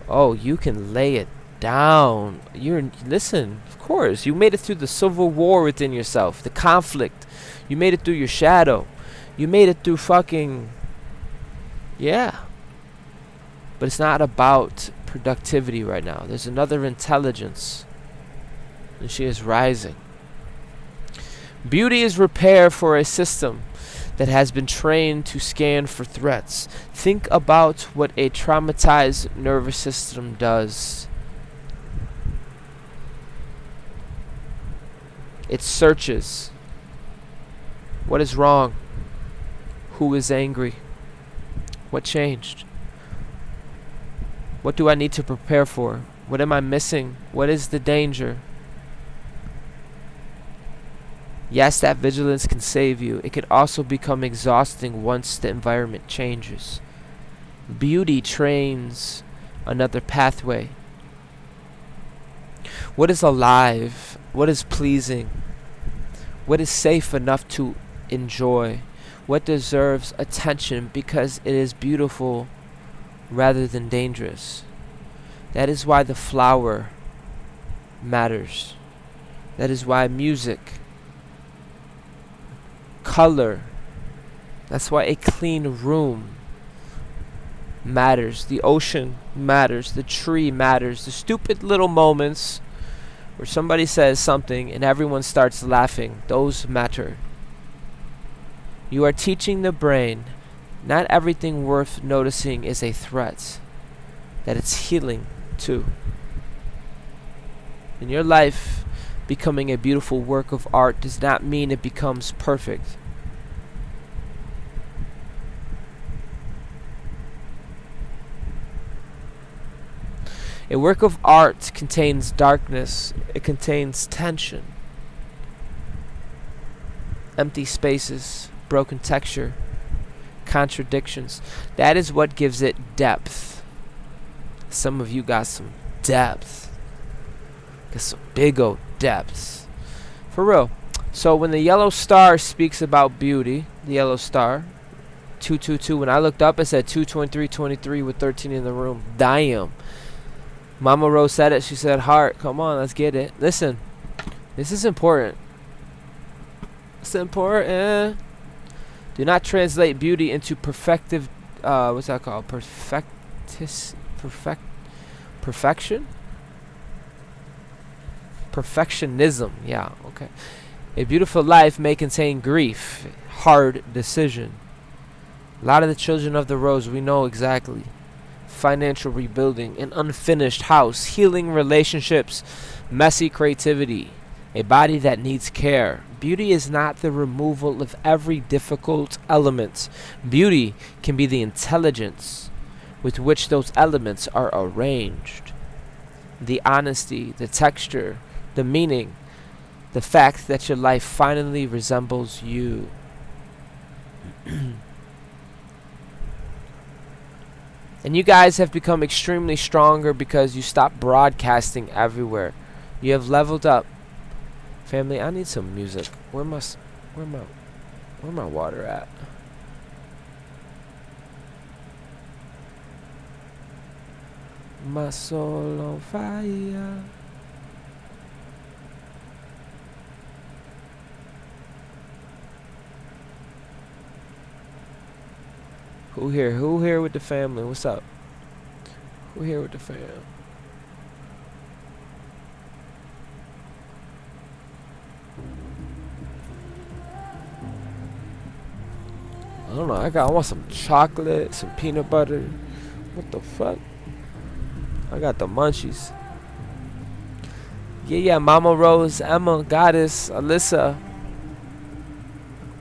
you can lay it down. Listen, of course, you made it through the civil war within yourself, the conflict. You made it through your shadow. You made it through fucking, yeah. But it's not about productivity right now. There's another intelligence, and she is rising. Beauty is repair for a system that has been trained to scan for threats. Think about what a traumatized nervous system does. It searches. What is wrong? Who is angry? What changed? What do I need to prepare for? What am I missing? What is the danger? Yes, that vigilance can save you. It can also become exhausting once the environment changes. Beauty trains another pathway. What is alive? What is pleasing? What is safe enough to enjoy? What deserves attention because it is beautiful rather than dangerous? That is why the flower matters. That is why music, color, that's why a clean room matters. The ocean matters. The tree matters. The stupid little moments where somebody says something and everyone starts laughing, those matter. You are teaching the brain not everything worth noticing is a threat, that it's healing too. In your life, becoming a beautiful work of art does not mean it becomes perfect. A work of art contains darkness. It contains tension, empty spaces, broken texture, contradictions. That is what gives it depth. Some of you got some depth. Got some big old depths. For real. So when the yellow star speaks about beauty, the yellow star, 222, when I looked up it said 223 with 13 in the room. Damn. Mama Rose said it. She said, heart, come on, let's get it. Listen, this is important. It's important. Do not translate beauty into perfective, what's that called? Perfection? Perfectionism. Yeah, okay. A beautiful life may contain grief, hard decision. A lot of the children of the rose, we know exactly. Financial rebuilding, an unfinished house, healing relationships, messy creativity, a body that needs care. Beauty is not the removal of every difficult element. Beauty can be the intelligence with which those elements are arranged. The honesty, the texture, the meaning, the fact that your life finally resembles you. And you guys have become extremely stronger because you stopped broadcasting everywhere. You have leveled up. Family, I need some music. Where my water at? my soul on fire. Who here? Who here with the family? What's up? Who here with the fam? I don't know. I want some chocolate, some peanut butter. What the fuck? I got the munchies. Yeah, Mama Rose, Emma, Goddess, Alyssa.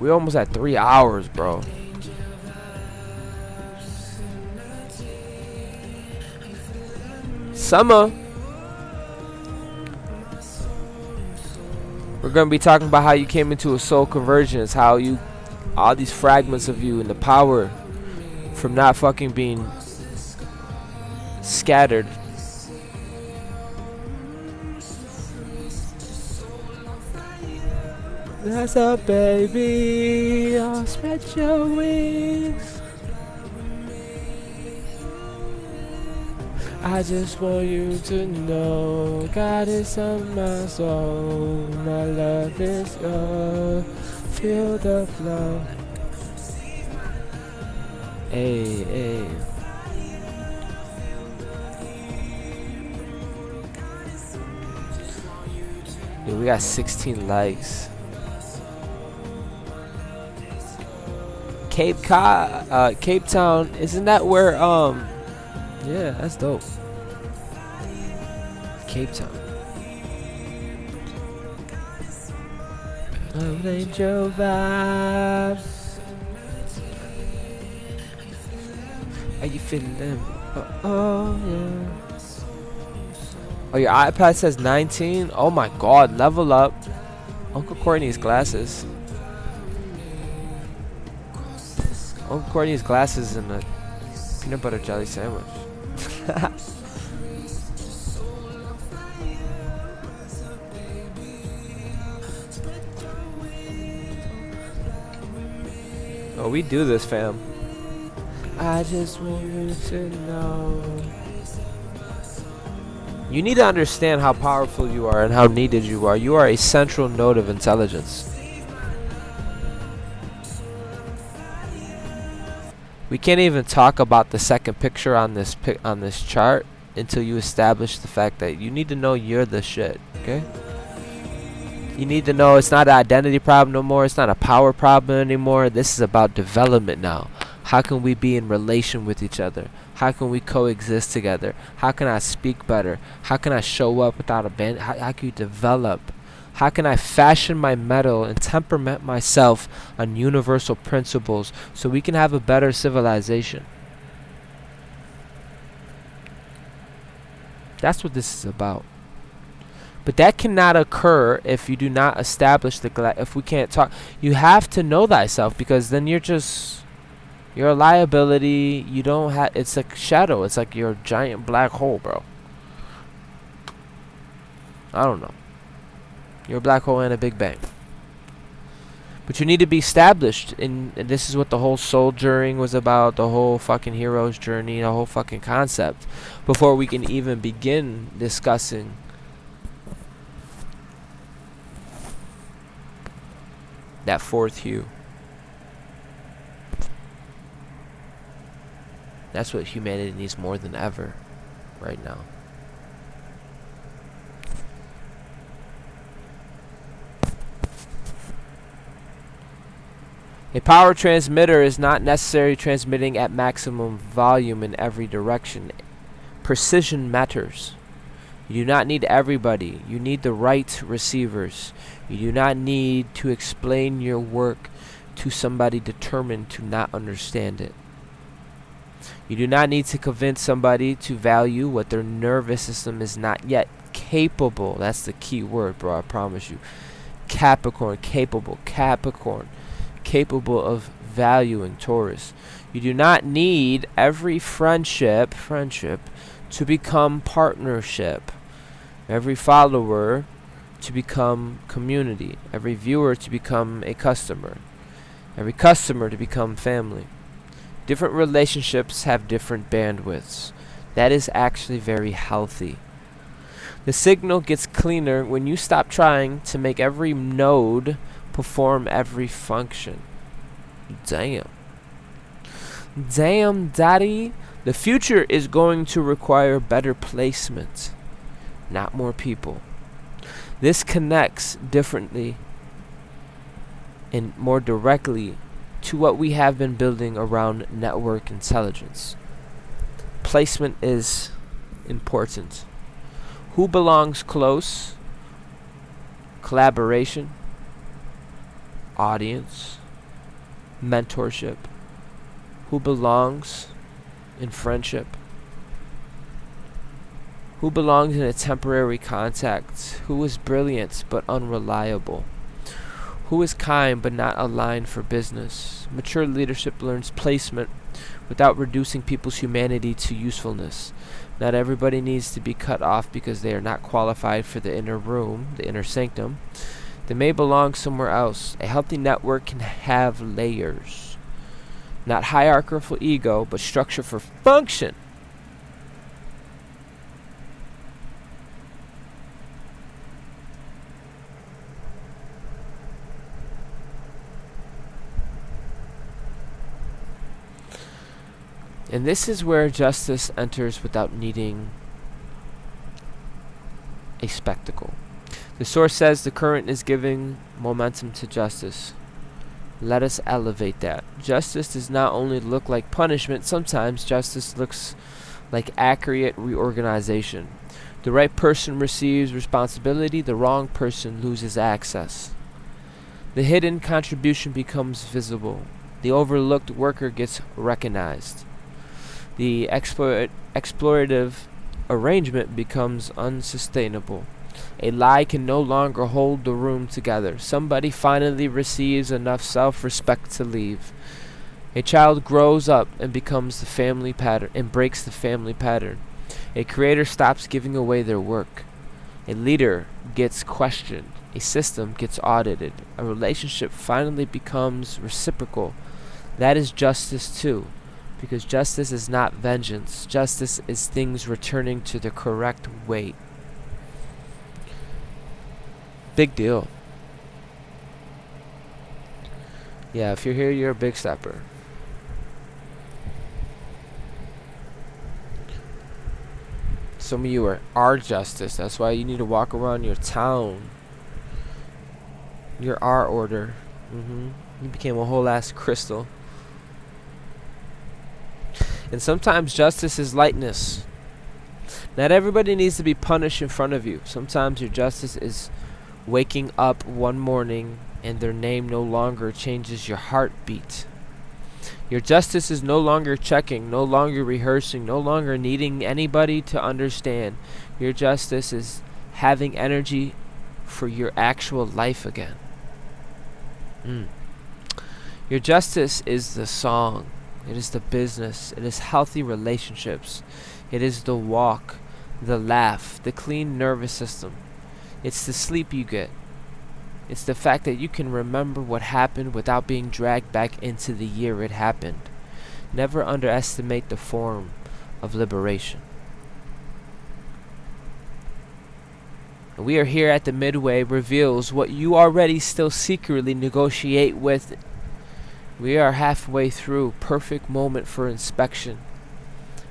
We almost at 3 hours, bro. Summer. We're gonna be talking about how you came into a soul convergence, how you, all these fragments of you and the power from not fucking being scattered. That's up, baby. I'll spread your wings. I just want you to know God is on my soul. My love is yours. Feel the flow. Hey, hey. Dude, we got 16 likes. Cape Town, isn't that where yeah, that's dope. Cape Town. Oh, angel vibes. Are you feeling them? Oh yeah. Oh, your iPad says 19. Oh my God, level up. Uncle Courtney's glasses. Uncle Courtney's glasses and a peanut butter jelly sandwich. Oh, we do this, fam. I just want you to know. You need to understand how powerful you are and how needed you are. You are a central node of intelligence. We can't even talk about the second picture on this chart until you establish the fact that you need to know you're the shit, okay? You need to know it's not an identity problem no more. It's not a power problem anymore. This is about development now. How can we be in relation with each other? How can we coexist together? How can I speak better? How can I show up without a band? How can you develop? How can I fashion my metal and temperament myself on universal principles so we can have a better civilization? That's what this is about. But that cannot occur if you do not establish if we can't talk. You have to know thyself, because then you're a liability. You don't have, it's like shadow. It's like you're a giant black hole, bro. I don't know. You're a black hole and a big bang. But you need to be established, and this is what the whole soldiering was about, the whole fucking hero's journey, the whole fucking concept, before we can even begin discussing that fourth hue. That's what humanity needs more than ever right now. A power transmitter is not necessarily transmitting at maximum volume in every direction. Precision matters. You do not need everybody. You need the right receivers. You do not need to explain your work to somebody determined to not understand it. You do not need to convince somebody to value what their nervous system is not yet capable. That's the key word, bro. I promise you. Capricorn, capable. Capricorn, capable of valuing. Taurus. You do not need every friendship to become partnership. Every follower to become community. Every viewer to become a customer. Every customer to become family. Different relationships have different bandwidths. That is actually very healthy. The signal gets cleaner when you stop trying to make every node perform every function. Damn. Damn, daddy. The future is going to require better placement, not more people. This connects differently and more directly to what we have been building around network intelligence. Placement is important. Who belongs close? Collaboration, audience, mentorship. Who belongs in friendship? Who belongs in a temporary contact? Who is brilliant but unreliable? Who is kind but not aligned for business? Mature leadership learns placement without reducing people's humanity to usefulness. Not everybody needs to be cut off because they are not qualified for the inner room, the inner sanctum. They may belong somewhere else. A healthy network can have layers. Not hierarchical ego, but structure for function. And this is where justice enters without needing a spectacle. The source says the current is giving momentum to justice. Let us elevate that. Justice does not only look like punishment, sometimes justice looks like accurate reorganization. The right person receives responsibility, the wrong person loses access. The hidden contribution becomes visible. The overlooked worker gets recognized. The exploitative arrangement becomes unsustainable. A lie can no longer hold the room together. Somebody finally receives enough self-respect to leave. A child grows up and becomes the family pattern and breaks the family pattern. A creator stops giving away their work. A leader gets questioned. A system gets audited. A relationship finally becomes reciprocal. That is justice too. Because justice is not vengeance. Justice is things returning to the correct weight. Big deal. Yeah, if you're here, you're a big stepper. Some of you are justice. That's why you need to walk around your town. Your R order. You became a whole ass crystal. And sometimes justice is lightness. Not everybody needs to be punished in front of you. Sometimes your justice is waking up one morning and their name no longer changes your heartbeat. Your justice is no longer checking, no longer rehearsing, no longer needing anybody to understand. Your justice is having energy for your actual life again. Your justice is the song. It is the business. It is healthy relationships. It is the walk, the laugh, the clean nervous system. It's the sleep you get. It's the fact that you can remember what happened without being dragged back into the year it happened. Never underestimate the form of liberation. We are here at the midway reveals what you already still secretly negotiate with. We are halfway through. Perfect moment for inspection.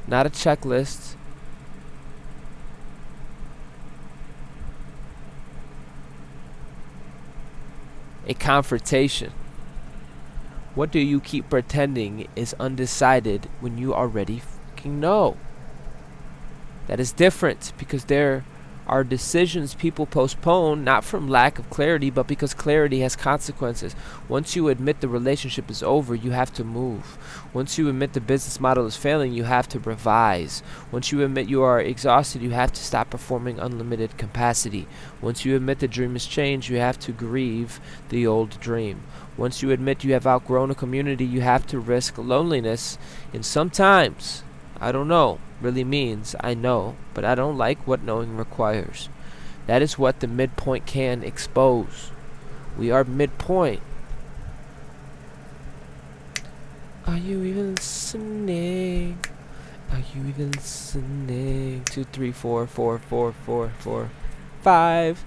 Not a checklist. A confrontation. What do you keep pretending is undecided when you already fucking know? That is different because there are decisions people postpone not from lack of clarity but because clarity has consequences. Once you admit the relationship is over, you have to move. Once you admit the business model is failing, you have to revise. Once you admit you are exhausted, you have to stop performing unlimited capacity. Once you admit the dream has changed, you have to grieve the old dream. Once you admit you have outgrown a community, you have to risk loneliness. And sometimes, I don't know, really means I know, but I don't like what knowing requires. That is what the midpoint can expose. We are midpoint. Are you even listening? Are you even listening? 2, 3, 4, 4, 4, 4, 4, 5.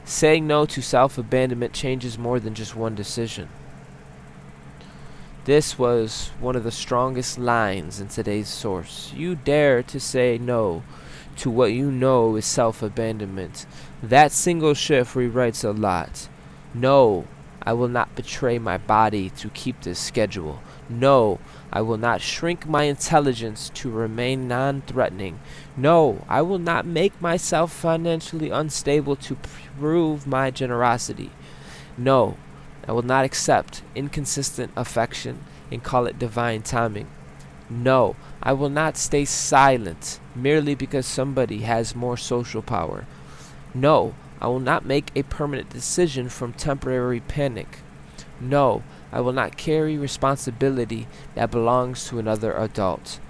Saying no to self-abandonment changes more than just one decision. This was one of the strongest lines in today's source. You dare to say no to what you know is self-abandonment. That single shift rewrites a lot. No, I will not betray my body to keep this schedule. No, I will not shrink my intelligence to remain non-threatening. No, I will not make myself financially unstable to prove my generosity. No, I will not accept inconsistent affection and call it divine timing. No, I will not stay silent merely because somebody has more social power. No, I will not make a permanent decision from temporary panic. No, I will not carry responsibility that belongs to another adult.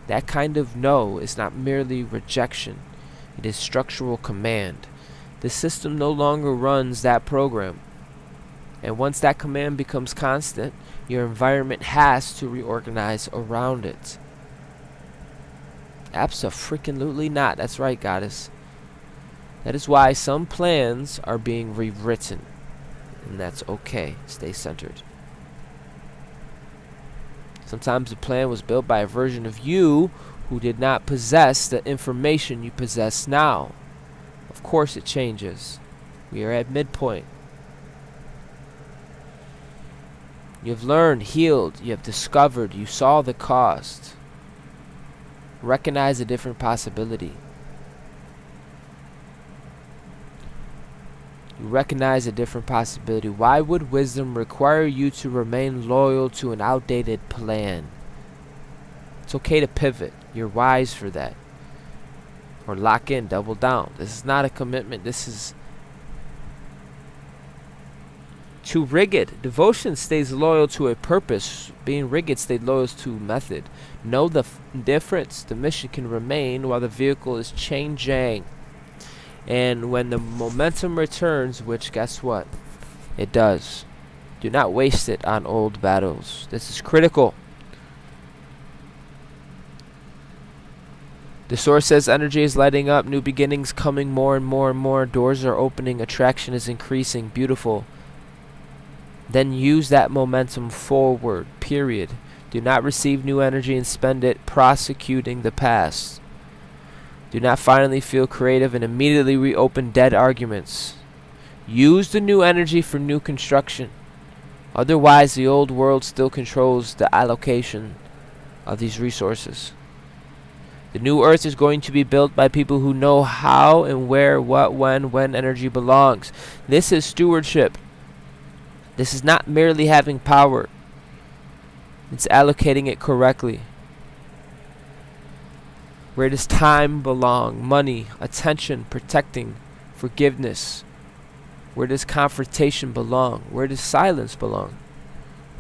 That kind of no is not merely rejection. It is structural command. The system no longer runs that program. And once that command becomes constant, your environment has to reorganize around it. Abso-freaking-lutely not. That's right, goddess. That is why some plans are being rewritten. And that's okay. Stay centered. Sometimes the plan was built by a version of you who did not possess the information you possess now. Of course it changes. We are at midpoint. You have learned, healed, you have discovered, you saw the cost. Recognize a different possibility. You recognize a different possibility. Why would wisdom require you to remain loyal to an outdated plan? It's okay to pivot. You're wise for that. Or lock in, double down. This is not a commitment. This is too rigid. Devotion stays loyal to a purpose. Being rigid stays loyal to method. Know the difference. The mission can remain while the vehicle is changing. And when the momentum returns, which guess what? It does. Do not waste it on old battles. This is critical. The source says energy is lighting up, new beginnings coming more and more and more, doors are opening, attraction is increasing, beautiful. Then use that momentum forward, period. Do not receive new energy and spend it prosecuting the past. Do not finally feel creative and immediately reopen dead arguments. Use the new energy for new construction. Otherwise, the old world still controls the allocation of these resources. The new earth is going to be built by people who know how and where, what, when energy belongs. This is stewardship. This is not merely having power. It's allocating it correctly. Where does time belong? Money, attention, protecting, forgiveness. Where does confrontation belong? Where does silence belong?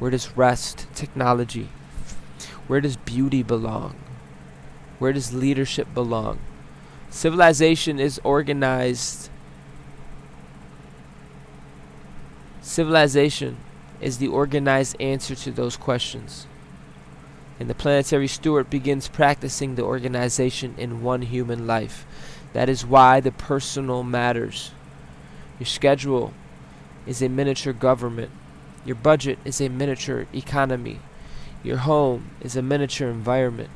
Where does rest, technology? Where does beauty belong? Where does leadership belong? Civilization is organized. Civilization is the organized answer to those questions. And the planetary steward begins practicing the organization in one human life. That is why the personal matters. Your schedule is a miniature government. Your budget is a miniature economy. Your home is a miniature environment.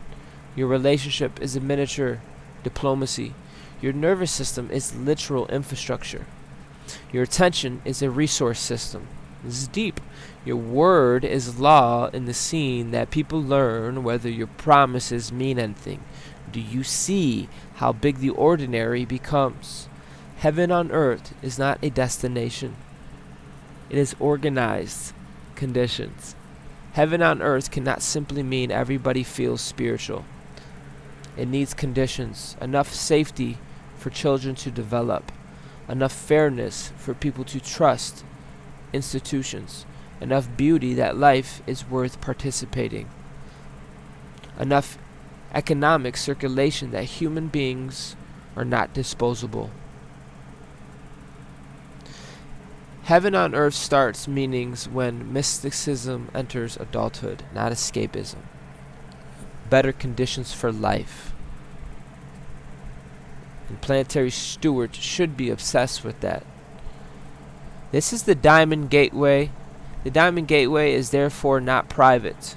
Your relationship is a miniature diplomacy. Your nervous system is literal infrastructure. Your attention is a resource system. This is deep. Your word is law in the scene that people learn whether your promises mean anything. Do you see how big the ordinary becomes? Heaven on earth is not a destination. It is organized conditions. Heaven on earth cannot simply mean everybody feels spiritual. It needs conditions, enough safety for children to develop, enough fairness for people to trust institutions, enough beauty that life is worth participating, enough economic circulation that human beings are not disposable. Heaven on earth starts meanings when mysticism enters adulthood, not escapism. better conditions for life. And planetary stewards should be obsessed with that. This is the Diamond Gateway. The Diamond Gateway is therefore not private.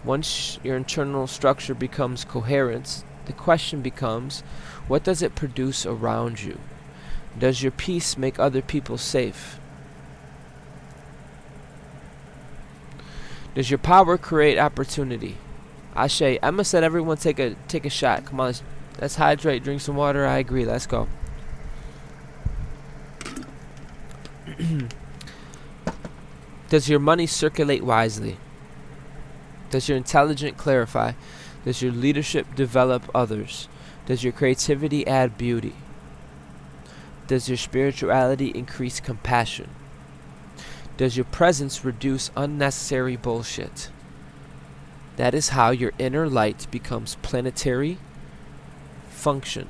Once your internal structure becomes coherent, the question becomes, what does it produce around you? Does your peace make other people safe? Does your power create opportunity? Ashe, Emma said everyone take a shot. Come on, let's hydrate, drink some water. I agree, let's go. Does your money circulate wisely? Does your intelligence clarify? Does your leadership develop others? Does your creativity add beauty? Does your spirituality increase compassion? Does your presence reduce unnecessary bullshit? That is how your inner light becomes planetary function.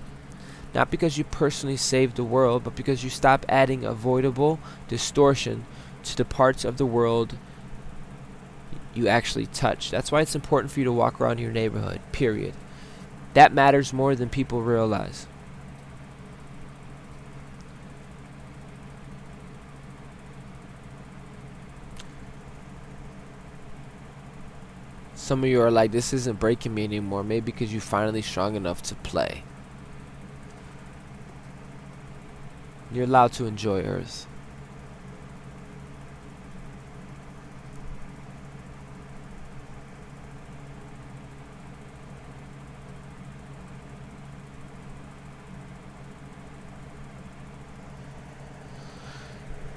Not because you personally saved the world, but because you stop adding avoidable distortion to the parts of the world you actually touch. That's why it's important for you to walk around your neighborhood, period. That matters more than people realize. Some of you are like, this isn't breaking me anymore. Maybe because you're finally strong enough to play. You're allowed to enjoy Earth.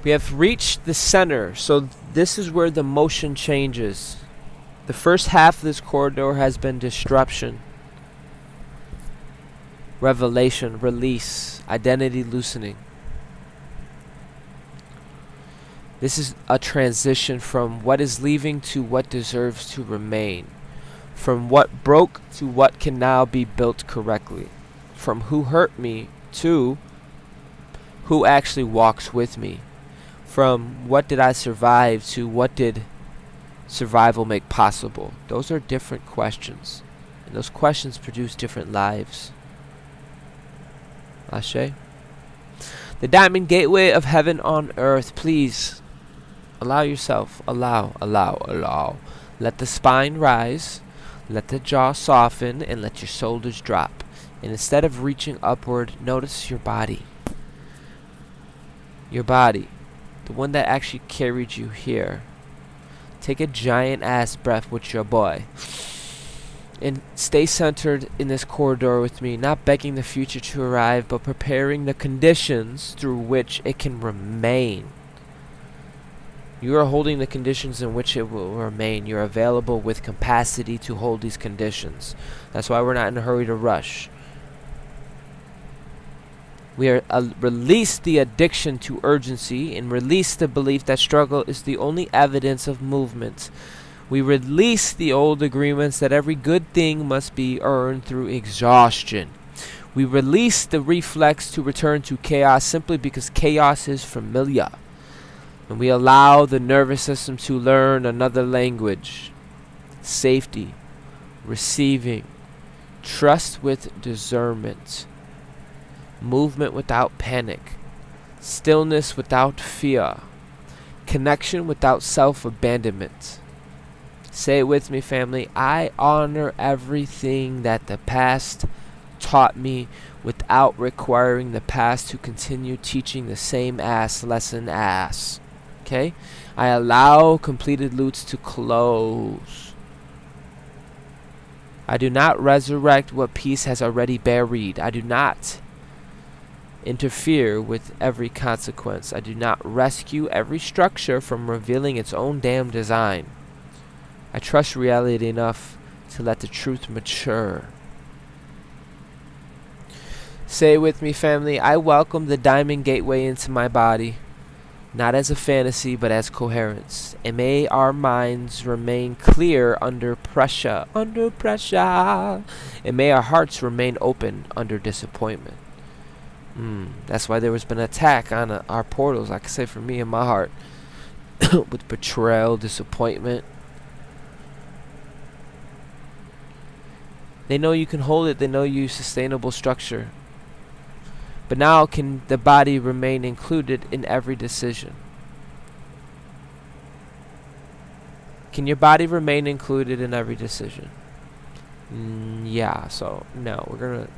We have reached the center, so this is where the motion changes. The first half of this corridor has been disruption, revelation, release, identity loosening. This is a transition from what is leaving to what deserves to remain. From what broke to what can now be built correctly. From who hurt me to who actually walks with me. From what did I survive to what did survival make possible. Those are different questions. And those questions produce different lives. Ashe. The Diamond Gateway of heaven on earth. Please allow yourself. Allow. Let the spine rise. Let the jaw soften. And let your shoulders drop. And instead of reaching upward, notice your body. Your body. The one that actually carried you here. Take a giant ass breath with your boy. And stay centered in this corridor with me. Not begging the future to arrive, but preparing the conditions through which it can remain. You are holding the conditions in which it will remain. You're available with capacity to hold these conditions. That's why we're not in a hurry to rush. We are release the addiction to urgency and release the belief that struggle is the only evidence of movement. We release the old agreements that every good thing must be earned through exhaustion. We release the reflex to return to chaos simply because chaos is familiar. And we allow the nervous system to learn another language. Safety, receiving, trust with discernment. Movement without panic, stillness without fear, connection without self-abandonment. Say it with me, family. I honor everything that the past taught me without requiring the past to continue teaching the same ass lesson ass. Okay? I allow completed loops to close. I do not resurrect what peace has already buried. I do not interfere with every consequence. I do not rescue every structure from revealing its own damn design. I trust reality enough to let the truth mature. Say it with me, family. I welcome the Diamond Gateway into my body, not as a fantasy, but as coherence. And may our minds remain clear under pressure. And may our hearts remain open under disappointment. That's why there has been an attack on our portals, I can say for me in my heart, with betrayal, disappointment. They know you can hold it. They know you sustainable structure. But now, can the body remain included in every decision? Can your body remain included in every decision? Yeah, so no, we're gonna,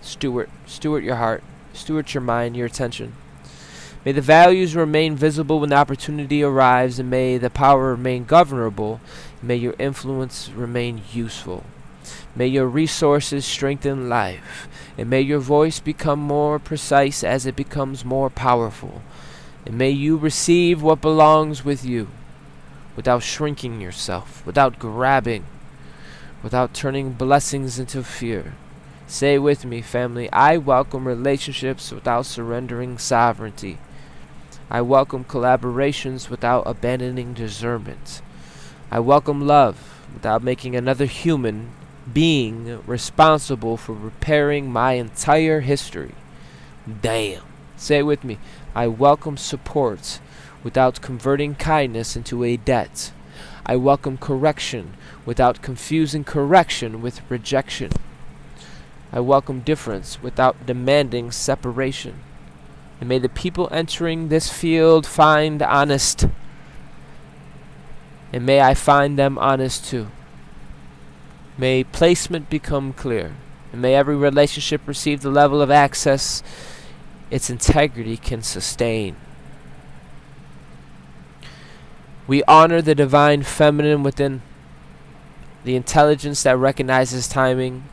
steward your heart, steward your mind, your attention. May the values remain visible when the opportunity arrives, and may the power remain governable, and may your influence remain useful. May your resources strengthen life, and may your voice become more precise as it becomes more powerful, and may you receive what belongs with you, without shrinking yourself, without grabbing, without turning blessings into fear. Say with me, family, I welcome relationships without surrendering sovereignty. I welcome collaborations without abandoning discernment. I welcome love without making another human being responsible for repairing my entire history. Damn. Say it with me. I welcome support without converting kindness into a debt. I welcome correction without confusing correction with rejection. I welcome difference without demanding separation. And may the people entering this field find honest. And may I find them honest too. May placement become clear. And may every relationship receive the level of access its integrity can sustain. We honor the divine feminine within, the intelligence that recognizes timing,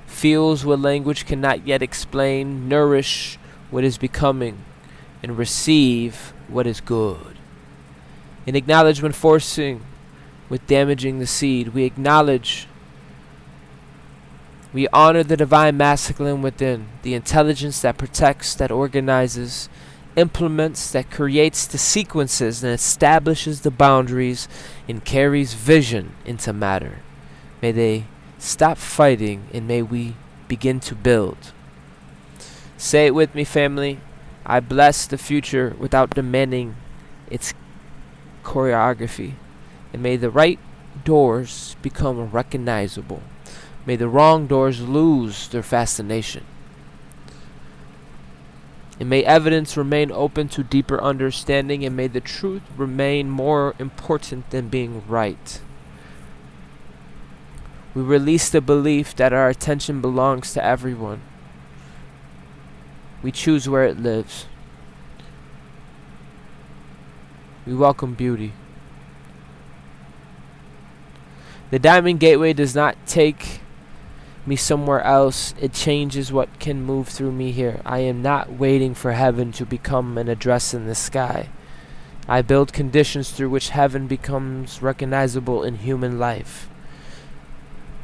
feels what language cannot yet explain, nourish what is becoming, and receive what is good. And acknowledge when forcing with damaging the seed. We honor the divine masculine within, the intelligence that protects, that organizes, implements, that creates the sequences and establishes the boundaries and carries vision into matter. May they stop fighting and may we begin to build. Say it with me, family. I bless the future without demanding its choreography. And may the right doors become recognizable. May the wrong doors lose their fascination. And may evidence remain open to deeper understanding, and may the truth remain more important than being right. We release the belief that our attention belongs to everyone. We choose where it lives. We welcome beauty. The Diamond Gateway does not take me somewhere else. It changes what can move through me here. I am not waiting for heaven to become an address in the sky. I build conditions through which heaven becomes recognizable in human life.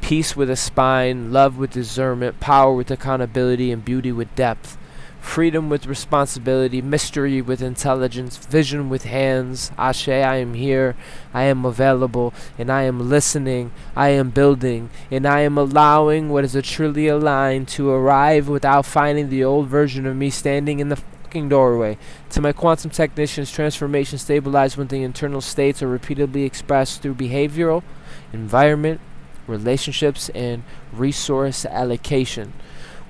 Peace with a spine, love with discernment, power with accountability, and beauty with depth. Freedom with responsibility, mystery with intelligence, vision with hands. Ashe, I am here, I am available, and I am listening, I am building, and I am allowing what is a truly aligned to arrive without finding the old version of me standing in the fucking doorway. To my quantum technicians, transformation stabilized when the internal states are repeatedly expressed through behavioral, environment, relationships, and resource allocation.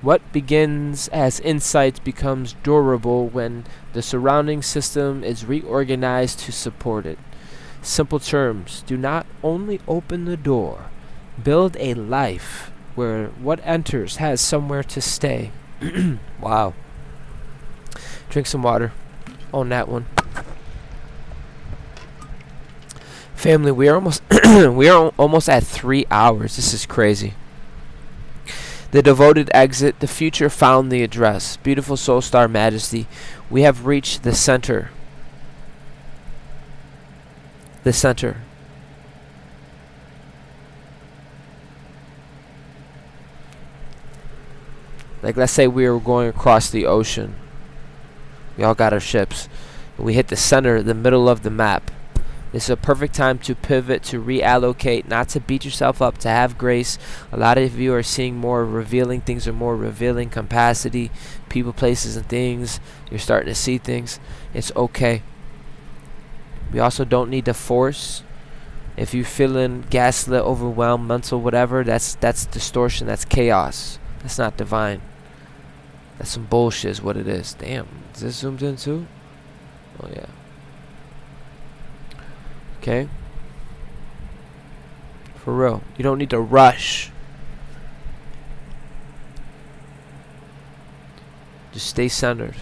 What begins as insight becomes durable when the surrounding system is reorganized to support it. Simple terms, do not only open the door, build a life where what enters has somewhere to stay. Wow. Drink some water on that one. Family, we are almost at 3 hours. This is crazy. The devoted exit, the future found the address. Beautiful soul star majesty, we have reached the center. The center. Like, let's say we were going across the ocean. We all got our ships. We hit the center, the middle of the map. This is a perfect time to pivot, to reallocate, not to beat yourself up, to have grace. A lot of you are seeing more revealing things, or more revealing capacity, people, places, and things. You're starting to see things. It's okay. We also don't need to force. If you're feeling gaslit, overwhelmed, mental, whatever, that's distortion, that's chaos. That's not divine. That's some bullshit is what it is. Damn, is this zoomed in too? Oh yeah. Okay. For real. You don't need to rush. Just stay centered.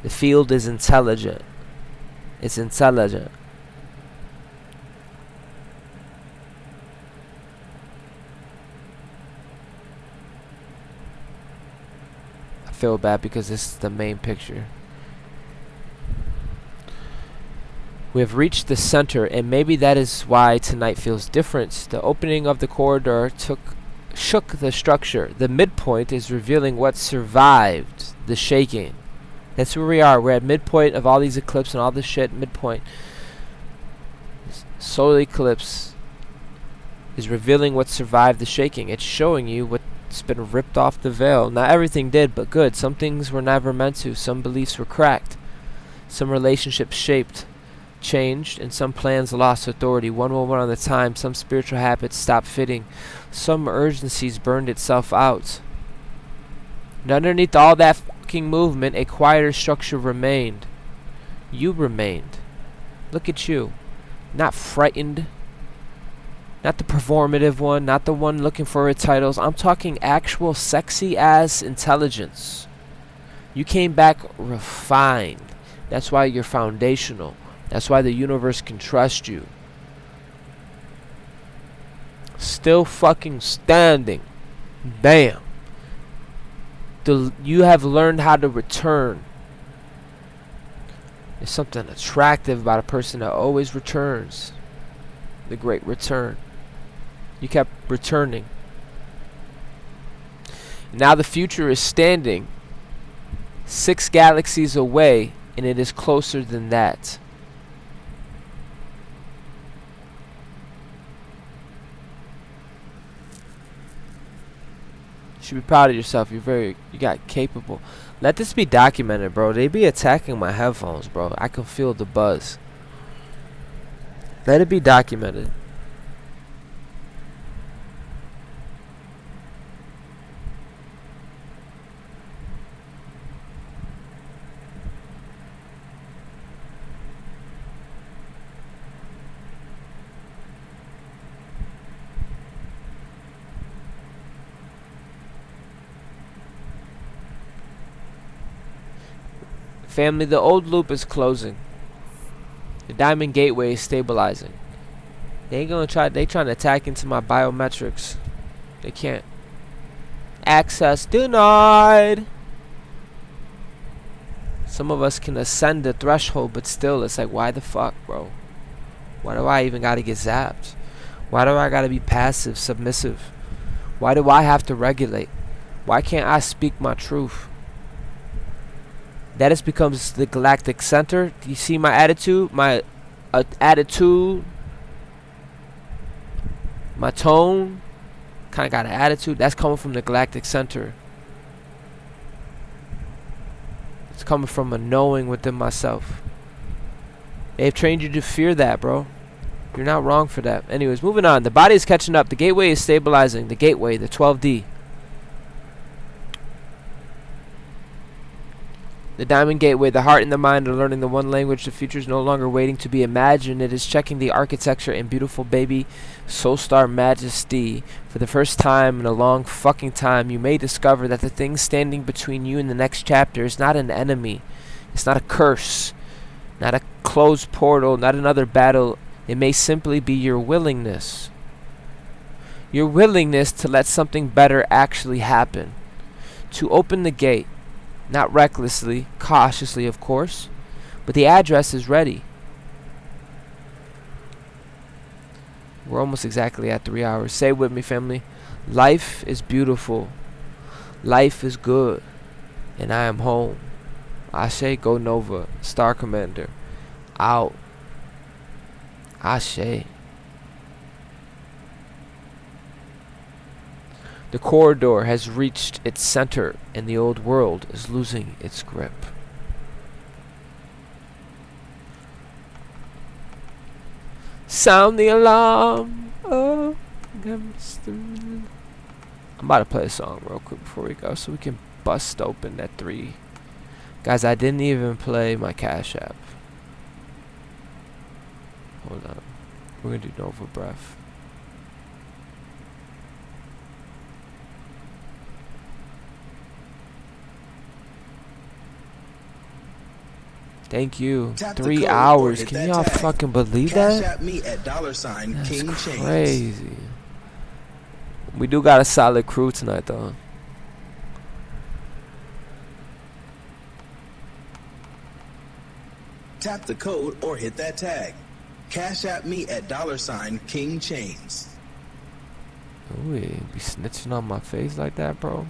The field is intelligent. It's intelligent. I feel bad because this is the main picture. We have reached the center, and maybe that is why tonight feels different. The opening of the corridor shook the structure. The midpoint is revealing what survived the shaking. That's where we are. We're at midpoint of all these eclipses and all this shit. Midpoint. Solar eclipse is revealing what survived the shaking. It's showing you what's been ripped off the veil. Not everything did, but good. Some things were never meant to. Some beliefs were cracked. Some relationships shaped, changed, and some plans lost authority. One moment at a time. Some spiritual habits stopped fitting. Some urgencies burned itself out. And underneath all that fucking movement, a quieter structure remained. You remained. Look at you. Not frightened. Not the performative one. Not the one looking for her titles. I'm talking actual sexy ass intelligence. You came back refined. That's why you're foundational. That's why the universe can trust you. Still fucking standing. Damn. You have learned how to return. There's something attractive about a person that always returns. The great return. You kept returning. Now the future is standing 6 galaxies away, and it is closer than that. You should be proud of yourself. You got capable. Let this be documented, bro. They be attacking my headphones, bro. I can feel the buzz. Let it be documented. Family, the old loop is closing. The Diamond Gateway is stabilizing. They trying to attack into my biometrics. They can't. Access denied. Some of us can ascend the threshold, but still, it's like, why the fuck, bro? Why do I even gotta get zapped? Why do I gotta be passive, submissive? Why do I have to regulate? Why can't I speak my truth? That is becomes the galactic center. Do you see my attitude? My attitude. My tone. Kind of got an attitude. That's coming from the galactic center. It's coming from a knowing within myself. They've trained you to fear that, bro. You're not wrong for that. Anyways, moving on. The body is catching up. The gateway is stabilizing. The gateway, the 12D. The Diamond Gateway, the heart and the mind are learning the one language. The future is no longer waiting to be imagined. It is checking the architecture and beautiful baby Soulstar Majesty. For the first time in a long fucking time, you may discover that the thing standing between you and the next chapter is not an enemy. It's not a curse. Not a closed portal. Not another battle. It may simply be your willingness. Your willingness to let something better actually happen. To open the gate. Not recklessly, cautiously, of course, but the address is ready. We're almost exactly at 3 hours. Say it with me, family. Life is beautiful. Life is good. And I am home. Ashe, Go Nova. Star Commander. Out. Ashe. The corridor has reached its center, and the old world is losing its grip. Sound the alarm. Oh, I'm about to play a song real quick before we go so we can bust open that 3. Guys, I didn't even play my Cash App. Hold on. We're going to do Nova Breath. Thank you. 3 hours. Can y'all fucking believe that? That's crazy. We do got a solid crew tonight, though. Tap the code or hit that tag. Cash at me at $King Chains. Ooh, be snitching on my face like that, bro.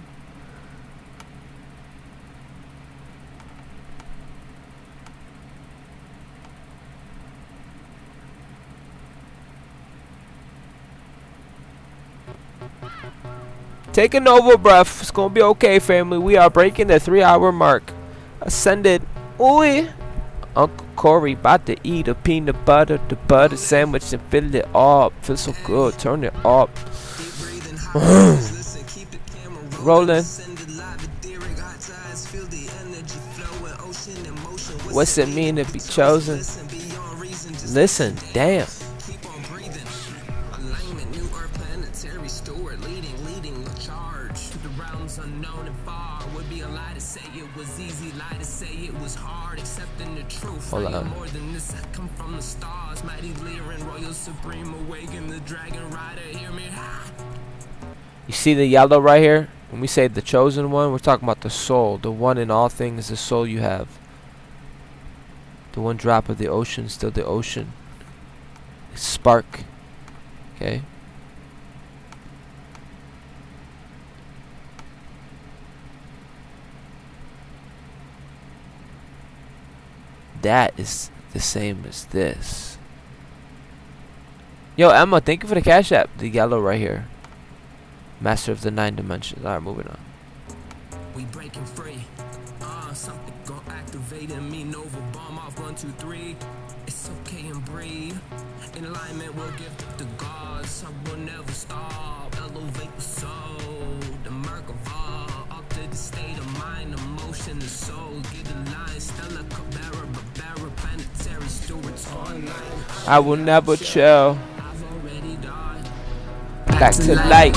Take a Nova breath. It's gonna be okay, family. We are breaking the 3-hour mark. Ascended. Ooh. Uncle Corey about to eat a peanut butter, the butter sandwich and fill it up. Feels so good. Turn it up. Rolling. What's it mean to be chosen? Listen, damn. Hold on. You see the yellow right here? When we say the chosen one, we're talking about the soul. The one in all things, the soul you have. The one drop of the ocean, still the ocean. Spark. Okay? That is the same as this. Yo, Emma, thank you for the Cash App. The yellow right here. Master of the 9 dimensions. Alright, moving on. We breaking free. Something gon' activate in me. Nova bomb off 1, 2, 3. It's okay and breathe. In alignment, we'll give the gods. I will never stop. Elevate the soul. The Merkava. Up to the state of mind, emotion, and soul. Get a line. Stella Cabrera, Barbara, planetary stewards all night. I will never chill. Back to light.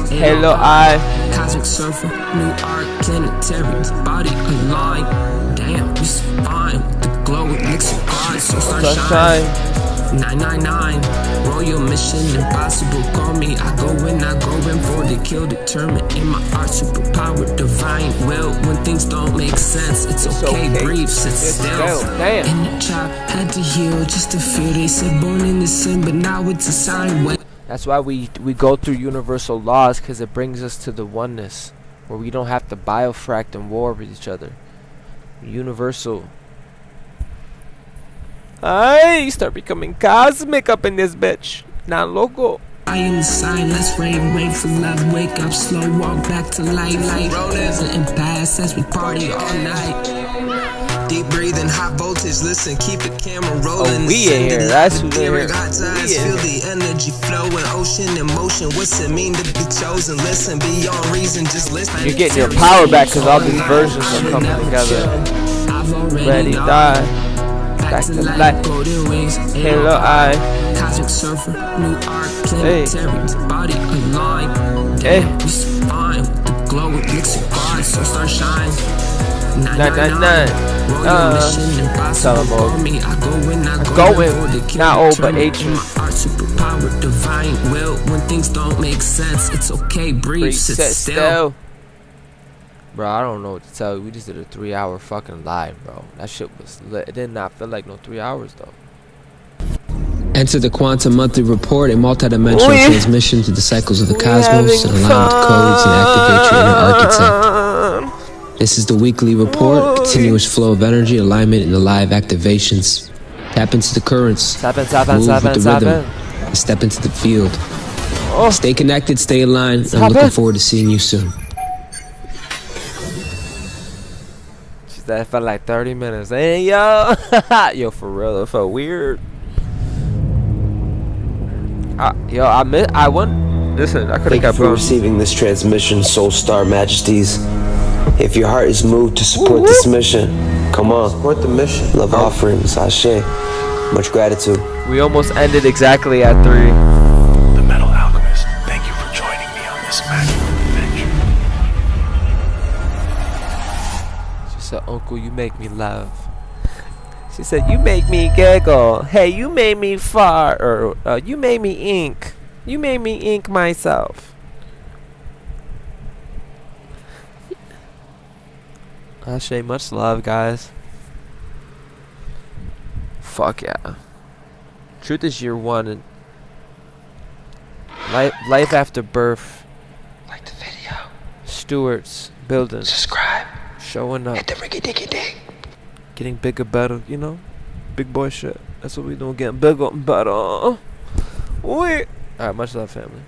Halo eye. Cosmic surfer, new art, planetary body aligned. Damn, we spine with the glow, it makes it hard. So sunshine. 999, royal mission, impossible. Call me, I go in for the kill, determined in my art, superpower, divine will. When things don't make sense, it's okay. Breathe, sit still. Damn. In the trap, had to heal just to feel. They said born in the sin, but now it's a sign. That's why we go through universal laws, because it brings us to the oneness where we don't have to biofract and war with each other. Universal. I start becoming cosmic up in this bitch. Not local. I am the sign, let's wait for love, wake up, slow walk back to light. And pass as we party all night. Deep breathing, high voltage, listen, keep the camera rolling. Oh, we in here, that's who here. Feel the energy flowing, ocean in motion. What's it mean to be chosen? Listen, beyond reason, just listen. You're getting your power back because all these versions are coming together. Ready, die. Back to life. Halo eye. Cosmic surfer, new art, planetary body aligned. Hey. We spine with the glow, it makes it hard, so start shine. 999. Tell them all. I go in, not old, but ancient. Art, superpower, divine will. When things don't make sense, it's okay. Breathe, sit still. Bro, I don't know what to tell you. We just did a 3-hour fucking live, bro. That shit was lit. It did not feel like no 3 hours, though. Enter the Quantum Monthly Report, a multidimensional transmission to the cycles of the cosmos and align with the codes and activate your inner architect. This is the weekly report, continuous flow of energy, alignment, and the live activations. Tap into the currents, move with the rhythm, and step into the field. Stay connected, stay aligned, and I'm looking forward to seeing you soon. That felt like 30 minutes. Hey, yo. Yo, for real, it felt weird. Yo, I won. Listen, I could have Thank you kept for going. receiving this transmission, Soul Star Majesties. If your heart is moved to support this mission, come on. Support the mission. Love offerings, Ashe. Much gratitude. We almost ended exactly at 3. The Metal Alchemist, thank you for joining me on this magical adventure. She said, Uncle, you make me laugh. She said, you make me giggle. Hey, you made me fart. Or you made me ink. You made me ink myself. Ashe, much love, guys. Fuck yeah. Truth is year 1 and life after birth. Like the video. Stewards building. Subscribe. Showing up. Hit the Ricky Dicky Ding. Getting bigger, better, you know? Big boy shit. That's what we doing, getting bigger and better. Wait. Alright, much love, family.